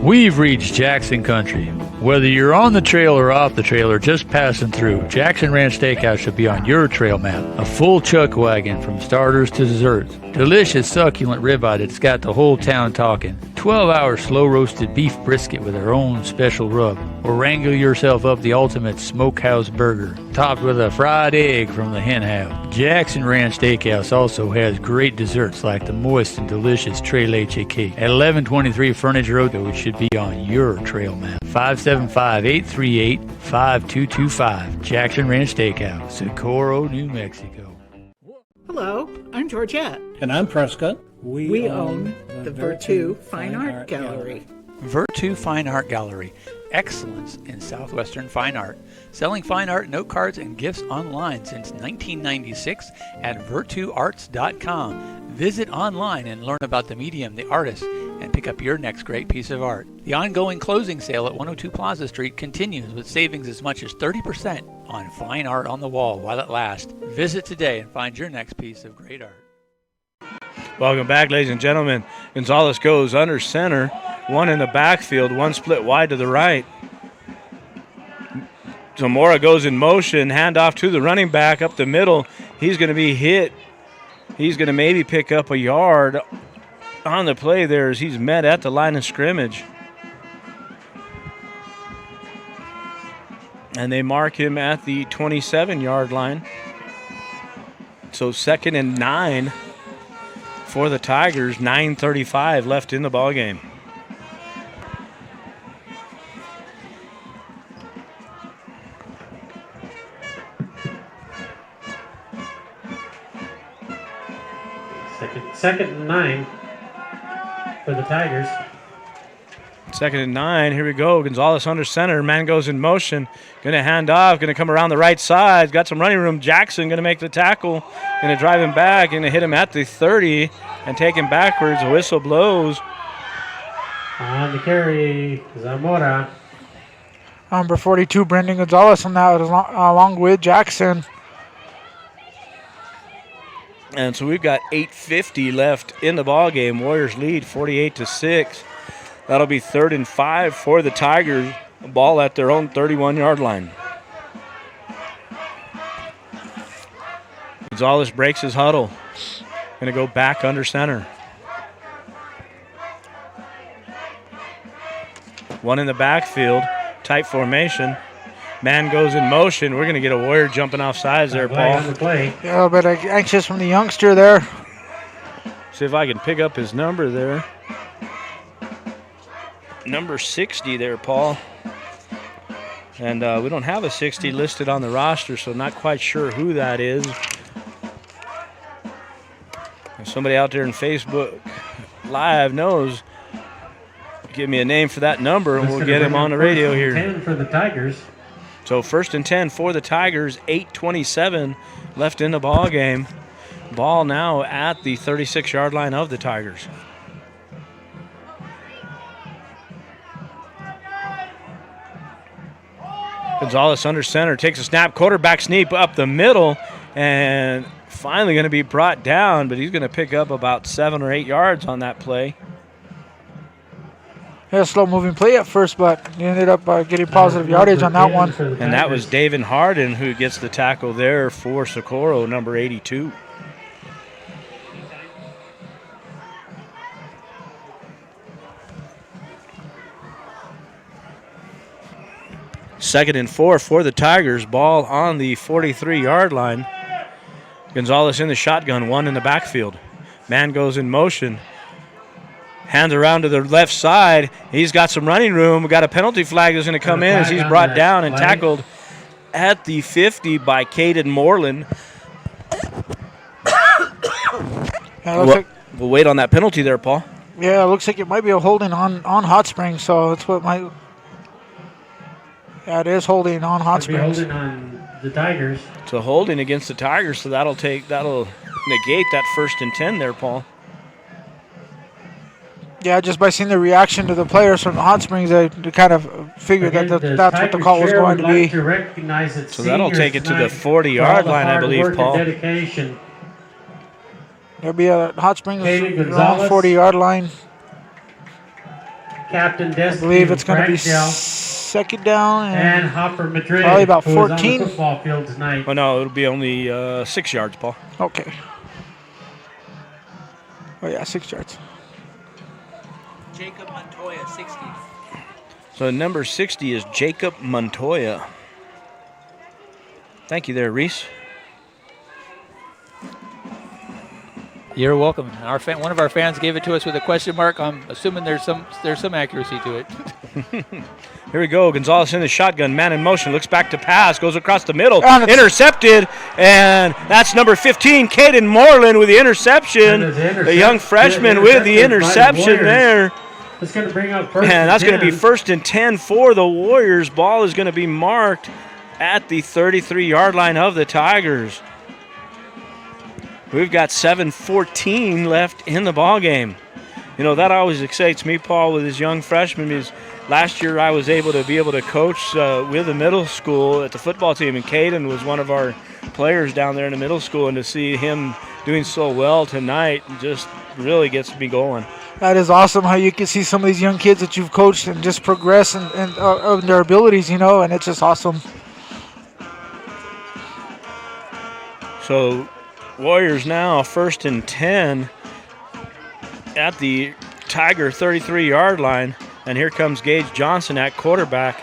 We've reached Jackson Country. Whether you're on the trail or off the trail or just passing through, Jackson Ranch Steakhouse should be on your trail map. A full chuck wagon from starters to desserts. Delicious, succulent ribeye that's got the whole town talking. 12-hour slow-roasted beef brisket with our own special rub. Or wrangle yourself up the ultimate smokehouse burger, topped with a fried egg from the hen house. Jackson Ranch Steakhouse also has great desserts like the moist and delicious Tres Leche Cake at 1123 Furnish Road, which should be on your trail map. 575-838-5225. Jackson Ranch Steakhouse, Socorro, New Mexico. Hello, I'm Georgette. And I'm Prescott. We own the Virtu Fine Art Gallery. Virtu Fine Art Gallery. Excellence in Southwestern fine art. Selling fine art note cards and gifts online since 1996 at virtuarts.com. Visit online and learn about the medium, the artist, and pick up your next great piece of art. The ongoing closing sale at 102 Plaza Street continues with savings as much as 30% on fine art on the wall while it lasts. Visit today and find your next piece of great art. Welcome back, ladies and gentlemen. Gonzalez goes under center. One in the backfield, one split wide to the right. Zamora goes in motion, handoff to the running back up the middle. He's going to be hit. He's going to maybe pick up a yard on the play there as he's met at the line of scrimmage. And they mark him at the 27-yard line. So 2nd and 9 for the Tigers, 9:35 left in the ballgame. Second and 9 for the Tigers. 2nd and 9. Here we go. Gonzalez under center. Man goes in motion. Going to hand off. Going to come around the right side. Got some running room. Jackson going to make the tackle. Going to drive him back. Going to hit him at the 30 and take him backwards. The whistle blows. On the carry, Zamora. Number 42, Brendan Gonzalez on that, along with Jackson. And so we've got 8:50 left in the ball game. Warriors lead 48-6. That'll be 3rd and 5 for the Tigers. Ball at their own 31-yard line. Gonzalez breaks his huddle. Going to go back under center. One in the backfield. Tight formation. Man goes in motion. We're going to get a Warrior jumping off sides there, Paul. On the play. Yeah, but anxious from the youngster there. See if I can pick up his number there. Number 60 there, Paul. And we don't have a 60 listed on the roster, so not quite sure who that is. If somebody out there in Facebook Live knows, give me a name for that number, and we'll get him on the radio here. 10 for the Tigers. So 1st and 10 for the Tigers, 8:27 left in the ball game. Ball now at the 36-yard line of the Tigers. Gonzalez under center, takes a snap, quarterback sneak up the middle, and finally going to be brought down, but he's going to pick up about 7 or 8 yards on that play. Yeah, slow-moving play at first, but he ended up getting positive yardage on that one. And that was David Harden who gets the tackle there for Socorro, number 82. Second and 4 for the Tigers. Ball on the 43-yard line. Gonzalez in the shotgun, one in the backfield. Man goes in motion. Hands around to the left side. He's got some running room. We've got a penalty flag that's going to come in as he's brought down and tackled at the 50 by Caden Moreland. We'll wait on that penalty there, Paul. Yeah, it looks like it might be a holding on Hot Springs, so that's what might. Yeah, it is holding on Hot Springs. Holding on the Tigers. It's a holding against the Tigers, so that'll negate that 1st and 10 there, Paul. Yeah, just by seeing the reaction to the players from Hot Springs, they kind of figured that that's what the call was going to be. So that'll take it to the 40-yard line, I believe, Paul. There'll be a Hot Springs around 40-yard line. Captain Destiny, I believe it's going to be 2nd down and Hopper Madrid. Probably about 14. Oh no, it'll be only 6 yards, Paul. Okay. Oh yeah, 6 yards. Jacob Montoya, 60. So number 60 is Jacob Montoya. Thank you there, Reese. You're welcome. One of our fans gave it to us with a question mark. I'm assuming there's some accuracy to it. Here we go. Gonzalez in the shotgun, man in motion, looks back to pass, goes across the middle, And intercepted, and that's number 15, Caden Moreland with the interception. The young freshman with the interception there. It's going to bring up first And that's and going to be 10. first and 10 for the Warriors. Ball is going to be marked at the 33-yard line of the Tigers. We've got 7:14 left in the ball game. You know, that always excites me, Paul, with his young freshmen, because last year I was able to coach with the middle school at the football team, and Caden was one of our players down there in the middle school, and to see him doing so well tonight just really gets me going. That is awesome how you can see some of these young kids that you've coached and just progress and of their abilities, you know, and it's just awesome. So Warriors now first and 10 at the Tiger 33-yard line, and here comes Gage Johnson at quarterback.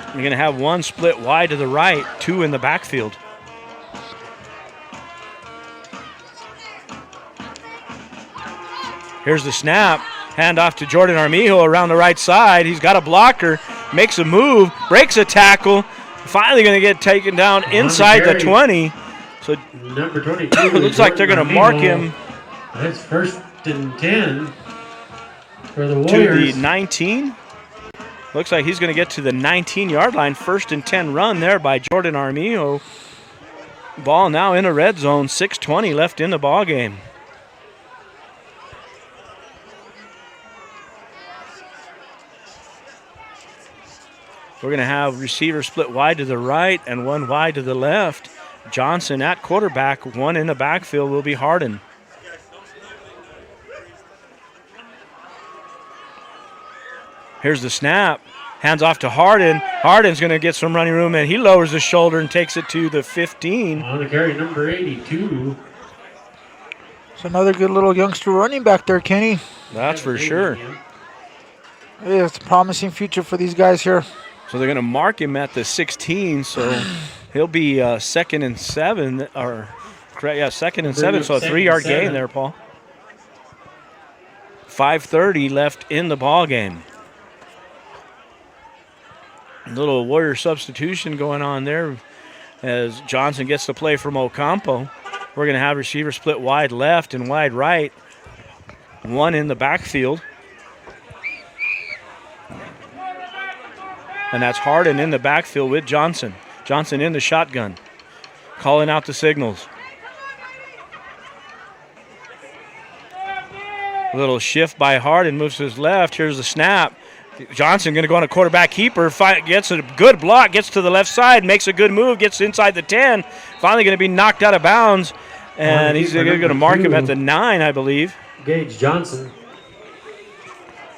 You're going to have one split wide to the right, two in the backfield. Here's the snap. Hand off to Jordan Armijo around the right side. He's got a blocker, makes a move, breaks a tackle. Finally going to get taken down inside the 20. So Number 22. it looks like they're going to mark him That's first and 10 for the to Warriors. the 19. Looks like he's going to get to the 19-yard line. First and 10 run there by Jordan Armijo. Ball now in a red zone. 6:20 left in the ball game. We're going to have receiver split wide to the right and one wide to the left. Johnson at quarterback. One in the backfield will be Hardin. Here's the snap. Hands off to Hardin. Hardin's going to get some running room, and he lowers his shoulder and takes it to the 15. On the carry, number 82. It's another good little youngster running back there, Kenny. That's for sure. Yeah, it's a promising future for these guys here. So they're going to mark him at the 16, so he'll be second and 7, or second and 7, so a 3-yard gain there, Paul. 5:30 left in the ball game. A little Warrior substitution going on there as Johnson gets the play from Ocampo. We're going to have receiver split wide left and wide right. One in the backfield. And that's Hardin in the backfield with Johnson. Johnson in the shotgun. Calling out the signals. A little shift by Hardin, moves to his left. Here's the snap. Johnson going to go on a quarterback keeper, gets a good block, gets to the left side, makes a good move, gets inside the 10. Finally going to be knocked out of bounds, and he's going to mark him at the 9, I believe. Gage Johnson.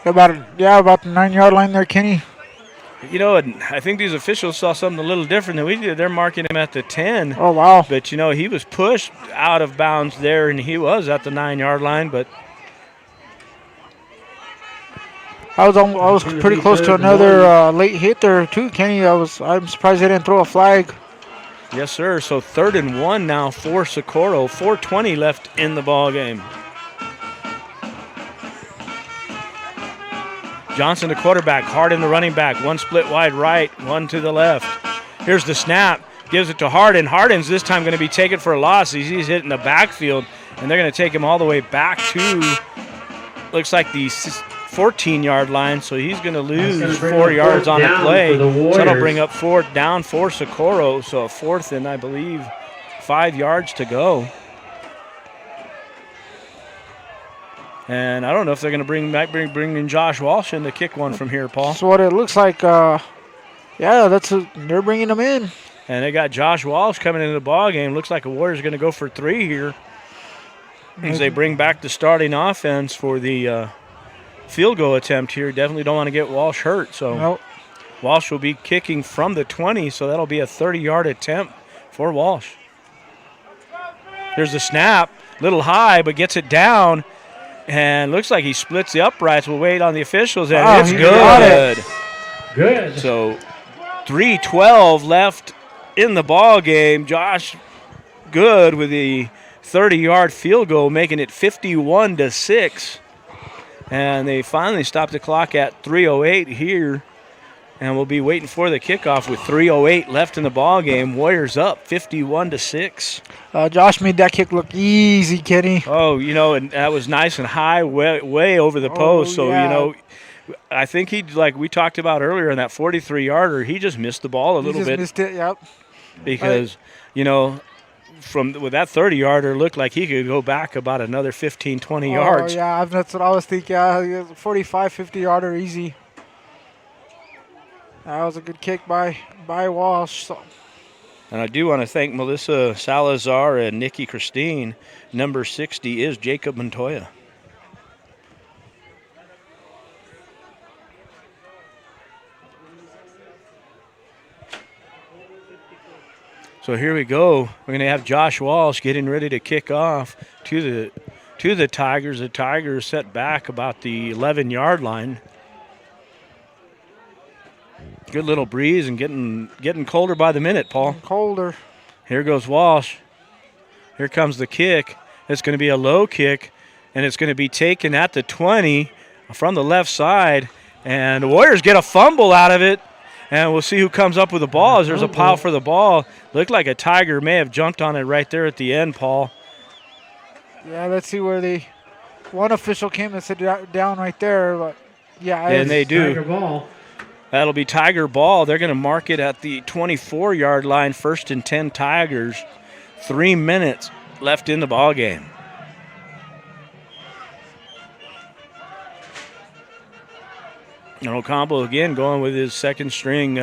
About the 9-yard line there, Kenny. You know, I think these officials saw something a little different than we did. They're marking him at the 10. Oh, wow. But, you know, he was pushed out of bounds there, and he was at the 9-yard line, but I was pretty close to another late hit there too, Kenny. I'm surprised they didn't throw a flag. yes, sir. So 3rd and 1 now for Socorro. 4:20 left in the ball game. Johnson the quarterback, Hardin the running back. One split wide right, one to the left. Here's the snap. Gives it to Hardin. Hardin's this time going to be taken for a loss. He's hitting the backfield, and they're going to take him all the way back to, looks like the 14-yard line, so he's going to lose 4 yards on the play. So that'll bring up 4th down for Socorro. So a 4th and, I believe, 5 yards to go. And I don't know if they're going to bring in Josh Walsh in to kick one from here, Paul. That's what it looks like. They're bringing him in. And they got Josh Walsh coming into the ball game. Looks like the Warriors are going to go for 3 here as they bring back the starting offense for the field goal attempt here. Definitely don't want to get Walsh hurt. So Nope. Walsh will be kicking from the 20, so that'll be a 30-yard attempt for Walsh. Here's the snap. Little high, but gets it down. And looks like he splits the uprights. We'll wait on the officials, and it's he got good. it. Good. So 3:12 left in the ball game. Josh Good with the 30-yard field goal, making it 51-6. And they finally stopped the clock at 3:08 here. And we'll be waiting for the kickoff with 3:08 left in the ball game. Warriors up 51-6. Josh made that kick look easy, Kenny. Oh, and that was nice and high, way over the post. So, yeah. I think he, like we talked about earlier in that 43-yarder, he just missed the ball a little bit. He just missed it, yep. Because, with that 30-yarder, looked like he could go back about another 15, 20 yards. Oh, yeah, that's what I was thinking. 45, 50-yarder easy. That was a good kick by Walsh. So. And I do want to thank Melissa Salazar and Nikki Christine. Number 60 is Jacob Montoya. So here we go. We're going to have Josh Walsh getting ready to kick off to the Tigers. The Tigers set back about the 11-yard line. Good little breeze and getting colder by the minute, Paul. Colder. Here goes Walsh. Here comes the kick. It's going to be a low kick, and it's going to be taken at the 20 from the left side. And the Warriors get a fumble out of it, and we'll see who comes up with the ball as there's a pile for the ball. Looked like a Tiger may have jumped on it right there at the end, Paul. Yeah, let's see where one official came and said down right there, but yeah. And they do. Tiger ball. That'll be Tiger ball. They're going to mark it at the 24-yard line, 1st and 10 Tigers. 3 minutes left in the ball game. And Ocampo again going with his second string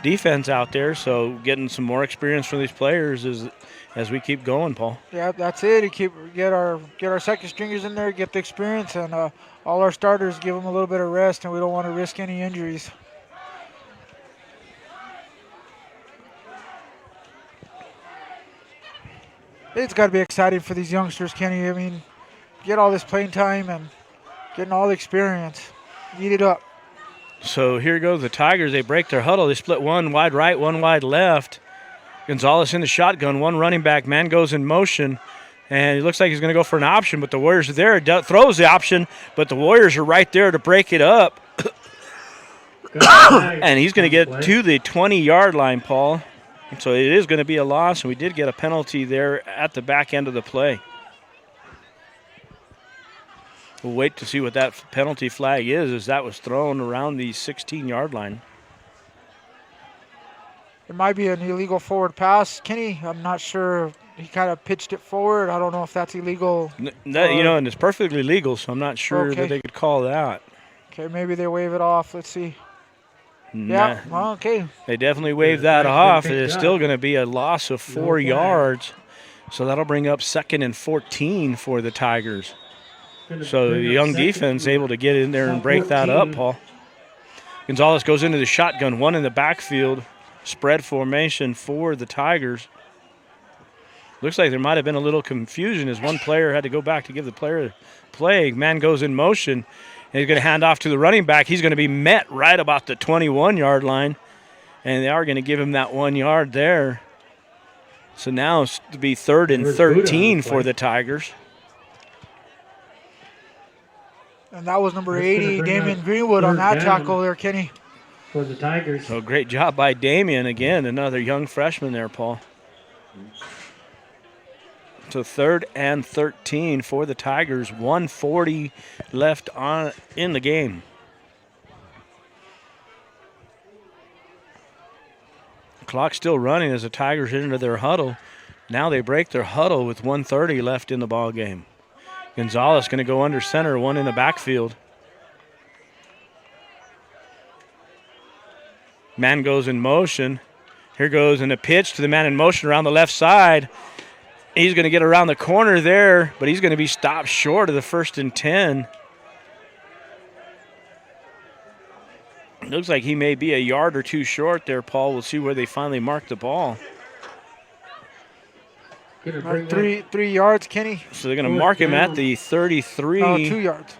defense out there, so getting some more experience from these players as we keep going, Paul. Yeah, that's it. Get our second stringers in there, get the experience, and all our starters give them a little bit of rest, and we don't want to risk any injuries. It's got to be exciting for these youngsters, Kenny. I mean, get all this playing time and getting all the experience. Eat it up. So here goes the Tigers. They break their huddle. They split one wide right, one wide left. Gonzalez in the shotgun, one running back. Man goes in motion, and it looks like he's going to go for an option, but the Warriors are there. Throws the option, but the Warriors are right there to break it up. And he's going to get to the 20-yard line, Paul. So it is going to be a loss, and we did get a penalty there at the back end of the play. We'll wait to see what that penalty flag is, as that was thrown around the 16-yard line. It might be an illegal forward pass, Kenny. I'm not sure. He kind of pitched it forward. I don't know if that's illegal. And it's perfectly legal, so I'm not sure that they could call that. Okay, maybe they wave it off. Let's see. Nah. Yeah, well, okay. They definitely waved that off. It is still going to be a loss of 4 yards. So that'll bring up 2nd and 14 for the Tigers. So the young defense able to get in there and break that up, Paul. Gonzalez goes into the shotgun, one in the backfield. Spread formation for the Tigers. Looks like there might have been a little confusion as one player had to go back to give the player a play. Man goes in motion. And he's going to hand off to the running back. He's going to be met right about the 21-yard line. And they are going to give him that 1 yard there. So now it's to be 3rd and 13 for the Tigers. And that was number 80, Damian Greenwood, on that tackle there, Kenny. For the Tigers. So great job by Damian. Again, another young freshman there, Paul. So 3rd and 13 for the Tigers. 1:40 left in the game. Clock still running as the Tigers get into their huddle. Now they break their huddle with 1:30 left in the ball game. Gonzalez going to go under center, one in the backfield. Man goes in motion. Here goes in a pitch to the man in motion around the left side. He's going to get around the corner there, but he's going to be stopped short of the 1st and 10. Looks like he may be a yard or two short there, Paul. We'll see where they finally mark the ball. 3 yards, Kenny. So they're going to mark him at the 33. 2 yards.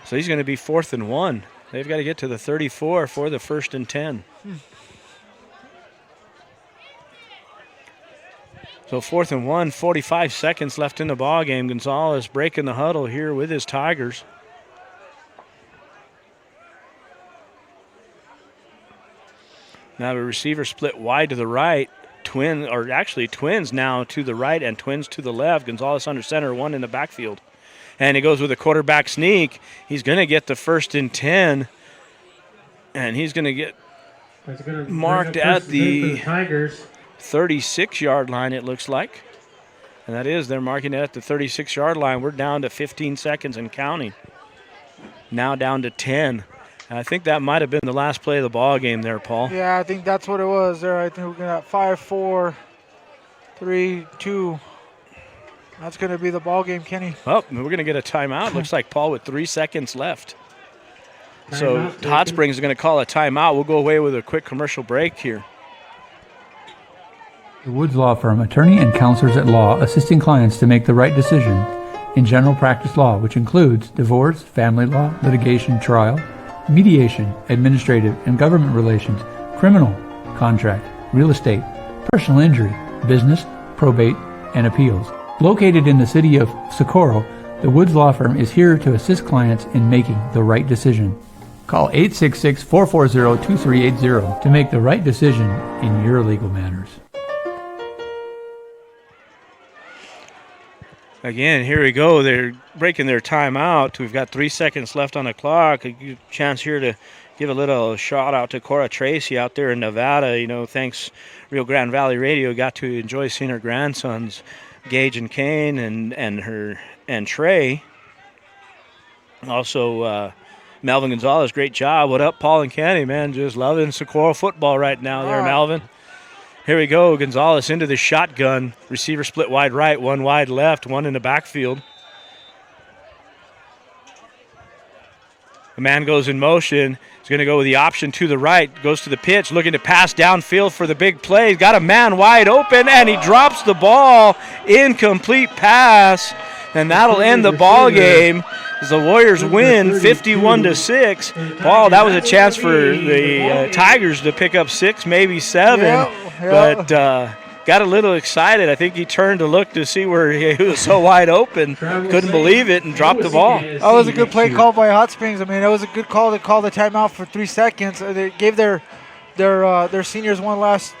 So he's going to be 4th and 1. They've got to get to the 34 for the 1st and 10. So 4th and 1, 45 seconds left in the ball game. Gonzalez breaking the huddle here with his Tigers. Now the receiver split wide to the right. Twins now to the right and twins to the left. Gonzalez under center, one in the backfield. And he goes with a quarterback sneak. He's going to get the 1st and 10. And he's going to get marked at the 36-yard line, it looks like. And that is, they're marking it at the 36-yard line. We're down to 15 seconds and counting. Now down to 10. And I think that might have been the last play of the ball game there, Paul. Yeah, I think that's what it was there. I think we're going to have 5, 4, 3, 2. That's going to be the ball game, Kenny. Oh, we're going to get a timeout. Looks like, Paul, with 3 seconds left. So Hot Springs is going to call a timeout. We'll go away with a quick commercial break here. The Woods Law Firm, attorney and counselors at law, assisting clients to make the right decision in general practice law, which includes divorce, family law, litigation, trial, mediation, administrative and government relations, criminal, contract, real estate, personal injury, business, probate, and appeals. Located in the city of Socorro, the Woods Law Firm is here to assist clients in making the right decision. Call 866-440-2380 to make the right decision in your legal matters. Again, here we go. They're breaking their timeout. We've got 3 seconds left on the clock. A chance here to give a little shout out to Cora Tracy out there in Nevada. You know, thanks Rio Grande Valley Radio. Got to enjoy seeing her grandsons, Gage and Kane, and Trey. Also, Melvin Gonzalez, great job. What up, Paul and Kenny, man? Just loving Socorro football right now there, Melvin. Here we go. Gonzalez into the shotgun. Receiver split wide right, one wide left, one in the backfield. The man goes in motion. He's going to go with the option to the right. Goes to the pitch, looking to pass downfield for the big play. He's got a man wide open, and he drops the ball. Incomplete pass, and that'll end the ball game as the Warriors win 51-6. Paul, that was a chance for the Tigers to pick up 6, maybe 7. But got a little excited. I think he turned to look to see where he was so wide open. Couldn't believe it and dropped the ball. That was a good play call by Hot Springs. I mean, it was a good call to call the timeout for 3 seconds. They gave their seniors one last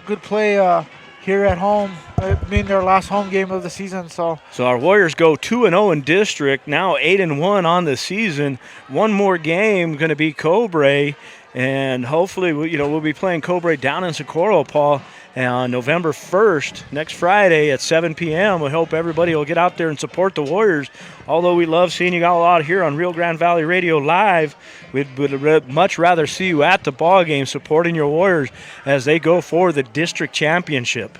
good play here at home. It being their last home game of the season. So our Warriors go 2-0 in district, now 8-1 on the season. One more game going to be Cobre. And hopefully, we'll be playing Cobre down in Socorro, Paul, on November 1st, next Friday at 7 p.m. We hope everybody will get out there and support the Warriors. Although we love seeing you all out here on Rio Grande Valley Radio Live, we'd much rather see you at the ball game supporting your Warriors as they go for the district championship.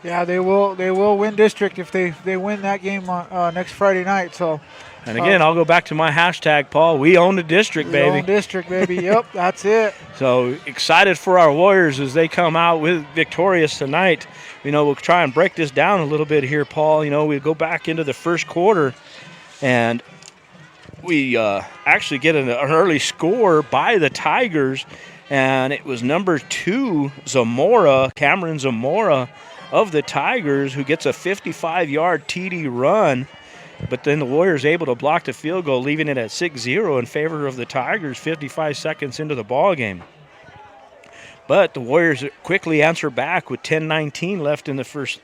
Yeah, they will win district if they win that game next Friday night. So. And again, I'll go back to my hashtag, Paul. We own the district, baby. We own district, baby. Yep, that's it. So excited for our Warriors as they come out with victorious tonight. We'll try and break this down a little bit here, Paul. We go back into the first quarter, and we actually get an early score by the Tigers, and it was number 2, Cameron Zamora of the Tigers, who gets a 55-yard TD run. But then the Warriors able to block the field goal, leaving it at 6-0 in favor of the Tigers 55 seconds into the ball game. But the Warriors quickly answer back with 10:19 left in the first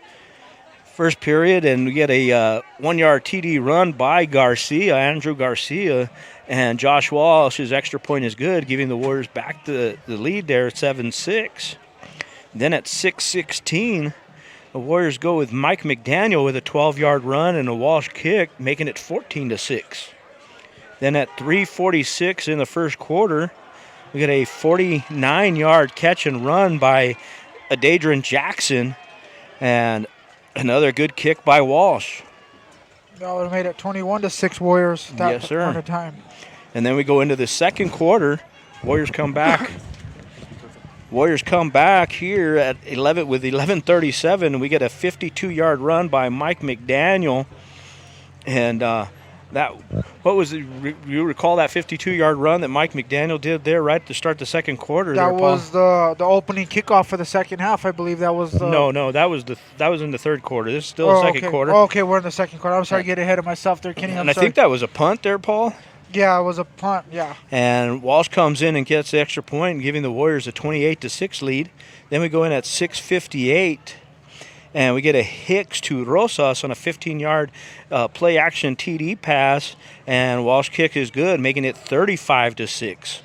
period, and we get a 1-yard TD run by Andrew Garcia, and Josh Walsh's extra point is good, giving the Warriors back the lead there at 7-6. Then at 6:16, the Warriors go with Mike McDaniel with a 12-yard run and a Walsh kick, making it 14-6. Then at 3:46 in the first quarter, we get a 49-yard catch and run by Adadrian Jackson and another good kick by Walsh. That would have made it 21-6 Warriors at that point of time. And then we go into the second quarter. Warriors come back. Warriors come back here at 11 with 11:37. We get a 52-yard run by Mike McDaniel, and you recall that 52-yard run that Mike McDaniel did there right to start the second quarter? That was the opening kickoff for the second half, I believe. That was no, that was in the third quarter. This is still the second quarter. Okay, we're in the second quarter. I'm sorry to get ahead of myself there, Kenny. I think that was a punt there, Paul. Yeah, it was a punt. Yeah. And Walsh comes in and gets the extra point, giving the Warriors a 28-6 lead. Then we go in at 6:58, and we get a Hicks to Rosas on a 15-yard play-action TD pass, and Walsh kick is good, making it 35-6.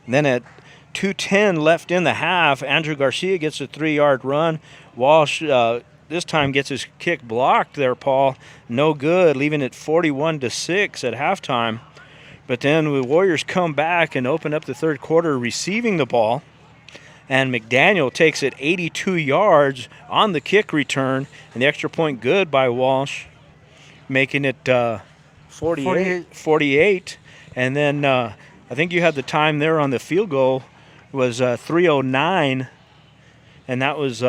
Then at 2:10 left in the half, Andrew Garcia gets a 3-yard run. Walsh this time gets his kick blocked there, Paul. No good, leaving it 41-6 at halftime. But then the Warriors come back and open up the third quarter receiving the ball. And McDaniel takes it 82 yards on the kick return. And the extra point good by Walsh, making it 48. And then I think you had the time there on the field goal was 3:09. And that was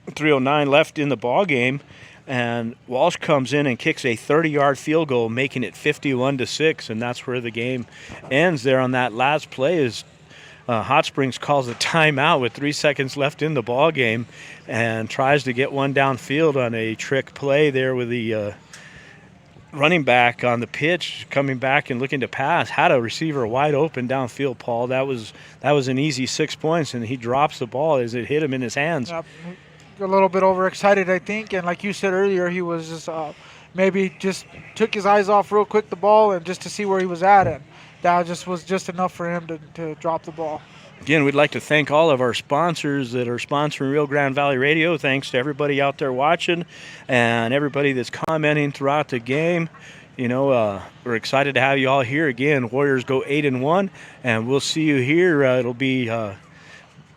3:09 left in the ball game. And Walsh comes in and kicks a 30-yard field goal, making it 51-6. And that's where the game ends there on that last play as Hot Springs calls a timeout with 3 seconds left in the ball game and tries to get one downfield on a trick play there with the running back on the pitch coming back and looking to pass. Had a receiver wide open downfield, Paul. That was an easy 6 points, and he drops the ball as it hit him in his hands. Yep. A little bit overexcited, I think, and like you said earlier, he was just maybe just took his eyes off real quick the ball and just to see where he was at, and that was just enough for him to drop the ball. Again, we'd like to thank all of our sponsors that are sponsoring Rio Grande Valley Radio. Thanks to everybody out there watching and everybody that's commenting throughout the game. You know, we're excited to have you all here again. Warriors go 8-1, and we'll see you here. It'll be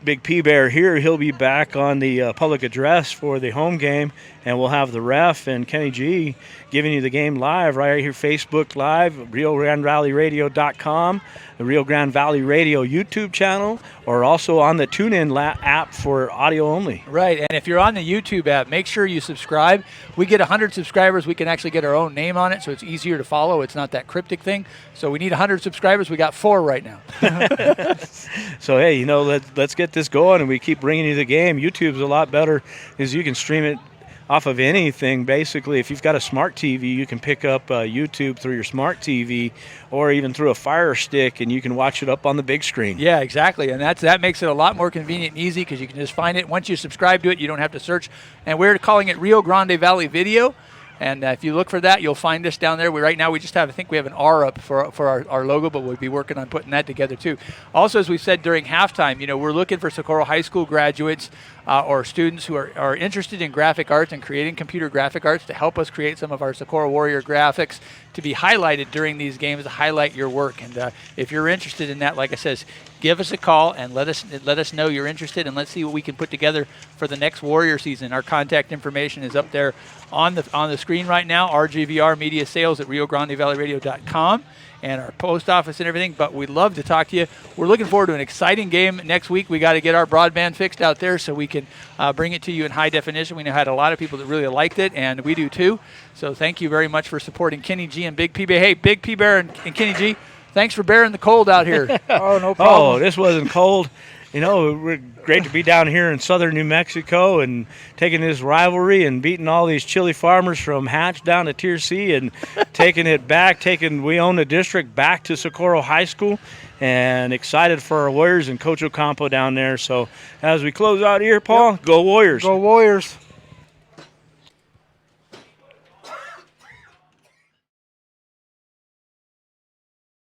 Big P Bear here. He'll be back on the public address for the home game, and we'll have the ref and Kenny G giving you the game live right here, Facebook Live, RioGrandeValleyRadio.com, the Rio Grande Valley Radio YouTube channel, or also on the TuneIn app for audio only. Right, and if you're on the YouTube app, make sure you subscribe. We get 100 subscribers, we can actually get our own name on it, so it's easier to follow. It's not that cryptic thing. So we need 100 subscribers. We got 4 right now. So, hey, you know, let's get this going, and we keep bringing you the game. YouTube's a lot better because you can stream it off of anything. Basically, if you've got a smart TV, you can pick up YouTube through your smart TV or even through a Fire Stick, and you can watch it up on the big screen. Yeah, exactly, and that makes it a lot more convenient and easy because you can just find it. Once you subscribe to it, you don't have to search, and we're calling it Rio Grande Valley Video. And if you look for that, you'll find us down there. Right now we just have, I think we have an R up for our logo, but we'll be working on putting that together too. Also, as we said during halftime, you know, we're looking for Socorro High School graduates or students who are interested in graphic arts and creating computer graphic arts to help us create some of our Socorro Warrior graphics to be highlighted during these games to highlight your work. And if you're interested in that, like I says, give us a call and let us know you're interested, and let's see what we can put together for the next Warrior season. Our contact information is up there on the screen right now. Rgvr Media Sales at RioGrandeValleyRadio.com, and our post office and everything. But we'd love to talk to you. We're looking forward to an exciting game next week. We got to get our broadband fixed out there so we can bring it to you in high definition. We know had a lot of people that really liked it, and we do too. So thank you very much for supporting Kenny G and Big P Bear. Hey, Big P Bear and Kenny G, thanks for bearing the cold out here. Oh, no problem. Oh, this wasn't cold. You know, we're great to be down here in southern New Mexico and taking this rivalry and beating all these chili farmers from Hatch down to Tier C and taking it back, we own the district back to Socorro High School, and excited for our Warriors and Coach Ocampo down there. So as we close out here, Paul, Go Warriors. Go Warriors.